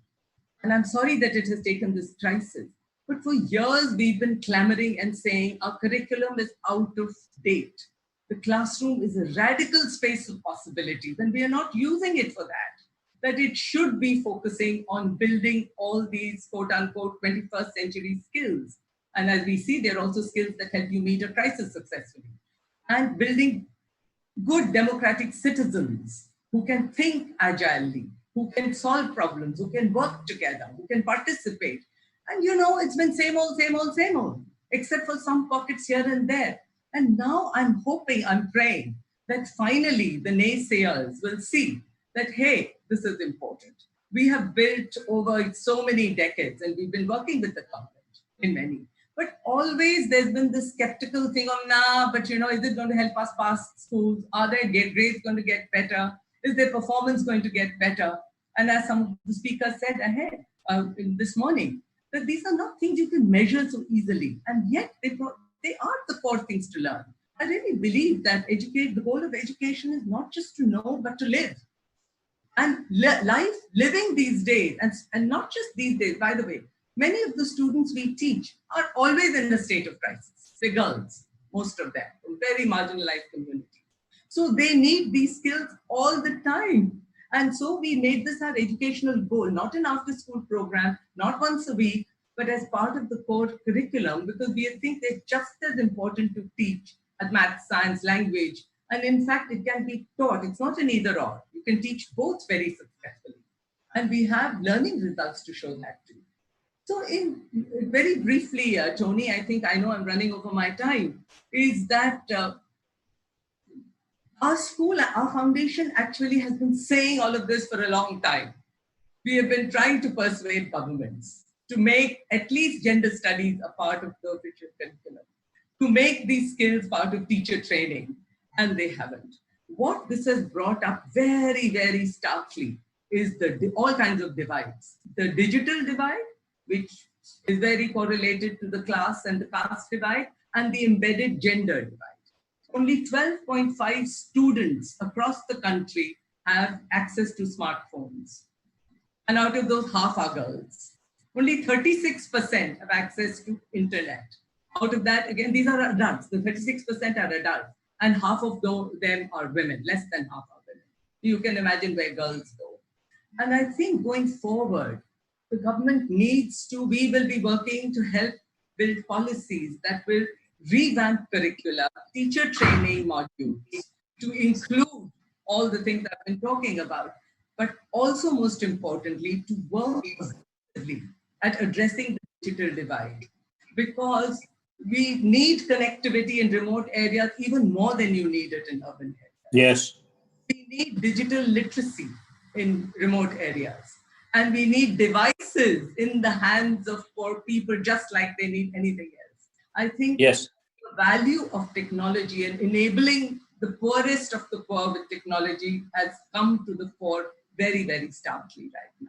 And I'm sorry that it has taken this crisis. But for years, we've been clamoring and saying our curriculum is out of date. The classroom is a radical space of possibilities, and we are not using it for that. That it should be focusing on building all these quote unquote 21st century skills. And as we see, they're also skills that help you meet a crisis successfully. And building good democratic citizens who can think agilely, who can solve problems, who can work together, who can participate. And you know, it's been same old, except for some pockets here and there. And now I'm hoping, I'm praying that finally the naysayers will see that, hey, this is important. We have built over so many decades and we've been working with the government in many. But always there's been this skeptical thing of, nah, but is it going to help us pass schools? Are their grades going to get better? Is their performance going to get better? And as some of the speakers said ahead this morning, that these are not things you can measure so easily. And yet they are the core things to learn. I really believe that the goal of education is not just to know, but to live. And living these days, and not just these days, by the way, many of the students we teach are always in a state of crisis. They're girls, most of them, from very marginalized communities. So they need these skills all the time. And so we made this our educational goal, not an after-school program, not once a week, but as part of the core curriculum, because we think they're just as important to teach as math, science, language. And in fact, it can be taught. It's not an either or. You can teach both very successfully. And we have learning results to show that too. So very briefly, Tony, I know I'm running over my time, is that our school, our foundation actually has been saying all of this for a long time. We have been trying to persuade governments to make at least gender studies a part of the official curriculum, to make these skills part of teacher training, and they haven't. What this has brought up very, very starkly is all kinds of divides. The digital divide, which is very correlated to the class and the caste divide, and the embedded gender divide. Only 12.5 students across the country have access to smartphones. And out of those, half are girls. Only 36% have access to internet. Out of that, again, these are adults. The 36% are adults. And half of them are women, less than half are women. You can imagine where girls go. And I think going forward, the government we will be working to help build policies that will revamp curricula, teacher training modules to include all the things I've been talking about, but also most importantly, to work at addressing the digital divide, because we need connectivity in remote areas even more than you need it in urban areas. Yes. We need digital literacy in remote areas. And we need devices in the hands of poor people just like they need anything else. I think yes, the value of technology and enabling the poorest of the poor with technology has come to the fore very, very starkly right now.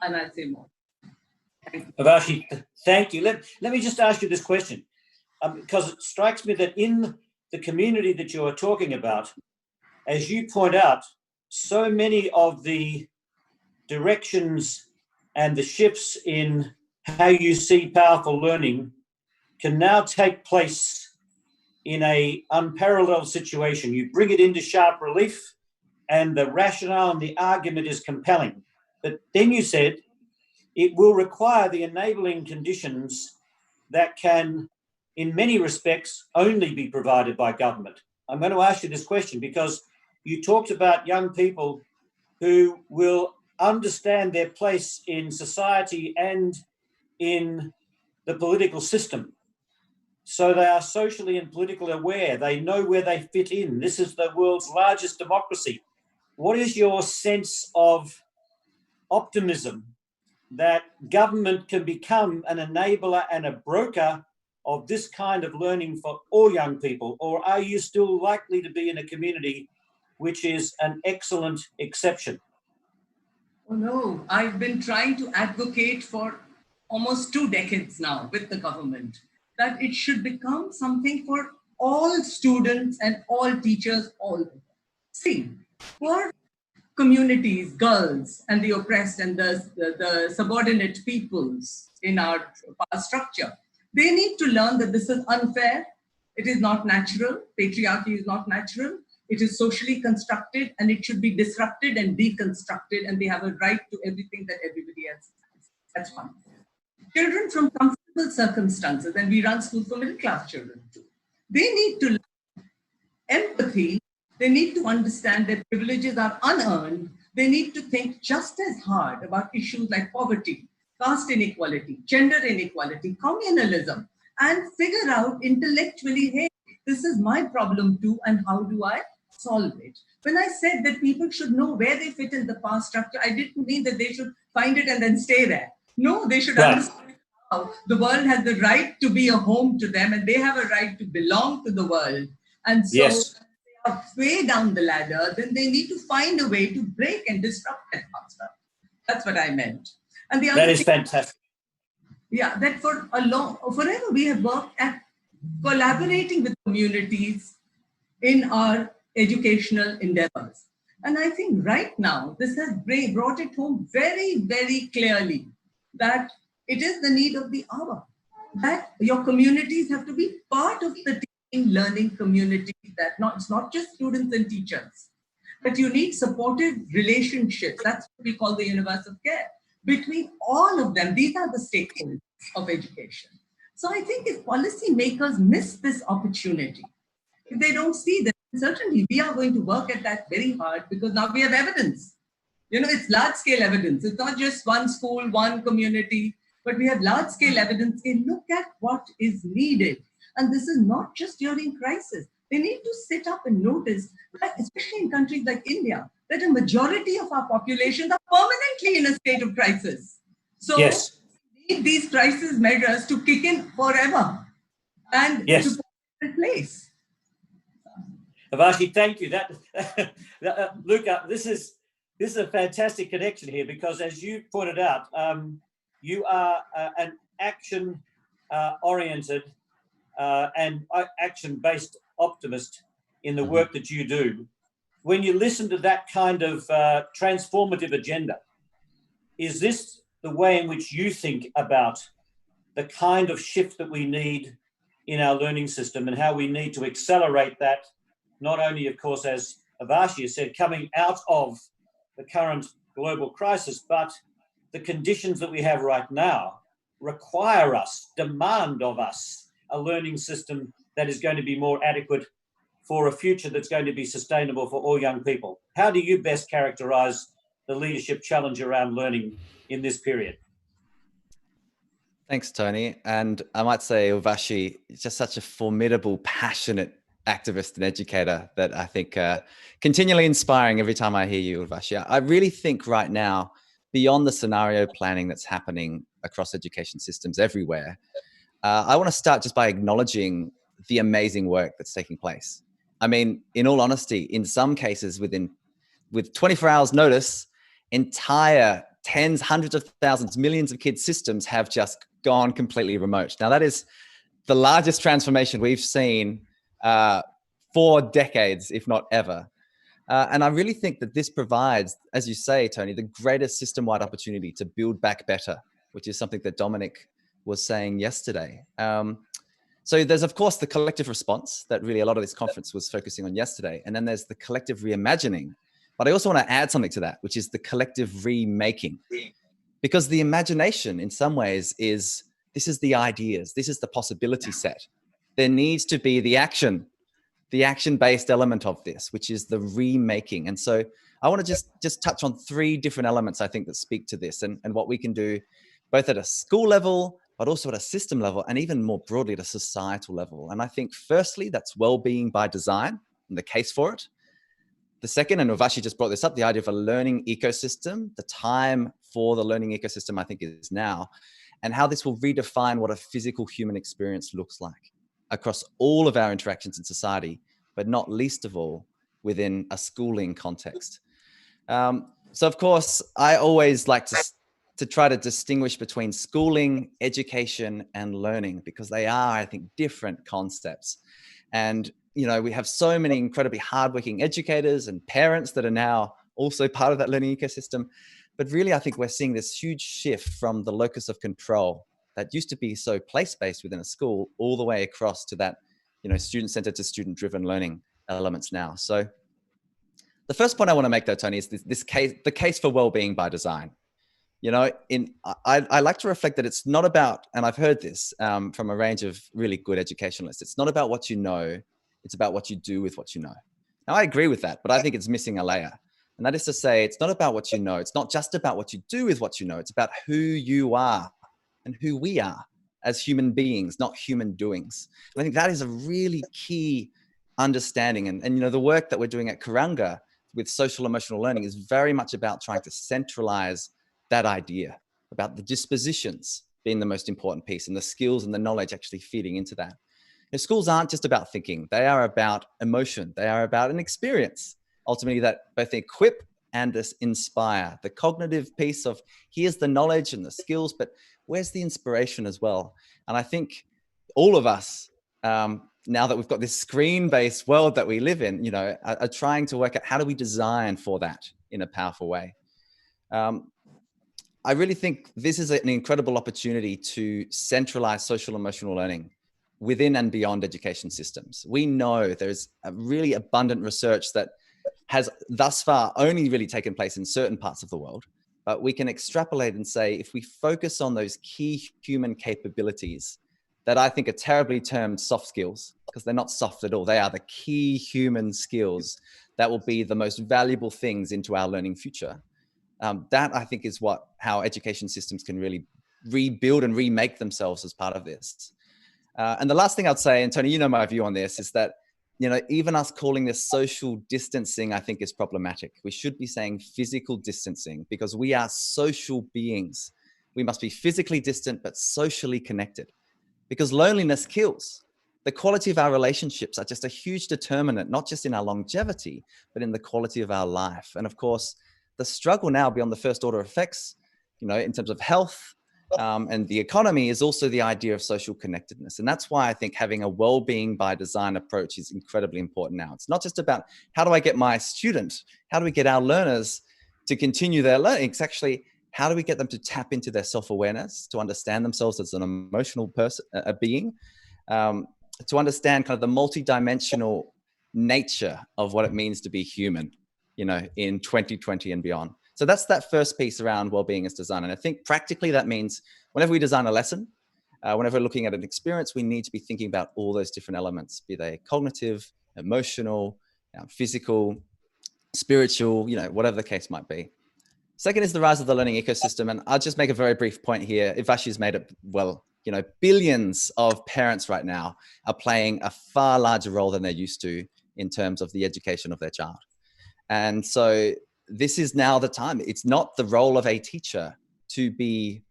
And I'll say more. Avashi, thank you. Let me just ask you this question, because it strikes me that in the community that you are talking about, as you point out, so many of the directions and the shifts in how you see powerful learning can now take place in an unparalleled situation. You bring it into sharp relief and the rationale and the argument is compelling. But then you said it will require the enabling conditions that can, in many respects, only be provided by government. I'm going to ask you this question because you talked about young people who will understand their place in society and in the political system. So they are socially and politically aware. They know where they fit in. This is the world's largest democracy. What is your sense of optimism that government can become an enabler and a broker of this kind of learning for all young people? Or are you still likely to be in a community which is an excellent exception? Oh no, I've been trying to advocate for almost 2 decades now with the government that it should become something for all students and all teachers, all. See, for communities, girls and the oppressed and the subordinate peoples in our power structure, they need to learn that this is unfair, it is not natural, patriarchy is not natural, it is socially constructed and it should be disrupted and deconstructed, and they have a right to everything that everybody else has. That's one. Children from comfortable circumstances, and we run schools for middle class children too, they need to learn empathy, they need to understand that privileges are unearned, they need to think just as hard about issues like poverty, caste inequality, gender inequality, communalism, and figure out intellectually, hey, this is my problem too, and how do I solve it? When I said that people should know where they fit in the power structure, I didn't mean that they should find it and then stay there. No, they should understand the world has the right to be a home to them, and they have a right to belong to the world. And so Yes. if they are way down the ladder, then they need to find a way to break and disrupt that construct. That's what I meant. And the other That is thing, fantastic. yeah, that forever we have worked at collaborating with communities in our educational endeavors. And I think right now, this has brought it home very, very clearly that it is the need of the hour, that your communities have to be part of the teaching learning community, that it's not just students and teachers, but you need supportive relationships. That's what we call the universe of care. Between all of them, these are the stakeholders of education. So I think if policymakers miss this opportunity, if they don't see that, certainly we are going to work at that very hard, because now we have evidence. It's large-scale evidence. It's not just one school, one community, but we have large-scale evidence. And look at what is needed. And this is not just during crisis. They need to sit up and notice that, especially in countries like India, that a majority of our populations are permanently in a state of crisis. So yes. we need these crisis measures to kick in forever and yes. to replace. Avashi, thank you. Luca, this is a fantastic connection here, because as you pointed out, you are an action-oriented and action-based optimist in the work that you do. When you listen to that kind of transformative agenda, is this the way in which you think about the kind of shift that we need in our learning system, and how we need to accelerate that, not only, of course, as Avashi has said, coming out of the current global crisis, but the conditions that we have right now require us, demand of us, a learning system that is going to be more adequate for a future that's going to be sustainable for all young people. How do you best characterize the leadership challenge around learning in this period? Thanks, Tony. And I might say Urvashi is just such a formidable, passionate activist and educator that I think continually inspiring every time I hear you, Urvashi. I really think right now, beyond the scenario planning that's happening across education systems everywhere, I want to start just by acknowledging the amazing work that's taking place. I mean, in all honesty, in some cases with 24 hours notice, entire tens, hundreds of thousands, millions of kids' systems have just gone completely remote. Now, that is the largest transformation we've seen for decades, if not ever. And I really think that this provides, as you say, Tony, the greatest system-wide opportunity to build back better, which is something that Dominic was saying yesterday. So there's, of course, the collective response that really a lot of this conference was focusing on yesterday. And then there's the collective reimagining. But I also want to add something to that, which is the collective remaking. Because the imagination, in some ways, this is the ideas, this is the possibility set. There needs to be the action-based element of this, which is the remaking. And so I want to just touch on 3 different elements, I think, that speak to this and what we can do both at a school level, but also at a system level, and even more broadly at a societal level. And I think, firstly, that's well-being by design and the case for it. The second, and Urvashi just brought this up, the idea of a learning ecosystem. The time for the learning ecosystem, I think, is now, and how this will redefine what a physical human experience looks like across all of our interactions in society, but not least of all within a schooling context. So, of course, I always like to try to distinguish between schooling, education, and learning, because they are, I think, different concepts. And we have so many incredibly hardworking educators and parents that are now also part of that learning ecosystem. But really, I think we're seeing this huge shift from the locus of control that used to be so place-based within a school all the way across to that, student-centered to student-driven learning elements now. So the first point I want to make, though, Tony, is the case for well-being by design. I like to reflect that it's not about, and I've heard this from a range of really good educationalists, it's not about what you know, it's about what you do with what you know. Now, I agree with that, but I think it's missing a layer. And that is to say, it's not about what you know. It's not just about what you do with what you know. It's about who you are and who we are as human beings, not human doings. And I think that is a really key understanding. And the work that we're doing at Kuranga with social emotional learning is very much about trying to centralize that idea about the dispositions being the most important piece, and the skills and the knowledge actually feeding into that. Schools aren't just about thinking. They are about emotion. They are about an experience, ultimately, that both equip and inspire. The cognitive piece of here's the knowledge and the skills, but where's the inspiration as well? And I think all of us, now that we've got this screen-based world that we live in, are trying to work out how do we design for that in a powerful way. I really think this is an incredible opportunity to centralize social emotional learning within and beyond education systems. We know there's a really abundant research that has thus far only really taken place in certain parts of the world, but we can extrapolate and say, if we focus on those key human capabilities that I think are terribly termed soft skills, because they're not soft at all, they are the key human skills that will be the most valuable things into our learning future. That I think is how education systems can really rebuild and remake themselves as part of this. And the last thing I'd say, and Tony, my view on this, is that even us calling this social distancing, I think is problematic. We should be saying physical distancing, because we are social beings. We must be physically distant, but socially connected, because loneliness kills. The quality of our relationships are just a huge determinant, not just in our longevity, but in the quality of our life. And of course, the struggle now beyond the first order effects, in terms of health, and the economy, is also the idea of social connectedness. And that's why I think having a well-being by design approach is incredibly important now. It's not just about how do I get my student, how do we get our learners to continue their learning? It's actually, how do we get them to tap into their self-awareness, to understand themselves as an emotional person, a being, to understand kind of the multidimensional nature of what it means to be human, in 2020 and beyond. So that's that first piece around well-being as design. And I think practically that means whenever we design a lesson, whenever we're looking at an experience, we need to be thinking about all those different elements, be they cognitive, emotional, physical, spiritual, whatever the case might be. Second is the rise of the learning ecosystem. And I'll just make a very brief point here. Ivashi's made it well. Billions of parents right now are playing a far larger role than they're used to in terms of the education of their child. And so this is now the time. It's not the role of a teacher to be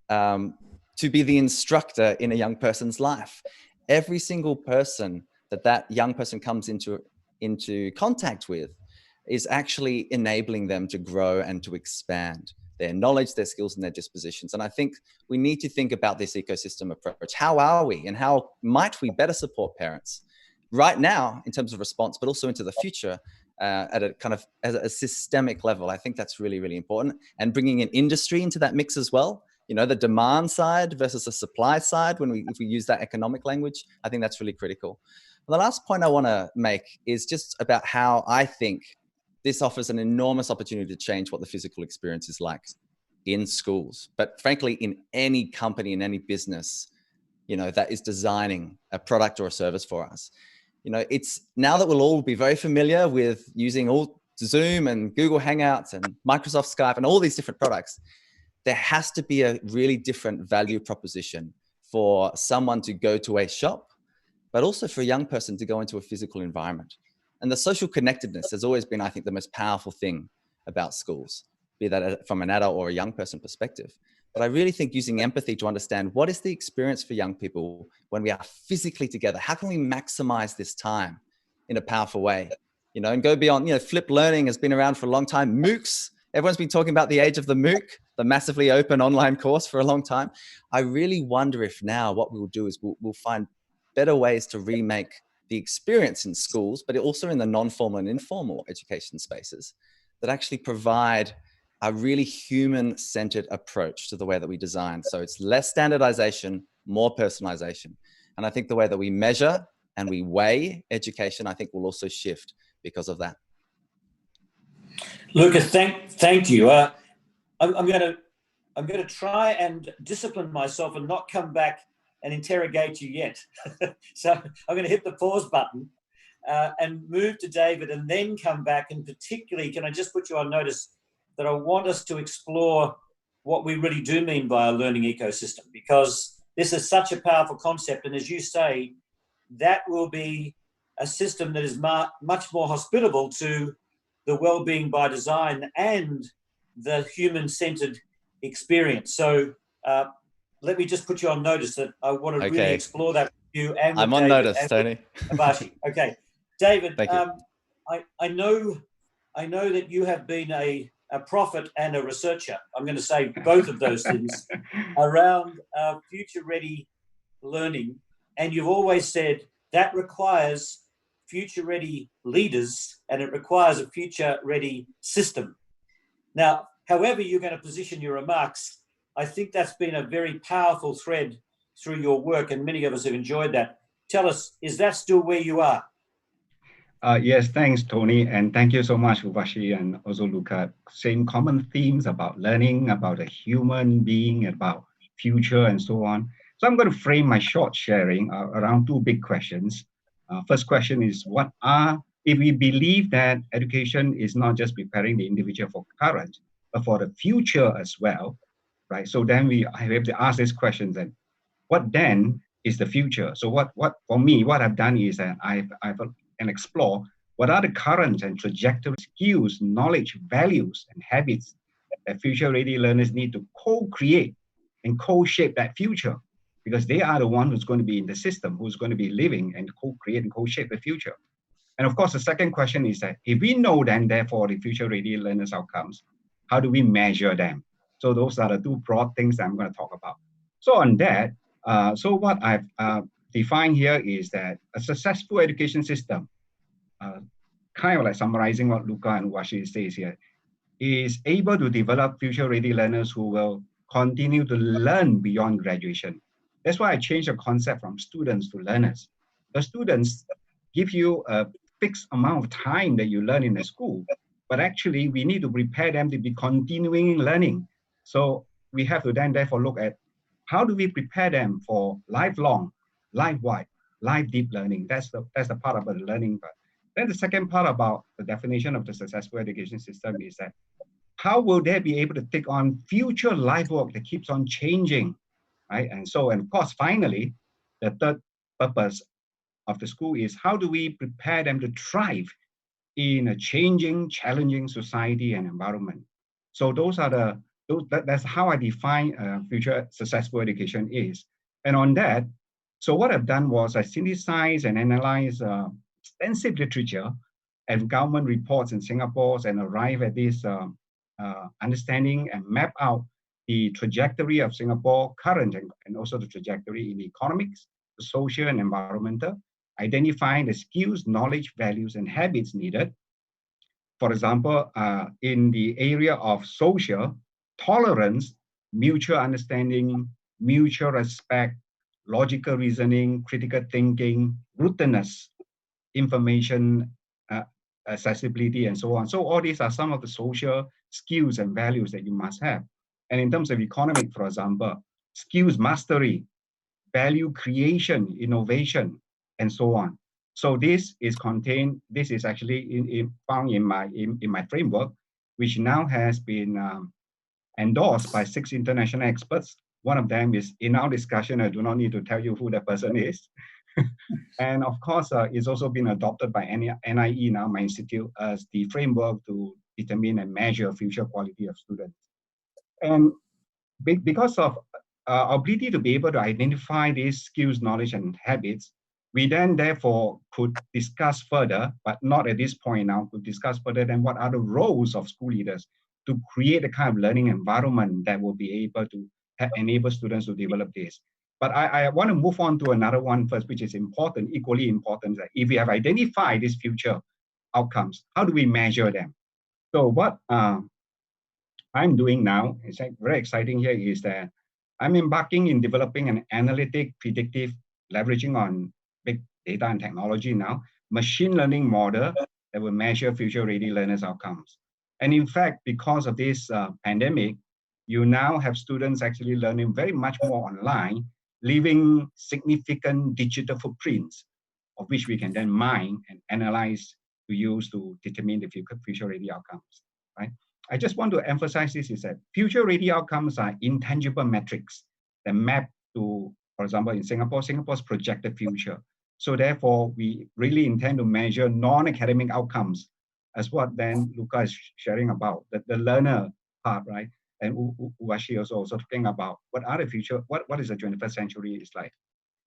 the instructor in a young person's life. Every single person that young person comes into contact with is actually enabling them to grow and to expand their knowledge, their skills, and their dispositions. And I think we need to think about this ecosystem approach. How are we, and how might we better support parents right now in terms of response, but also into the future, at a kind of as a systemic level? I think that's really, really important. And bringing in industry into that mix as well, the demand side versus the supply side, if we use that economic language, I think that's really critical. And the last point I want to make is just about how I think this offers an enormous opportunity to change what the physical experience is like in schools, but frankly, in any company, in any business, that is designing a product or a service for us. It's now that we'll all be very familiar with using all Zoom and Google Hangouts and Microsoft Skype and all these different products, there has to be a really different value proposition for someone to go to a shop, but also for a young person to go into a physical environment. And the social connectedness has always been, I think, the most powerful thing about schools, be that from an adult or a young person perspective. But I really think using empathy to understand what is the experience for young people when we are physically together, how can we maximize this time in a powerful way, and go beyond, flipped learning has been around for a long time. MOOCs, everyone's been talking about the age of the MOOC, the massively open online course, for a long time. I really wonder if now what we will do is we'll find better ways to remake the experience in schools, but also in the non-formal and informal education spaces that actually provide a really human-centered approach to the way that we design. So it's less standardization, more personalization. And I think the way that we measure and we weigh education, I think, will also shift because of that. Lucas, thank you. I'm going to try and discipline myself and not come back and interrogate you yet. So I'm going to hit the pause button and move to David, and then come back. And particularly, can I just put you on notice that I want us to explore what we really do mean by a learning ecosystem, because this is such a powerful concept. And as you say, that will be a system that is much more hospitable to the well-being by design and the human-centered experience. So let me just put you on notice that I want to really explore that with you and with I'm on David notice, and Tony. Avashi. Okay, David. Thank you. I know that you have been a prophet and a researcher. I'm going to say both of those things around future-ready learning, and you've always said that requires future-ready leaders and it requires a future-ready system. Now, however you're going to position your remarks, I think that's been a very powerful thread through your work, and many of us have enjoyed that. Tell us, is that still where you are? Yes, thanks, Tony. And thank you so much, Uvashi and also Luca. Same common themes about learning, about a human being, about future and so on. So I'm going to frame my short sharing around two big questions. First question is, if we believe that education is not just preparing the individual for current, but for the future as well, right? So then I have to ask this question then, what then is the future? So what for me, what I've done is that I've and explore what are the current and trajectory skills, knowledge, values, and habits that future-ready learners need to co-create and co-shape that future, because they are the one who's going to be in the system, who's going to be living and co-create and co-shape the future. And of course, the second question is that if we know then, therefore, the future-ready learners' outcomes, how do we measure them? So those are the two broad things that I'm going to talk about. So on that, so what I've defined here is that a successful education system, kind of like summarizing what Luca and Uvashi says here, is able to develop future-ready learners who will continue to learn beyond graduation. That's why I changed the concept from students to learners. The students give you a fixed amount of time that you learn in the school, but actually we need to prepare them to be continuing learning. So we have to then therefore look at how do we prepare them for lifelong, life-wide, life deep learning. That's the part about the learning part. Then the second part about the definition of the successful education system is that how will they be able to take on future life work that keeps on changing, right? And of course, finally, the third purpose of the school is how do we prepare them to thrive in a changing, challenging society and environment. So that's how I define future successful education is. And on that, so what I've done was I synthesized and analyzed extensive literature and government reports in Singapore and arrive at this understanding and map out the trajectory of Singapore current and also the trajectory in the economics, the social and environmental, identifying the skills, knowledge, values, and habits needed. For example, in the area of social, tolerance, mutual understanding, mutual respect, logical reasoning, critical thinking, rootedness, information accessibility, and so on. So all these are some of the social skills and values that you must have. And in terms of economic, for example, skills mastery, value creation, innovation, and so on. So this is actually found in my framework, which now has been endorsed by 6 international experts. One of them is in our discussion. I do not need to tell you who that person is. And of course, it's also been adopted by NIE now, my institute, as the framework to determine and measure future quality of students. And because of our ability to be able to identify these skills, knowledge, and habits, we then therefore could discuss further, but not at this point now, could discuss further then what are the roles of school leaders to create a kind of learning environment that will be able to enable students to develop this. But I want to move on to another one first, which is important, equally important, that if we have identified these future outcomes, how do we measure them? So what I'm doing now, it's very exciting here, is that I'm embarking in developing an analytic, predictive, leveraging on big data and technology now, machine learning model that will measure future-ready learners' outcomes. And in fact, because of this pandemic, you now have students actually learning very much more online, leaving significant digital footprints, of which we can then mine and analyze to use to determine the future-ready outcomes, right? I just want to emphasize this is that future-ready outcomes are intangible metrics that map to, for example, in Singapore's projected future. So therefore, we really intend to measure non-academic outcomes as what then Luca is sharing about, the learner part, right? and Uwashi also talking about what are the future, what is the 21st century is like.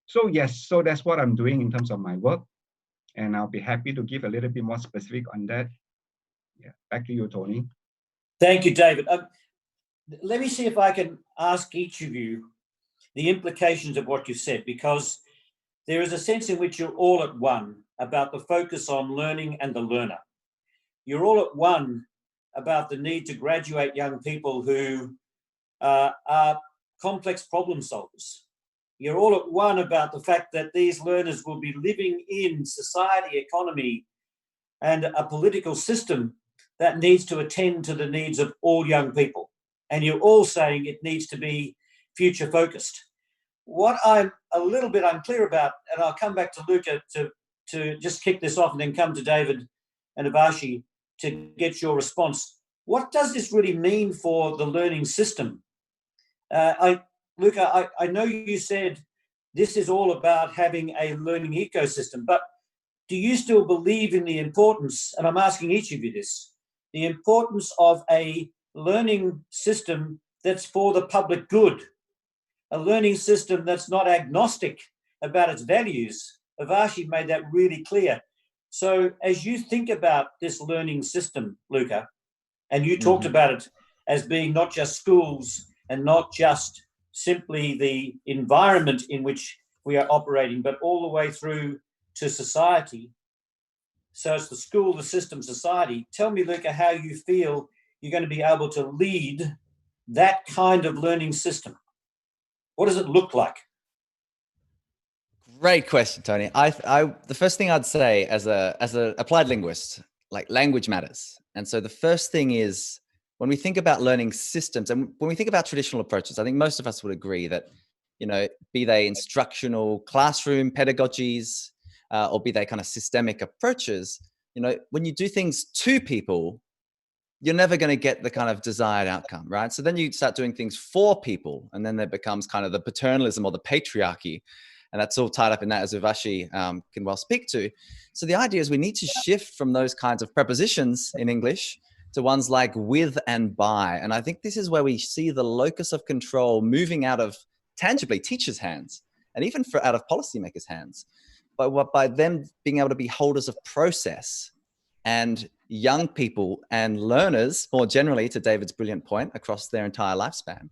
So yes, so that's what I'm doing in terms of my work, and I'll be happy to give a little bit more specific on that. Yeah, back to you, Tony. Thank you, David. Let me see if I can ask each of you the implications of what you said, because there is a sense in which you're all at one about the focus on learning and the learner. You're all at one about the need to graduate young people who are complex problem solvers. You're all at one about the fact that these learners will be living in society, economy, and a political system that needs to attend to the needs of all young people. And you're all saying it needs to be future focused. What I'm a little bit unclear about, and I'll come back to Luca to just kick this off and then come to David and Avashi to get your response. What does this really mean for the learning system? Luca, I know you said this is all about having a learning ecosystem, but do you still believe in the importance, and I'm asking each of you this, the importance of a learning system that's for the public good, a learning system that's not agnostic about its values? Avashi made that really clear. So as you think about this learning system, Luca, and you talked about it as being not just schools and not just simply the environment in which we are operating, but all the way through to society. So it's the school, the system, society. Tell me, Luca, how you feel you're going to be able to lead that kind of learning system. What does it look like? Great question, Tony. The first thing I'd say as a applied linguist, like language matters. And so the first thing is when we think about learning systems and when we think about traditional approaches, I think most of us would agree that, you know, be they instructional classroom pedagogies or be they kind of systemic approaches, you know, when you do things to people, you're never going to get the kind of desired outcome, right? So then you start doing things for people, and then there becomes kind of the paternalism or the patriarchy. And that's all tied up in that, as Uvashi can well speak to. So the idea is we need to shift from those kinds of prepositions in English to ones like with and by. And I think this is where we see the locus of control moving out of tangibly teachers' hands and even out of policymakers' hands. But by them being able to be holders of process, and young people and learners more generally, to David's brilliant point, across their entire lifespan,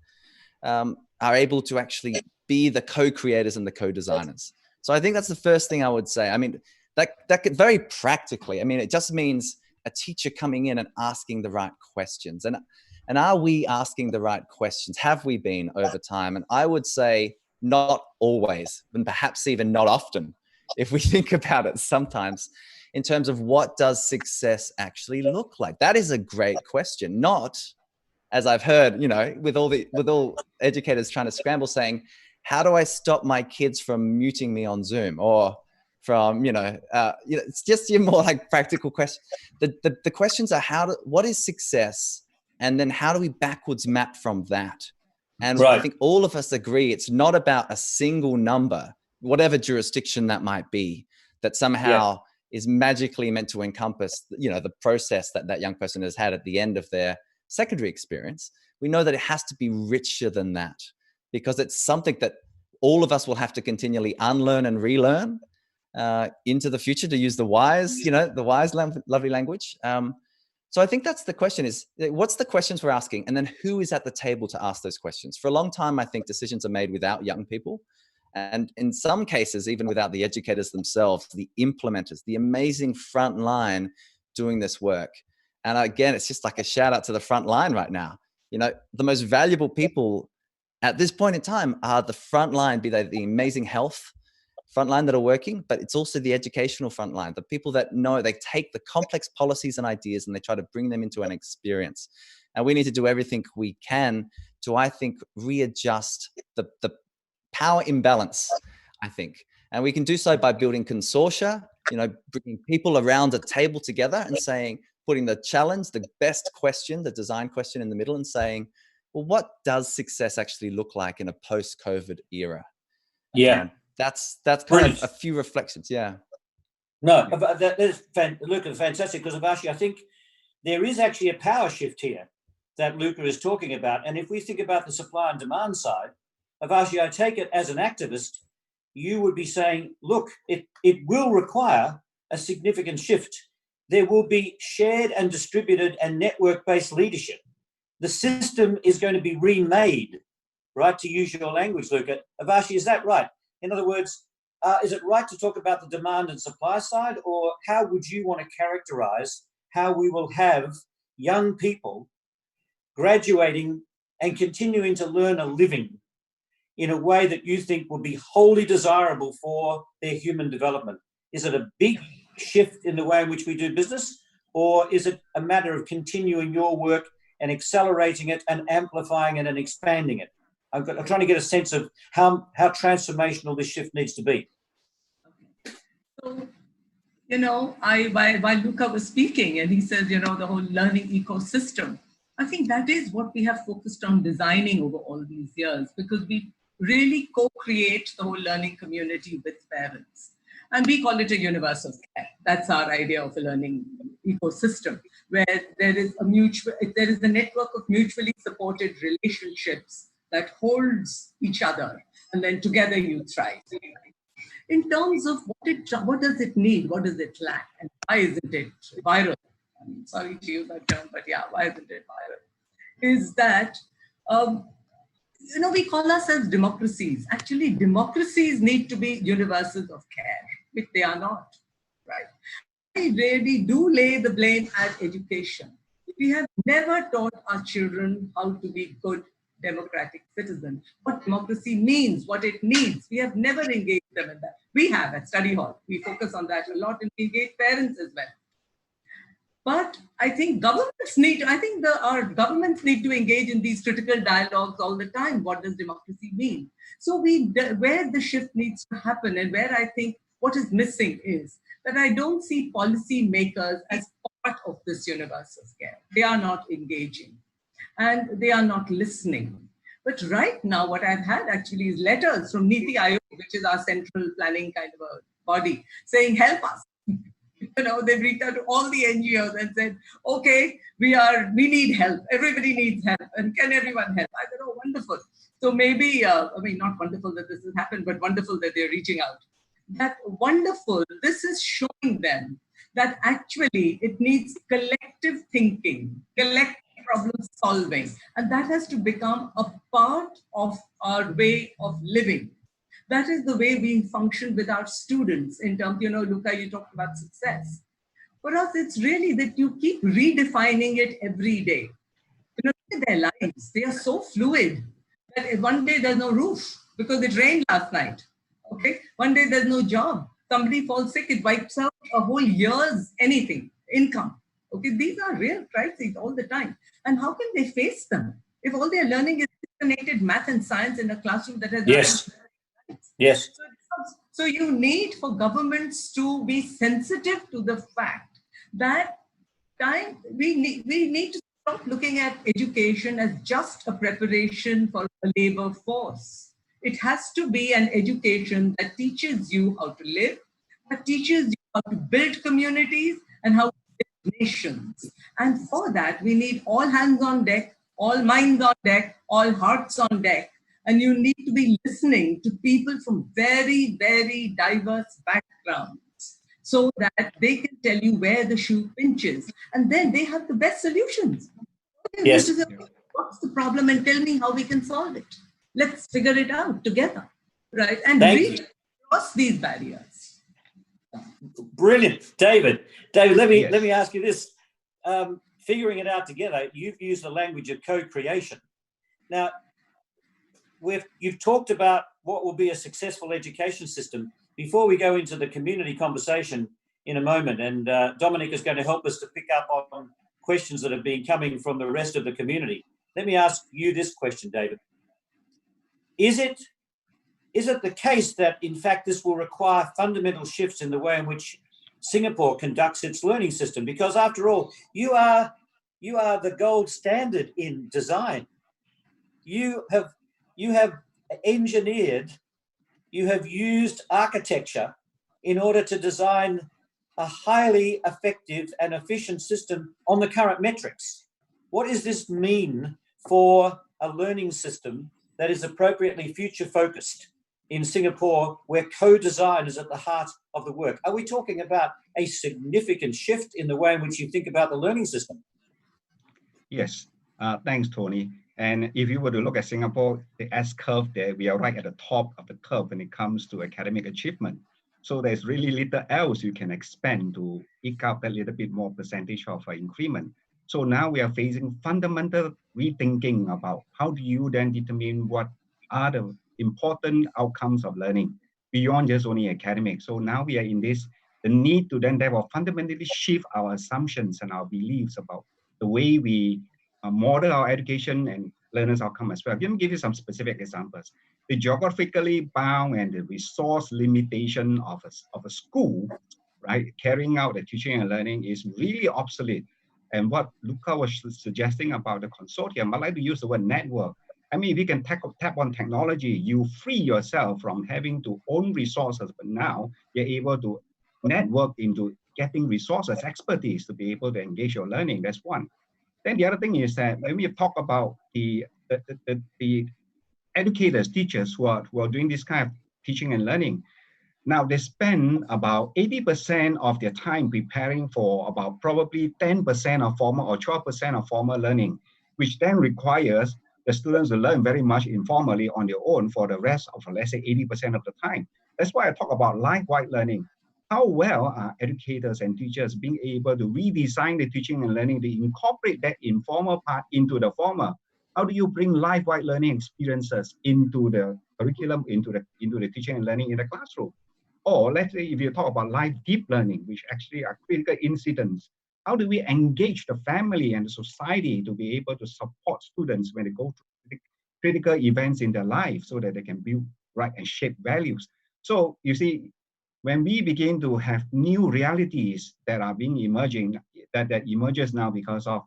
are able to actually be the co-creators and the co-designers. So I think that's the first thing I would say. I mean, that could very practically, I mean, it just means a teacher coming in and asking the right questions. And are we asking the right questions? Have we been over time? And I would say not always, and perhaps even not often, if we think about it sometimes, in terms of what does success actually look like? That is a great question. Not, as I've heard, you know, with all educators trying to scramble, saying, how do I stop my kids from muting me on Zoom? Or from, it's just your more like practical questions. The questions are what is success? And then how do we backwards map from that? And right. I think all of us agree it's not about a single number, whatever jurisdiction that might be, that somehow is magically meant to encompass, the process that young person has had at the end of their secondary experience. We know that it has to be richer than that, because it's something that all of us will have to continually unlearn and relearn into the future, to use the wise, lovely language. So I think that's the question, is what's the questions we're asking? And then who is at the table to ask those questions? For a long time, I think decisions are made without young people. And in some cases, even without the educators themselves, the implementers, the amazing front line doing this work. And again, it's just like a shout out to the front line right now. The most valuable people at this point in time are the front line, be they the amazing health front line that are working, but it's also the educational front line, the people that know they take the complex policies and ideas and they try to bring them into an experience. And we need to do everything we can to, I think, readjust the power imbalance, I think. And we can do so by building consortia, bringing people around a table together and saying, putting the challenge, the best question, the design question in the middle, and saying, well, what does success actually look like in a post-COVID era? Yeah. That's kind of a few reflections. Yeah. No, that is fantastic, because Avashi, I think there is actually a power shift here. that Luca is talking about. And if we think about the supply and demand side, Avashi, I take it as an activist, you would be saying, look, it will require a significant shift. There will be shared and distributed and network-based leadership. The system is going to be remade, right, to use your language, Luca. Avashi, is that right? In other words, is it right to talk about the demand and supply side, or how would you want to characterize how we will have young people graduating and continuing to learn a living in a way that you think will be wholly desirable for their human development? Is it a big shift in the way in which we do business, or is it a matter of continuing your work and accelerating it and amplifying it and expanding it? I'm trying to get a sense of how transformational this shift needs to be. So, while Luca was speaking and he says, the whole learning ecosystem, I think that is what we have focused on designing over all these years, because we really co-create the whole learning community with parents. And we call it a universe of care. That's our idea of a learning ecosystem, where there is a network of mutually supported relationships that holds each other, and then together you thrive. In terms of what does it need, what does it lack, and why isn't it viral? I'm sorry to use that term, but yeah, why isn't it viral? Is that, we call ourselves democracies. Actually, democracies need to be universes of care, which they are not, right? I really do lay the blame at education. We have never taught our children how to be good democratic citizens, what democracy means, what it needs. We have never engaged them in that. We have at Study Hall. We focus on that a lot, and we engage parents as well. But I think our governments need to engage in these critical dialogues all the time. What does democracy mean? So where the shift needs to happen, and where I think what is missing is that I don't see policy makers as part of this universe of care. They are not engaging and they are not listening. But right now, what I've had actually is letters from Niti Aayog, which is our central planning kind of a body, saying, help us. They've reached out to all the NGOs and said, okay, we need help. Everybody needs help. And can everyone help? I said, oh, wonderful. So maybe, not wonderful that this has happened, but wonderful that they're reaching out. That wonderful, this is showing them that actually it needs collective thinking, collective problem solving. And that has to become a part of our way of living. That is the way we function with our students in terms, Luca, you talked about success. For us, it's really that you keep redefining it every day. Look at their lives. They are so fluid that one day there's no roof because it rained last night. Okay. One day there's no job. Somebody falls sick, it wipes out a whole year's income. Okay. These are real crises all the time. And how can they face them if all they're learning is disconnected math and science in a classroom that has Yes. So you need for governments to be sensitive to the fact that we need to stop looking at education as just a preparation for a labor force. It has to be an education that teaches you how to live, that teaches you how to build communities and how to build nations. And for that, we need all hands on deck, all minds on deck, all hearts on deck. And you need to be listening to people from very, very diverse backgrounds so that they can tell you where the shoe pinches. And then they have the best solutions. Yes. What's the problem and tell me how we can solve it. Let's figure it out together, right? And reach across these barriers. Brilliant. David, let me ask you this. Figuring it out together, you've used the language of co-creation. Now, you've talked about what will be a successful education system. Before we go into the community conversation in a moment, and Dominic is going to help us to pick up on questions that have been coming from the rest of the community. Let me ask you this question, David. Is it the case that, in fact, this will require fundamental shifts in the way in which Singapore conducts its learning system? Because, after all, you are the gold standard in design. You have engineered, you have used architecture in order to design a highly effective and efficient system on the current metrics. what does this mean for a learning system that is appropriately future focused in Singapore, where co-design is at the heart of the work? Are we talking about a significant shift in the way in which you think about the learning system? Yes, thanks, Tony. And if you were to look at Singapore, the S-curve there, we are right at the top of the curve when it comes to academic achievement. So there's really little else you can expand to eke out that little bit more percentage of increment. So now we are facing fundamental rethinking about how do you then determine what are the important outcomes of learning beyond just only academic. So now we are in this, the need to then therefore fundamentally shift our assumptions and our beliefs about the way we model our education and learners' outcome as well. Let me give you some specific examples. The geographically bound and the resource limitation of a school, right, carrying out the teaching and learning is really obsolete. And what Luca was suggesting about the consortium, I like to use the word network. I mean, if you can tap on technology, you free yourself from having to own resources, but now you're able to network into getting resources, expertise to be able to engage your learning. That's one. Then the other thing is that when we talk about the educators, teachers who are doing this kind of teaching and learning, now they spend about 80% of their time preparing for about probably 10% of formal or 12% of formal learning, which then requires the students to learn very much informally on their own for the rest of, let's say, 80% of the time. That's why I talk about life-wide learning. How well are educators and teachers being able to redesign the teaching and learning to incorporate that informal part into the formal? How do you bring life-wide learning experiences into the curriculum, into the teaching and learning in the classroom? Or let's say if you talk about live deep learning, which actually are critical incidents, how do we engage the family and the society to be able to support students when they go through critical events in their life so that they can build, right, and shape values? So you see, when we begin to have new realities that are being emerging, that emerges now because of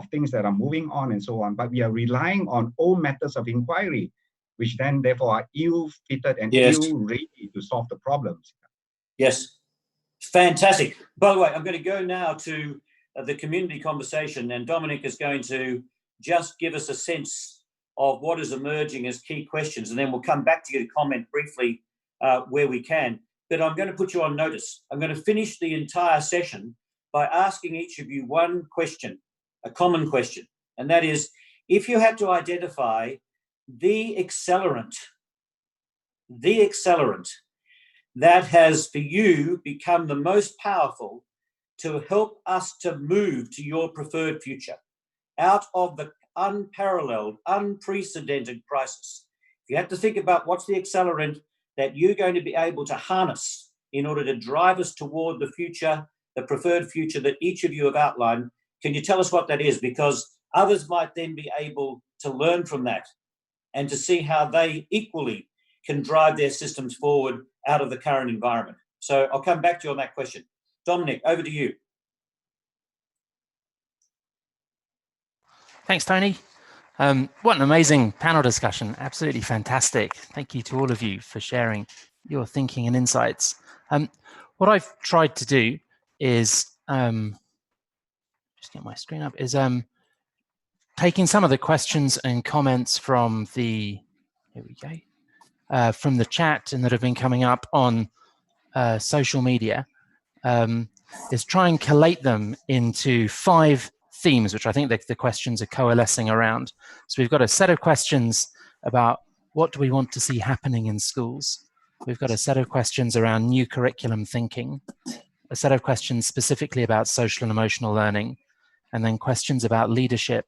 things that are moving on and so on, but we are relying on old methods of inquiry, which then therefore are ill-fitted and ill-ready to solve the problems. Yes, fantastic. By the way, I'm going to go now to the community conversation, and Dominic is going to just give us a sense of what is emerging as key questions, and then we'll come back to you to comment briefly where we can. But I'm going to put you on notice. I'm going to finish the entire session by asking each of you one question, a common question, and that is, if you had to identify the accelerant that has for you become the most powerful to help us to move to your preferred future out of the unparalleled, unprecedented crisis. If you had to think about what's the accelerant that you're going to be able to harness in order to drive us toward the future, the preferred future that each of you have outlined, can you tell us what that is? Because others might then be able to learn from that and to see how they equally can drive their systems forward out of the current environment. So I'll come back to you on that question. Dominic, over to you. Thanks, Tony. What an amazing panel discussion. Absolutely fantastic. Thank you to all of you for sharing your thinking and insights. What I've tried to do is, just get my screen up, is taking some of the questions and comments from the, here we go, from the chat and that have been coming up on social media, is try and collate them into 5 themes, which I think the questions are coalescing around. So we've got a set of questions about what do we want to see happening in schools. We've got a set of questions around new curriculum thinking, a set of questions specifically about social and emotional learning, and then questions about leadership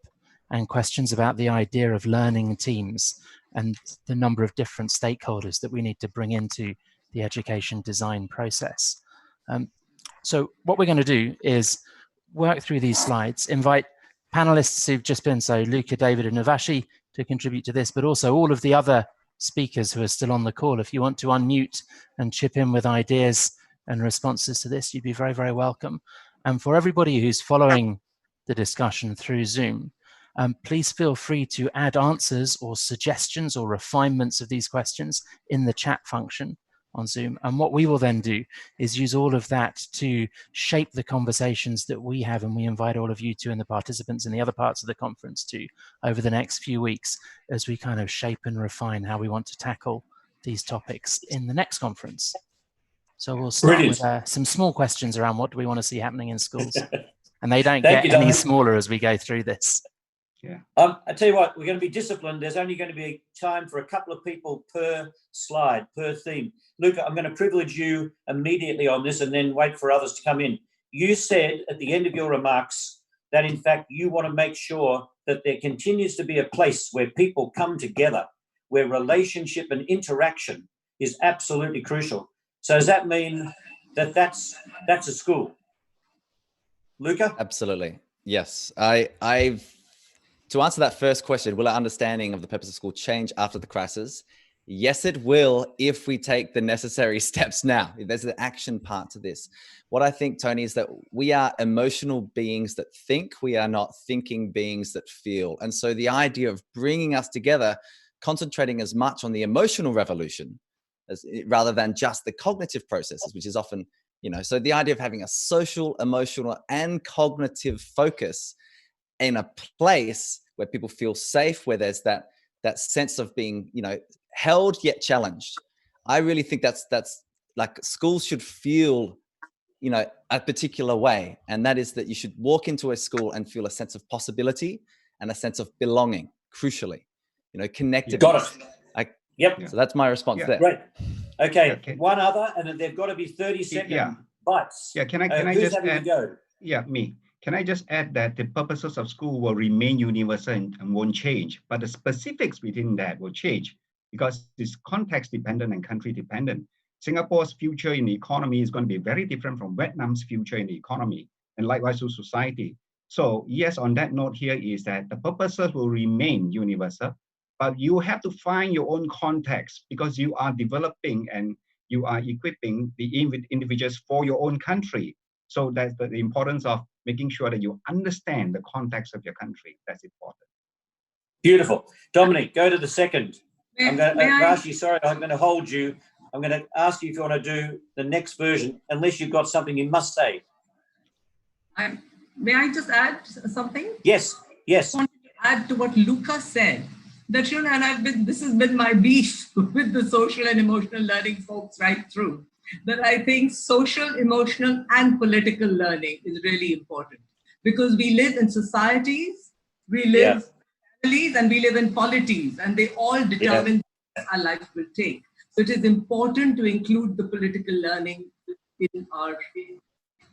and questions about the idea of learning teams and the number of different stakeholders that we need to bring into the education design process. So what we're going to do is work through these slides, invite panelists who've just been, so Luca, David, and Navashi to contribute to this, but also all of the other speakers who are still on the call. If you want to unmute and chip in with ideas and responses to this, you'd be very, very welcome. And for everybody who's following the discussion through Zoom, please feel free to add answers or suggestions or refinements of these questions in the chat function. on Zoom. And what we will then do is use all of that to shape the conversations that we have, and we invite all of you to, and the participants in the other parts of the conference to, over the next few weeks, as we kind of shape and refine how we want to tackle these topics in the next conference. So we'll start with some small questions around what do we want to see happening in schools. And they don't get any smaller as we go through this. Yeah. I tell you what, we're going to be disciplined. There's only going to be time for a couple of people per slide, per theme. Luca, I'm going to privilege you immediately on this and then wait for others to come in. You said at the end of your remarks that, in fact, you want to make sure that there continues to be a place where people come together, where relationship and interaction is absolutely crucial. So does that mean that that's a school? Luca? Absolutely. Yes. To answer that first question, will our understanding of the purpose of school change after the crisis? Yes, it will, if we take the necessary steps now. There's an action part to this. What I think, Tony, is that we are emotional beings that think. We are not thinking beings that feel. And so the idea of bringing us together, concentrating as much on the emotional revolution rather than just the cognitive processes, which is often, so the idea of having a social, emotional, and cognitive focus in a place where people feel safe, where there's that sense of being, held yet challenged. I really think that's like schools should feel, a particular way. And that is that you should walk into a school and feel a sense of possibility and a sense of belonging, crucially, connected. Got it. Yep. So that's my response there. Great. Okay. One other, and then they've got to be 30-second bites. Yeah. Can I just add? Go? Yeah, me. Can I just add that the purposes of school will remain universal and won't change, but the specifics within that will change because it's context dependent and country dependent. Singapore's future in the economy is going to be very different from Vietnam's future in the economy, and likewise to society. So yes, on that note here is that the purposes will remain universal, but you have to find your own context because you are developing and you are equipping the individuals for your own country. So that's the importance of making sure that you understand the context of your country. That's important. Beautiful. Dominic, go to the second. Rashi, sorry, I'm going to hold you. I'm going to ask you if you want to do the next version, unless you've got something you must say. May I just add something? Yes. I want to add to what Luca said. That, and this has been my beef with the social and emotional learning folks right through. That I think social, emotional, and political learning is really important because we live in societies, we live in families, and we live in polities, and they all determine what our life will take. So it is important to include the political learning in our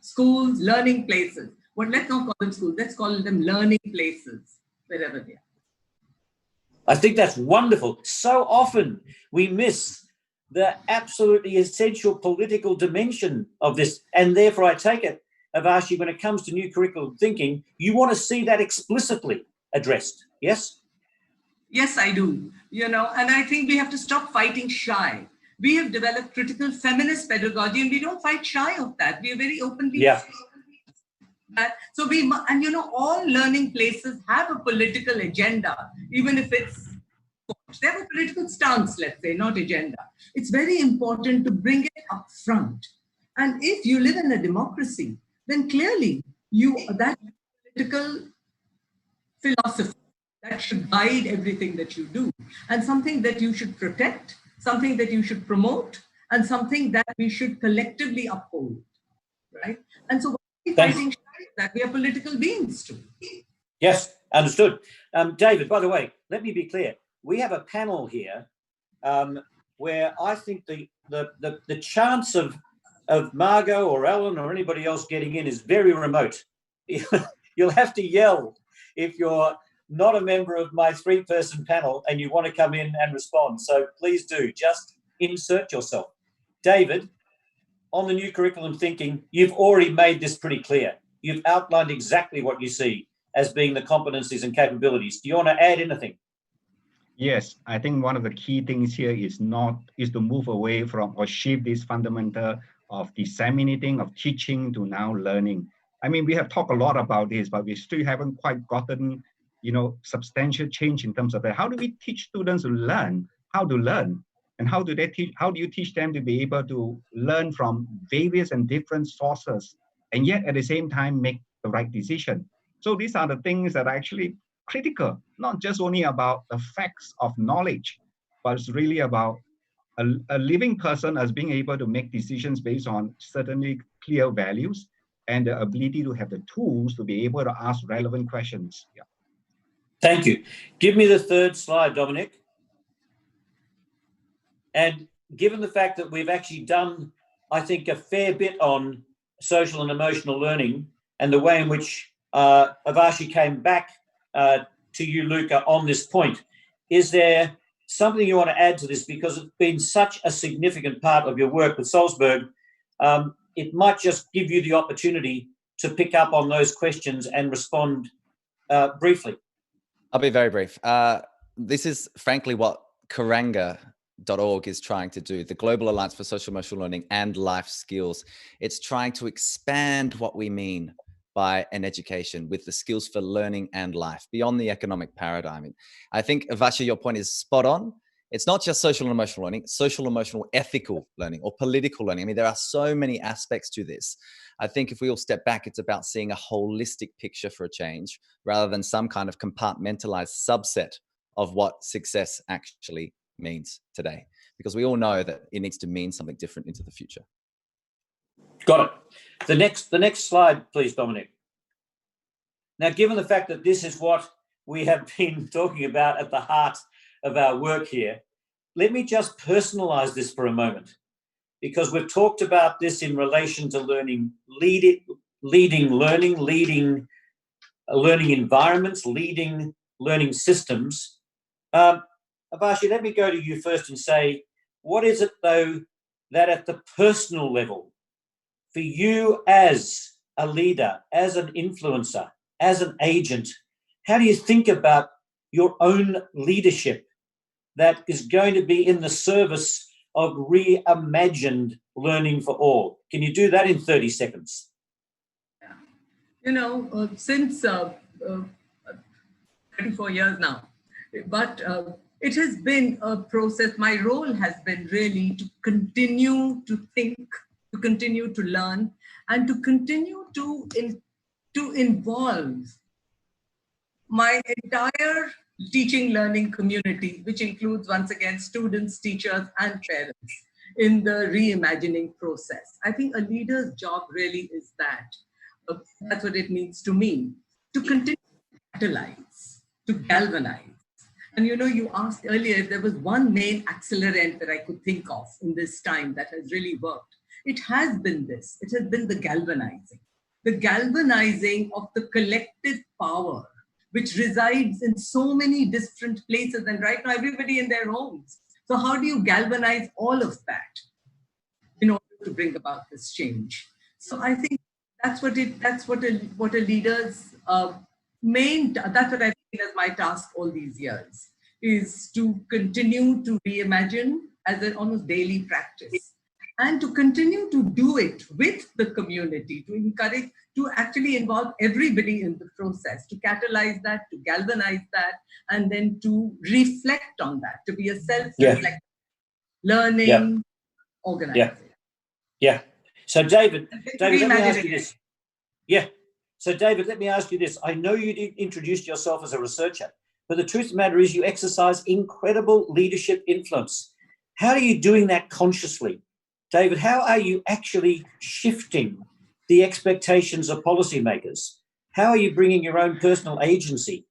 schools, learning places. Let's not call them schools, let's call them learning places, wherever they are. I think that's wonderful. So often we miss the absolutely essential political dimension of this. And therefore, I take it, Avashi, when it comes to new curriculum thinking, you want to see that explicitly addressed, yes? Yes, I do. And I think we have to stop fighting shy. We have developed critical feminist pedagogy, and we don't fight shy of that. We are very openly. So all learning places have a political agenda, even if they have a political stance, let's say, not agenda. It's very important to bring it up front. And if you live in a democracy, then clearly that political philosophy that should guide everything that you do, and something that you should protect, something that you should promote, and something that we should collectively uphold, right? And so fighting that we are political beings too. Yes, understood. David, by the way, let me be clear. We have a panel here where I think the chance of Margot or Ellen or anybody else getting in is very remote. You'll have to yell if you're not a member of my 3-person panel and you want to come in and respond. So please do, just insert yourself. David, on the new curriculum thinking, you've already made this pretty clear. You've outlined exactly what you see as being the competencies and capabilities. Do you want to add anything? Yes, I think one of the key things here is to move away from or shift this fundamental of disseminating, of teaching to now learning. I mean, we have talked a lot about this, but we still haven't quite gotten, substantial change in terms of that. How do we teach students to learn how to learn? And how do you teach them to be able to learn from various and different sources, and yet at the same time make the right decision? So these are the things that are actually critical, not just only about the facts of knowledge, but it's really about a living person as being able to make decisions based on certainly clear values and the ability to have the tools to be able to ask relevant questions. Yeah. Thank you. Give me the third slide, Dominic. And given the fact that we've actually done, I think, a fair bit on social and emotional learning and the way in which Avashi came back to you, Luca, on this point, is there something you want to add to this? Because it's been such a significant part of your work with Salzburg. It might just give you the opportunity to pick up on those questions and respond briefly. I'll be very brief. This is frankly what Karanga.org is trying to do, the Global Alliance for Social Emotional Learning and Life Skills. It's trying to expand what we mean by an education with the skills for learning and life beyond the economic paradigm. And I think, Avashi, your point is spot on. It's not just social and emotional learning, social, emotional, ethical learning or political learning. I mean, there are so many aspects to this. I think if we all step back, it's about seeing a holistic picture for a change rather than some kind of compartmentalized subset of what success actually means today, because we all know that it needs to mean something different into the future. Got it. The next slide, please, Dominic. Now, given the fact that this is what we have been talking about at the heart of our work here, let me just personalize this for a moment, because we've talked about this in relation to learning, leading learning, leading learning environments, leading learning systems. Avashi, let me go to you first and say, what is it, though, that at the personal level, for you as a leader, as an influencer, as an agent, how do you think about your own leadership that is going to be in the service of reimagined learning for all? Can you do that in 30 seconds? You know, since 34 years now, but it has been a process. My role has been really to continue to think, to continue to learn, and to continue to involve my entire teaching learning community, which includes, once again, students, teachers, and parents in the reimagining process. I think a leader's job really is that. That's what it means to me, to continue to catalyze, to galvanize. And you know, you asked earlier if there was one main accelerant that I could think of in this time that has really worked. It has been this. It has been the galvanizing of the collective power, which resides in so many different places, and right now everybody in their homes. So how do you galvanize all of that in order to bring about this change? So I think that's what a leader's that's what I think as my task all these years, is to continue to reimagine as an almost daily practice, and to continue to do it with the community, to encourage, to actually involve everybody in the process, to catalyze that, to galvanize that, and then to reflect on that, to be a self-reflective, learning organizer. Yeah. So David, let me ask you this. Yeah. So David, let me ask you this. I know you introduced yourself as a researcher, but the truth of the matter is you exercise incredible leadership influence. How are you doing that consciously? David, how are you actually shifting the expectations of policymakers? How are you bringing your own personal agency?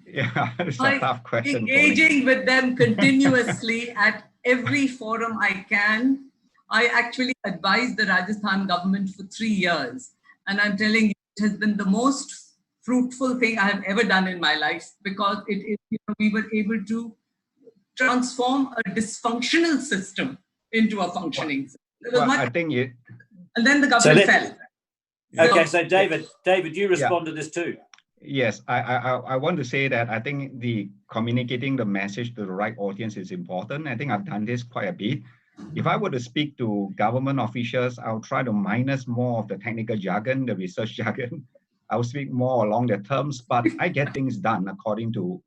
Yeah, it's a tough question. Engaging with them continuously at every forum I can. I actually advised the Rajasthan government for 3 years. And I'm telling you, it has been the most fruitful thing I have ever done in my life, because we were able to transform a dysfunctional system into a functioning system. I think you... And then the government fell. Okay, so David, you respond to this too. Yes, I want to say that I think the communicating the message to the right audience is important. I think I've done this quite a bit. If I were to speak to government officials, I'll try to minus more of the technical jargon, the research jargon. I'll speak more along the terms, but I get things done according to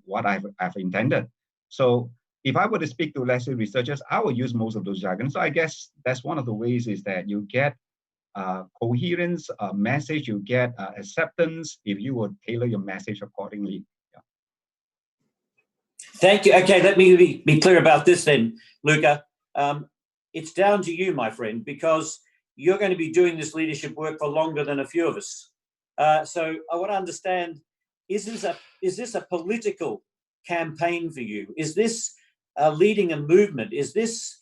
what I've intended. So if I were to speak to, let's say, researchers, I would use most of those jargons. So I guess that's one of the ways is that you get coherence, message, you get acceptance if you would tailor your message accordingly. Yeah. Thank you. Okay, let me be clear about this then, Luca. It's down to you, my friend, because you're going to be doing this leadership work for longer than a few of us. So I want to understand, is this a political campaign for you? Is this leading a movement? Is this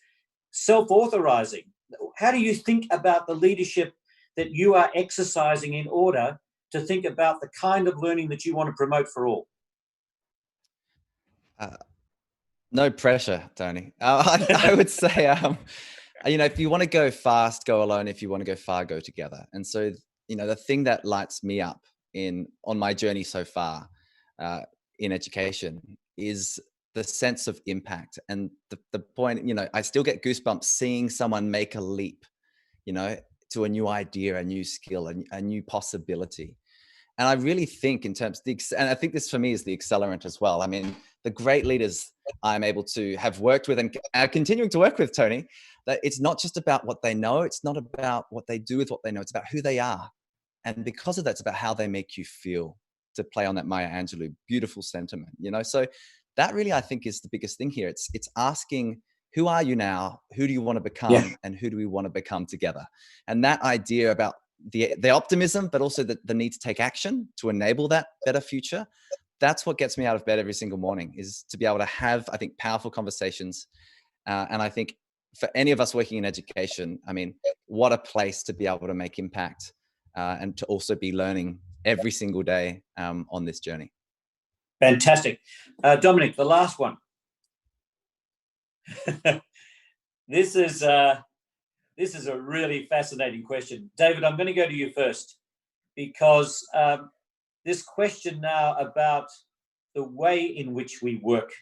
self-authorizing? How do you think about the leadership that you are exercising in order to think about the kind of learning that you want to promote for all? No pressure, Tony. I would say, if you want to go fast, go alone. If you want to go far, go together. And so, the thing that lights me up on my journey so far in education is the sense of impact. And the point, I still get goosebumps seeing someone make a leap, to a new idea, a new skill, a new possibility. And I really think in terms of and I think this for me is the accelerant as well. I mean, the great leaders I'm able to have worked with and continuing to work with, Tony, that it's not just about what they know. It's not about what they do with what they know. It's about who they are. And because of that, it's about how they make you feel, to play on that Maya Angelou, beautiful sentiment, So that really, I think, is the biggest thing here. It's asking, who are you now? Who do you want to become? Yeah. And who do we want to become together? And that idea about the optimism, but also the need to take action to enable that better future. That's what gets me out of bed every single morning, is to be able to have, I think, powerful conversations. And I think for any of us working in education, I mean, what a place to be able to make impact and to also be learning every single day on this journey. Fantastic. Dominic, the last one. This is a really fascinating question. David, I'm going to go to you first, because this question now about the way in which we work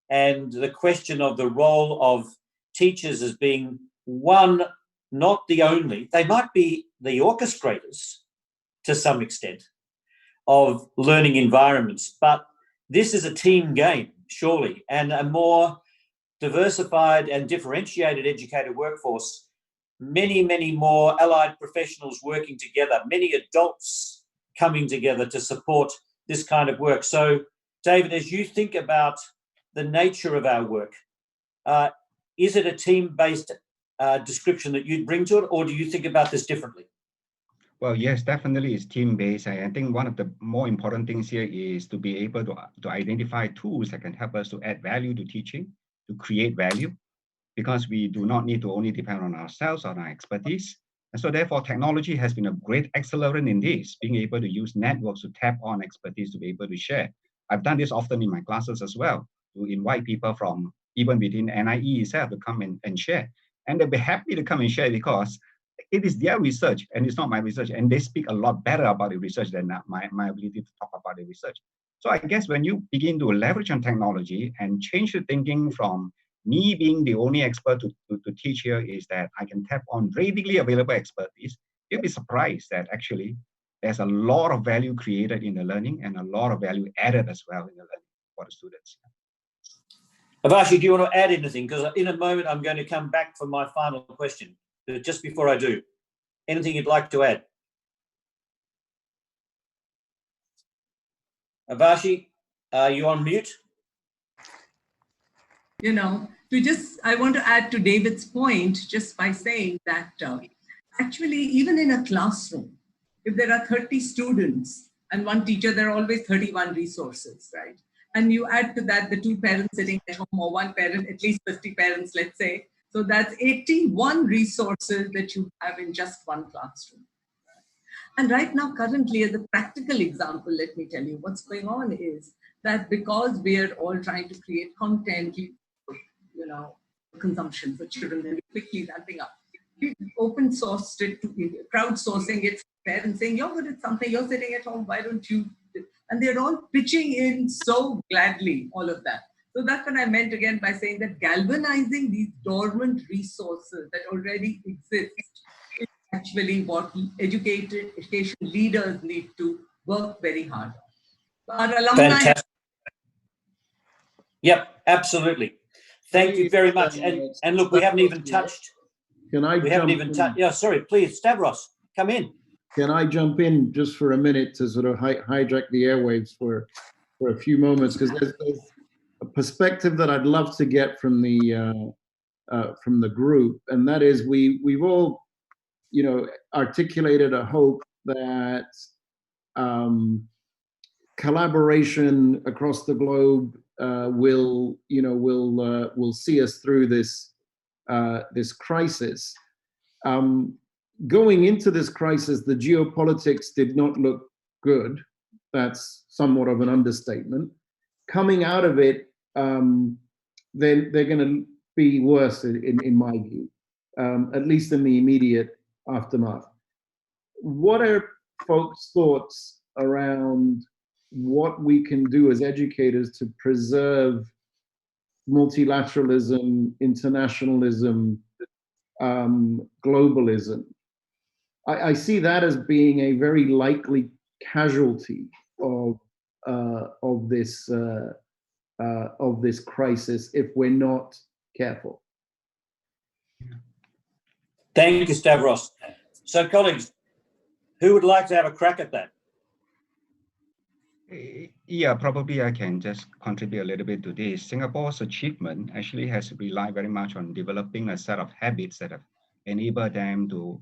and the question of the role of teachers as being one, not the only, they might be the orchestrators to some extent of learning environments, but this is a team game, surely, and a more diversified and differentiated educator workforce, many, many more allied professionals working together, many adults coming together to support this kind of work. So, David, as you think about the nature of our work, is it a team-based description that you'd bring to it, or do you think about this differently? Well, yes, definitely it's team-based. I think one of the more important things here is to be able to identify tools that can help us to add value to teaching, to create value, because we do not need to only depend on ourselves, on our expertise. And so therefore, technology has been a great accelerant in this, being able to use networks to tap on expertise to be able to share. I've done this often in my classes as well, to invite people from even within NIE itself to come and share. And they'll be happy to come and share because it is their research and it's not my research. And they speak a lot better about the research than my ability to talk about the research. So I guess when you begin to leverage on technology and change the thinking from me being the only expert to teach here, is that I can tap on readily available expertise, you'll be surprised that actually there's a lot of value created in the learning and a lot of value added as well in the learning for the students. Avashi, do you want to add anything? Because in a moment, I'm going to come back for my final question. But just before I do, anything you'd like to add? Avashi, are you on mute? I want to add to David's point just by saying that actually, even in a classroom, if there are 30 students and one teacher, there are always 31 resources, right? And you add to that the two parents sitting at home, or one parent, at least 50 parents, let's say. So that's 81 resources that you have in just one classroom. And right now, currently, as a practical example, let me tell you what's going on is that because we are all trying to create content, consumption for children, and quickly ramping up. We open sourced it to crowdsourcing it, parents saying, you're good at something, you're sitting at home, why don't you? And they're all pitching in so gladly, all of that. So that's what I meant again by saying that galvanizing these dormant resources that already exist is actually what education leaders need to work very hard on. Our alumni. Fantastic. Yep, absolutely. Thank you very much. And look, we haven't even touched. We haven't even touched. Yeah, sorry, please, Stavros, come in. Can I jump in just for a minute to sort of hijack the airwaves for a few moments? Because there's a perspective that I'd love to get from the group, and that is we've all, articulated a hope that collaboration across the globe will see us through this crisis. Going into this crisis, the geopolitics did not look good. That's somewhat of an understatement. Coming out of it, they're going to be worse, in my view, at least in the immediate aftermath. What are folks' thoughts around what we can do as educators to preserve multilateralism, internationalism, globalism? I see that as being a very likely casualty of this crisis if we're not careful. Thank you, Stavros. So, colleagues, who would like to have a crack at that? Yeah, probably I can just contribute a little bit to this. Singapore's achievement actually has relied very much on developing a set of habits that have enabled them to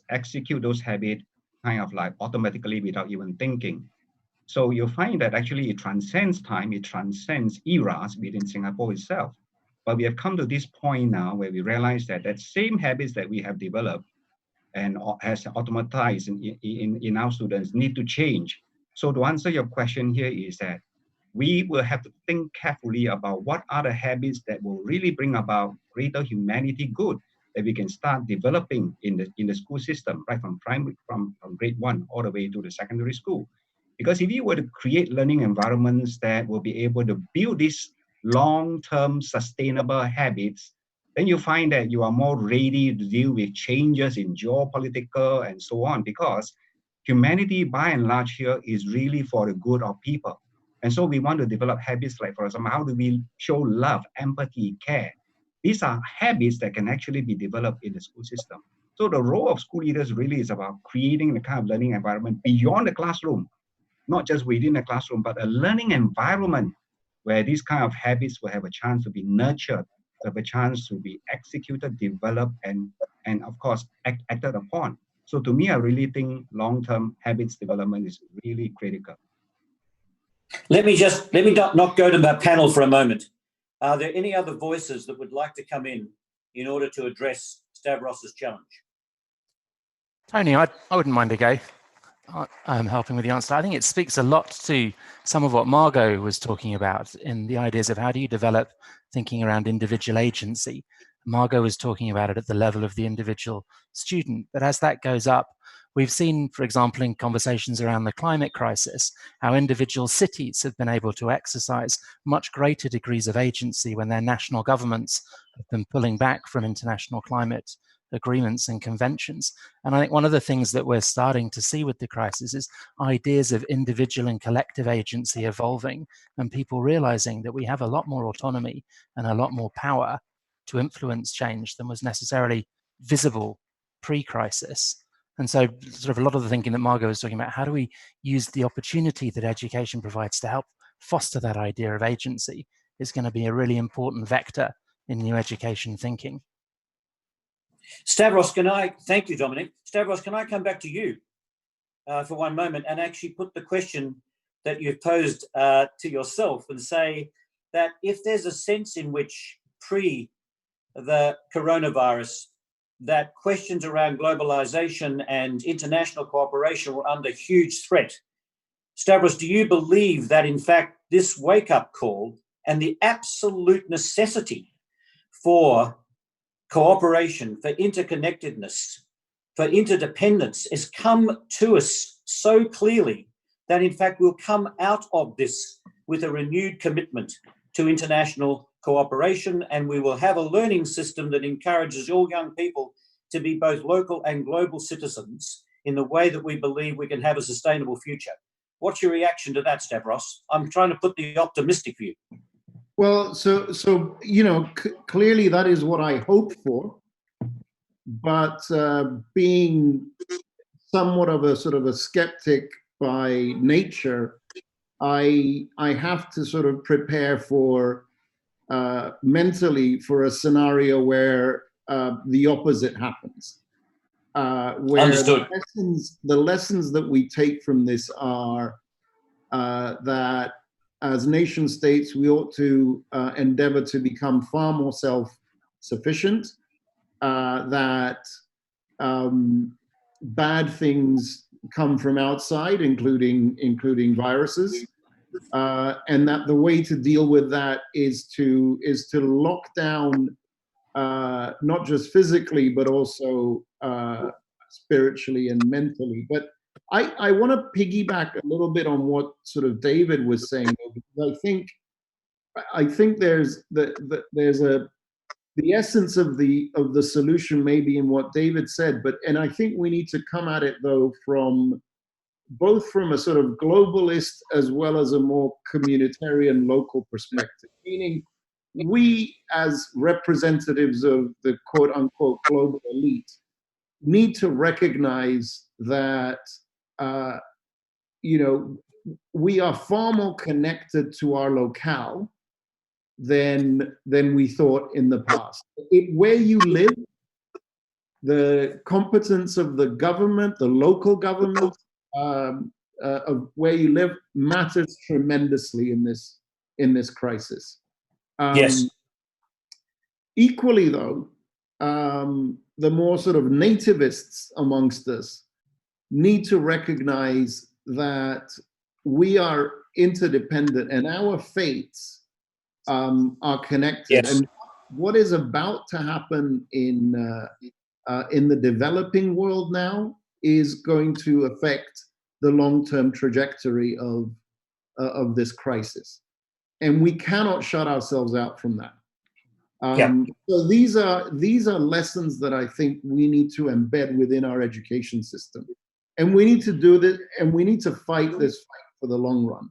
execute those habits kind of like automatically without even thinking. So you'll find that actually it transcends time, it transcends eras within Singapore itself. But we have come to this point now where we realize that same habits that we have developed and has automatized in our students need to change. So to answer your question here is that we will have to think carefully about what are the habits that will really bring about greater humanity good that we can start developing in the school system, right from primary, from grade 1 all the way to the secondary school. Because if you were to create learning environments that will be able to build these long-term sustainable habits, then you find that you are more ready to deal with changes in geopolitical and so on, because humanity by and large here is really for the good of people. And so we want to develop habits like, for example, how do we show love, empathy, care? These are habits that can actually be developed in the school system. So the role of school leaders really is about creating the kind of learning environment beyond the classroom, not just within the classroom, but a learning environment where these kind of habits will have a chance to be nurtured, have a chance to be executed, developed, and of course, acted upon. So to me, I really think long-term habits development is really critical. Let me not go to the panel for a moment. Are there any other voices that would like to come in order to address Stavros's challenge? Tony, I wouldn't mind a go. Helping with the answer. I think it speaks a lot to some of what Margot was talking about in the ideas of how do you develop thinking around individual agency. Margot was talking about it at the level of the individual student, but as that goes up, we've seen, for example, in conversations around the climate crisis, how individual cities have been able to exercise much greater degrees of agency when their national governments have been pulling back from international climate agreements and conventions. And I think one of the things that we're starting to see with the crisis is ideas of individual and collective agency evolving, and people realizing that we have a lot more autonomy and a lot more power to influence change than was necessarily visible pre-crisis. And so sort of a lot of the thinking that Margot was talking about, how do we use the opportunity that education provides to help foster that idea of agency, is going to be a really important vector in new education thinking. Stavros, thank you, Dominic. Stavros, can I come back to you for one moment and actually put the question that you've posed to yourself and say that if there's a sense in which pre the coronavirus that questions around globalization and international cooperation were under huge threat, Stavros, do you believe that in fact this wake-up call and the absolute necessity for cooperation, for interconnectedness, for interdependence has come to us so clearly that in fact we'll come out of this with a renewed commitment to international cooperation, and we will have a learning system that encourages all young people to be both local and global citizens in the way that we believe we can have a sustainable future. What's your reaction to that, Stavros? I'm trying to put the optimistic view. Well, so you know, clearly that is what I hope for, but being somewhat of a sort of a skeptic by nature, I have to sort of prepare for mentally for a scenario where the opposite happens, where Understood. the lessons that we take from this are that as nation states, we ought to endeavor to become far more self-sufficient, that bad things come from outside, including viruses, and that the way to deal with that is to lock down, not just physically but also spiritually and mentally. But I want to piggyback a little bit on what sort of David was saying, because I think there's the essence of the solution maybe in what David said, and I think we need to come at it though from both from a sort of globalist as well as a more communitarian local perspective, meaning we as representatives of the quote unquote global elite need to recognize that you know, we are far more connected to our locale than we thought in the past. Where you live, the competence of the government, the local government of where you live matters tremendously in this crisis. Yes. Equally, though, the more sort of nativists amongst us need to recognize that we are interdependent and our fates are connected. Yes. And what is about to happen in the developing world now is going to affect the long-term trajectory of this crisis, and we cannot shut ourselves out from that. So these are lessons that I think we need to embed within our education system, and we need to do this, and we need to fight this fight for the long run.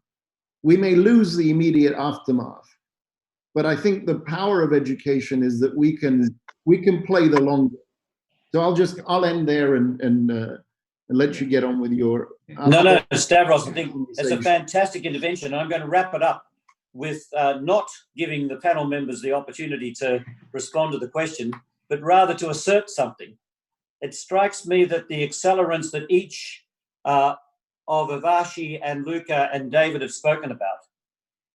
We may lose the immediate aftermath, but I think the power of education is that we can play the long game. So I'll end there and let you get on with your. No, Stavros, I think it's a fantastic intervention. I'm going to wrap it up with not giving the panel members the opportunity to respond to the question, but rather to assert something. It strikes me that the accelerants that each of Avashi and Luca and David have spoken about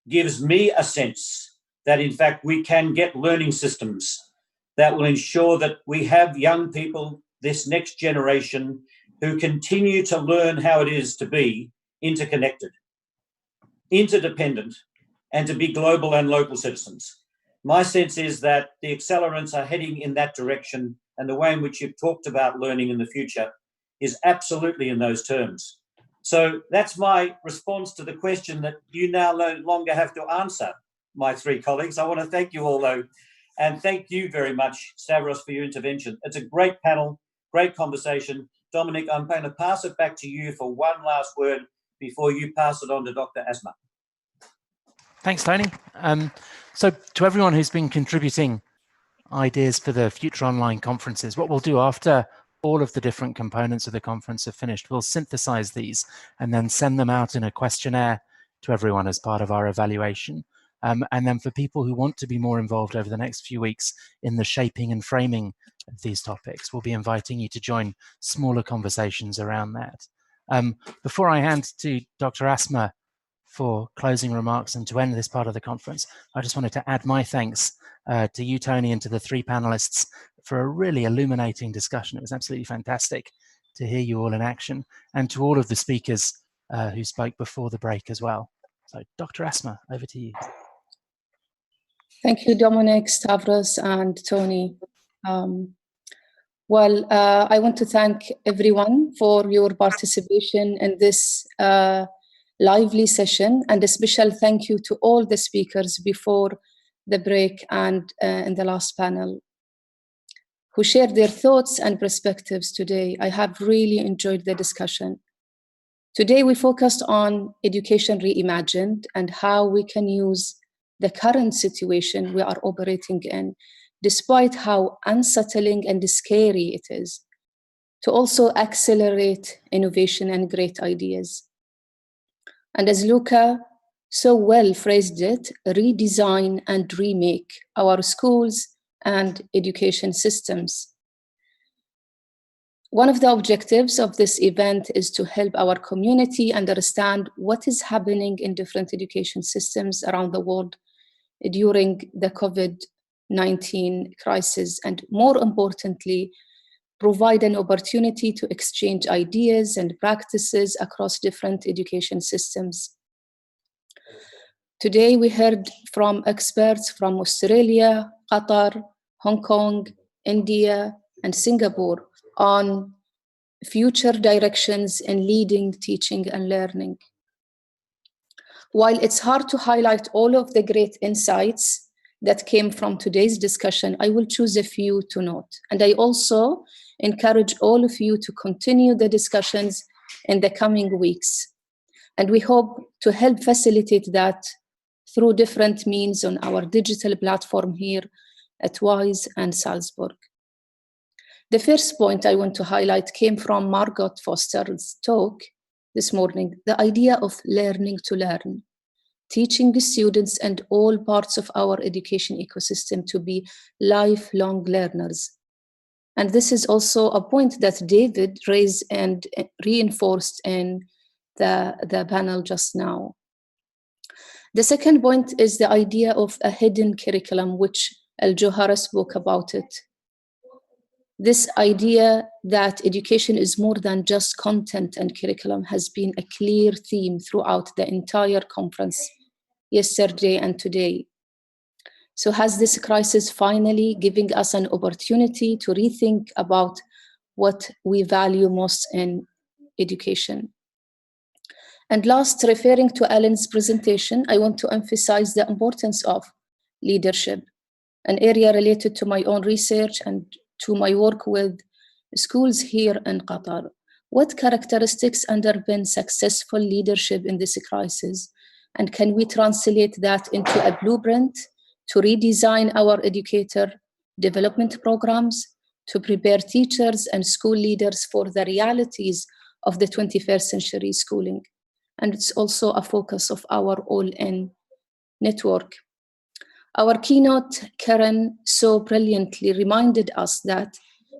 gives me a sense that, in fact, we can get learning systems that will ensure that we have young people, this next generation, who continue to learn how it is to be interconnected, interdependent, and to be global and local citizens. My sense is that the accelerants are heading in that direction, and the way in which you've talked about learning in the future is absolutely in those terms. So that's my response to the question that you now no longer have to answer, my three colleagues. I want to thank you all, though, and thank you very much, Stavros, for your intervention. It's a great panel, great conversation. Dominic, I'm going to pass it back to you for one last word before you pass it on to Dr. Asma. Thanks, Tony. So to everyone who's been contributing ideas for the future online conferences, what we'll do after all of the different components of the conference are finished, we'll synthesize these and then send them out in a questionnaire to everyone as part of our evaluation. And then for people who want to be more involved over the next few weeks in the shaping and framing of these topics, we'll be inviting you to join smaller conversations around that. Before I hand to Dr. Asma for closing remarks and to end this part of the conference, I just wanted to add my thanks to you, Tony, and to the three panelists for a really illuminating discussion. It was absolutely fantastic to hear you all in action, and to all of the speakers who spoke before the break as well. So Dr. Asma, over to you. Thank you, Dominic, Stavros, and Tony. I want to thank everyone for your participation in this lively session, and a special thank you to all the speakers before the break and in the last panel who shared their thoughts and perspectives today. I have really enjoyed the discussion. Today we focused on education reimagined and how we can use the current situation we are operating in, despite how unsettling and scary it is, to also accelerate innovation and great ideas. And as Luca so well phrased it, redesign and remake our schools and education systems. One of the objectives of this event is to help our community understand what is happening in different education systems around the world during the COVID-19 crisis, and more importantly, provide an opportunity to exchange ideas and practices across different education systems. Today, we heard from experts from Australia, Qatar, Hong Kong, India, and Singapore on future directions in leading teaching and learning. While it's hard to highlight all of the great insights that came from today's discussion, I will choose a few to note. And I also encourage all of you to continue the discussions in the coming weeks. And we hope to help facilitate that through different means on our digital platform here at WISE and Salzburg. The first point I want to highlight came from Margot Foster's talk this morning, the idea of learning to learn, teaching the students and all parts of our education ecosystem to be lifelong learners. And this is also a point that David raised and reinforced in the panel just now. The second point is the idea of a hidden curriculum, which Al-Johara spoke about it. This idea that education is more than just content and curriculum has been a clear theme throughout the entire conference yesterday and today. So has this crisis finally giving us an opportunity to rethink about what we value most in education? And last, referring to Alan's presentation, I want to emphasize the importance of leadership, an area related to my own research and to my work with schools here in Qatar. What characteristics underpin successful leadership in this crisis? And can we translate that into a blueprint to redesign our educator development programs, to prepare teachers and school leaders for the realities of the 21st century schooling? And it's also a focus of our all-in network. Our keynote, Karen, so brilliantly reminded us that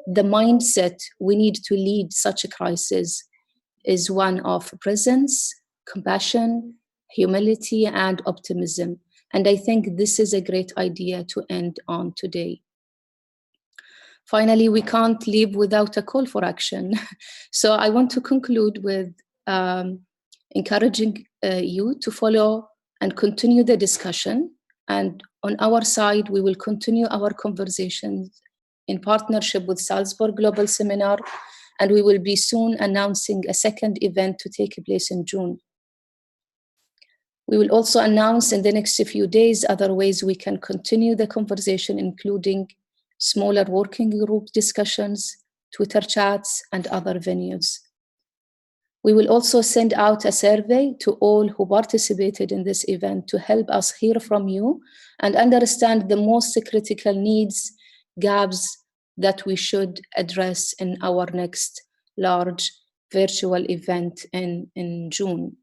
the mindset we need to lead such a crisis is one of presence, compassion, humility, and optimism. And I think this is a great idea to end on today. Finally, we can't leave without a call for action. So I want to conclude with encouraging you to follow and continue the discussion. And on our side, we will continue our conversations in partnership with Salzburg Global Seminar, and we will be soon announcing a second event to take place in June. We will also announce in the next few days other ways we can continue the conversation, including smaller working group discussions, Twitter chats, and other venues. We will also send out a survey to all who participated in this event to help us hear from you and understand the most critical needs, gaps that we should address in our next large virtual event in June.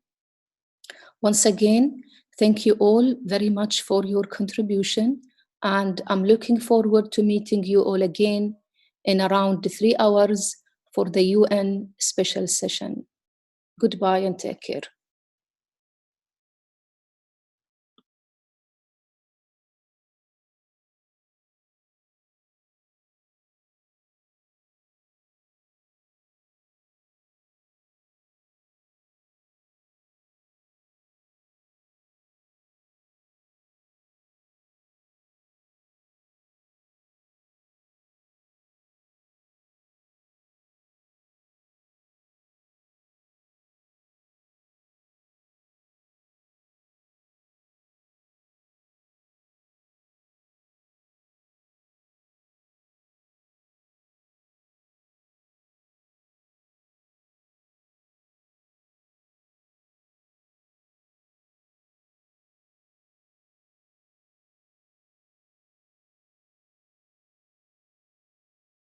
Once again, thank you all very much for your contribution, and I'm looking forward to meeting you all again in around 3 hours for the UN special session. Goodbye and take care.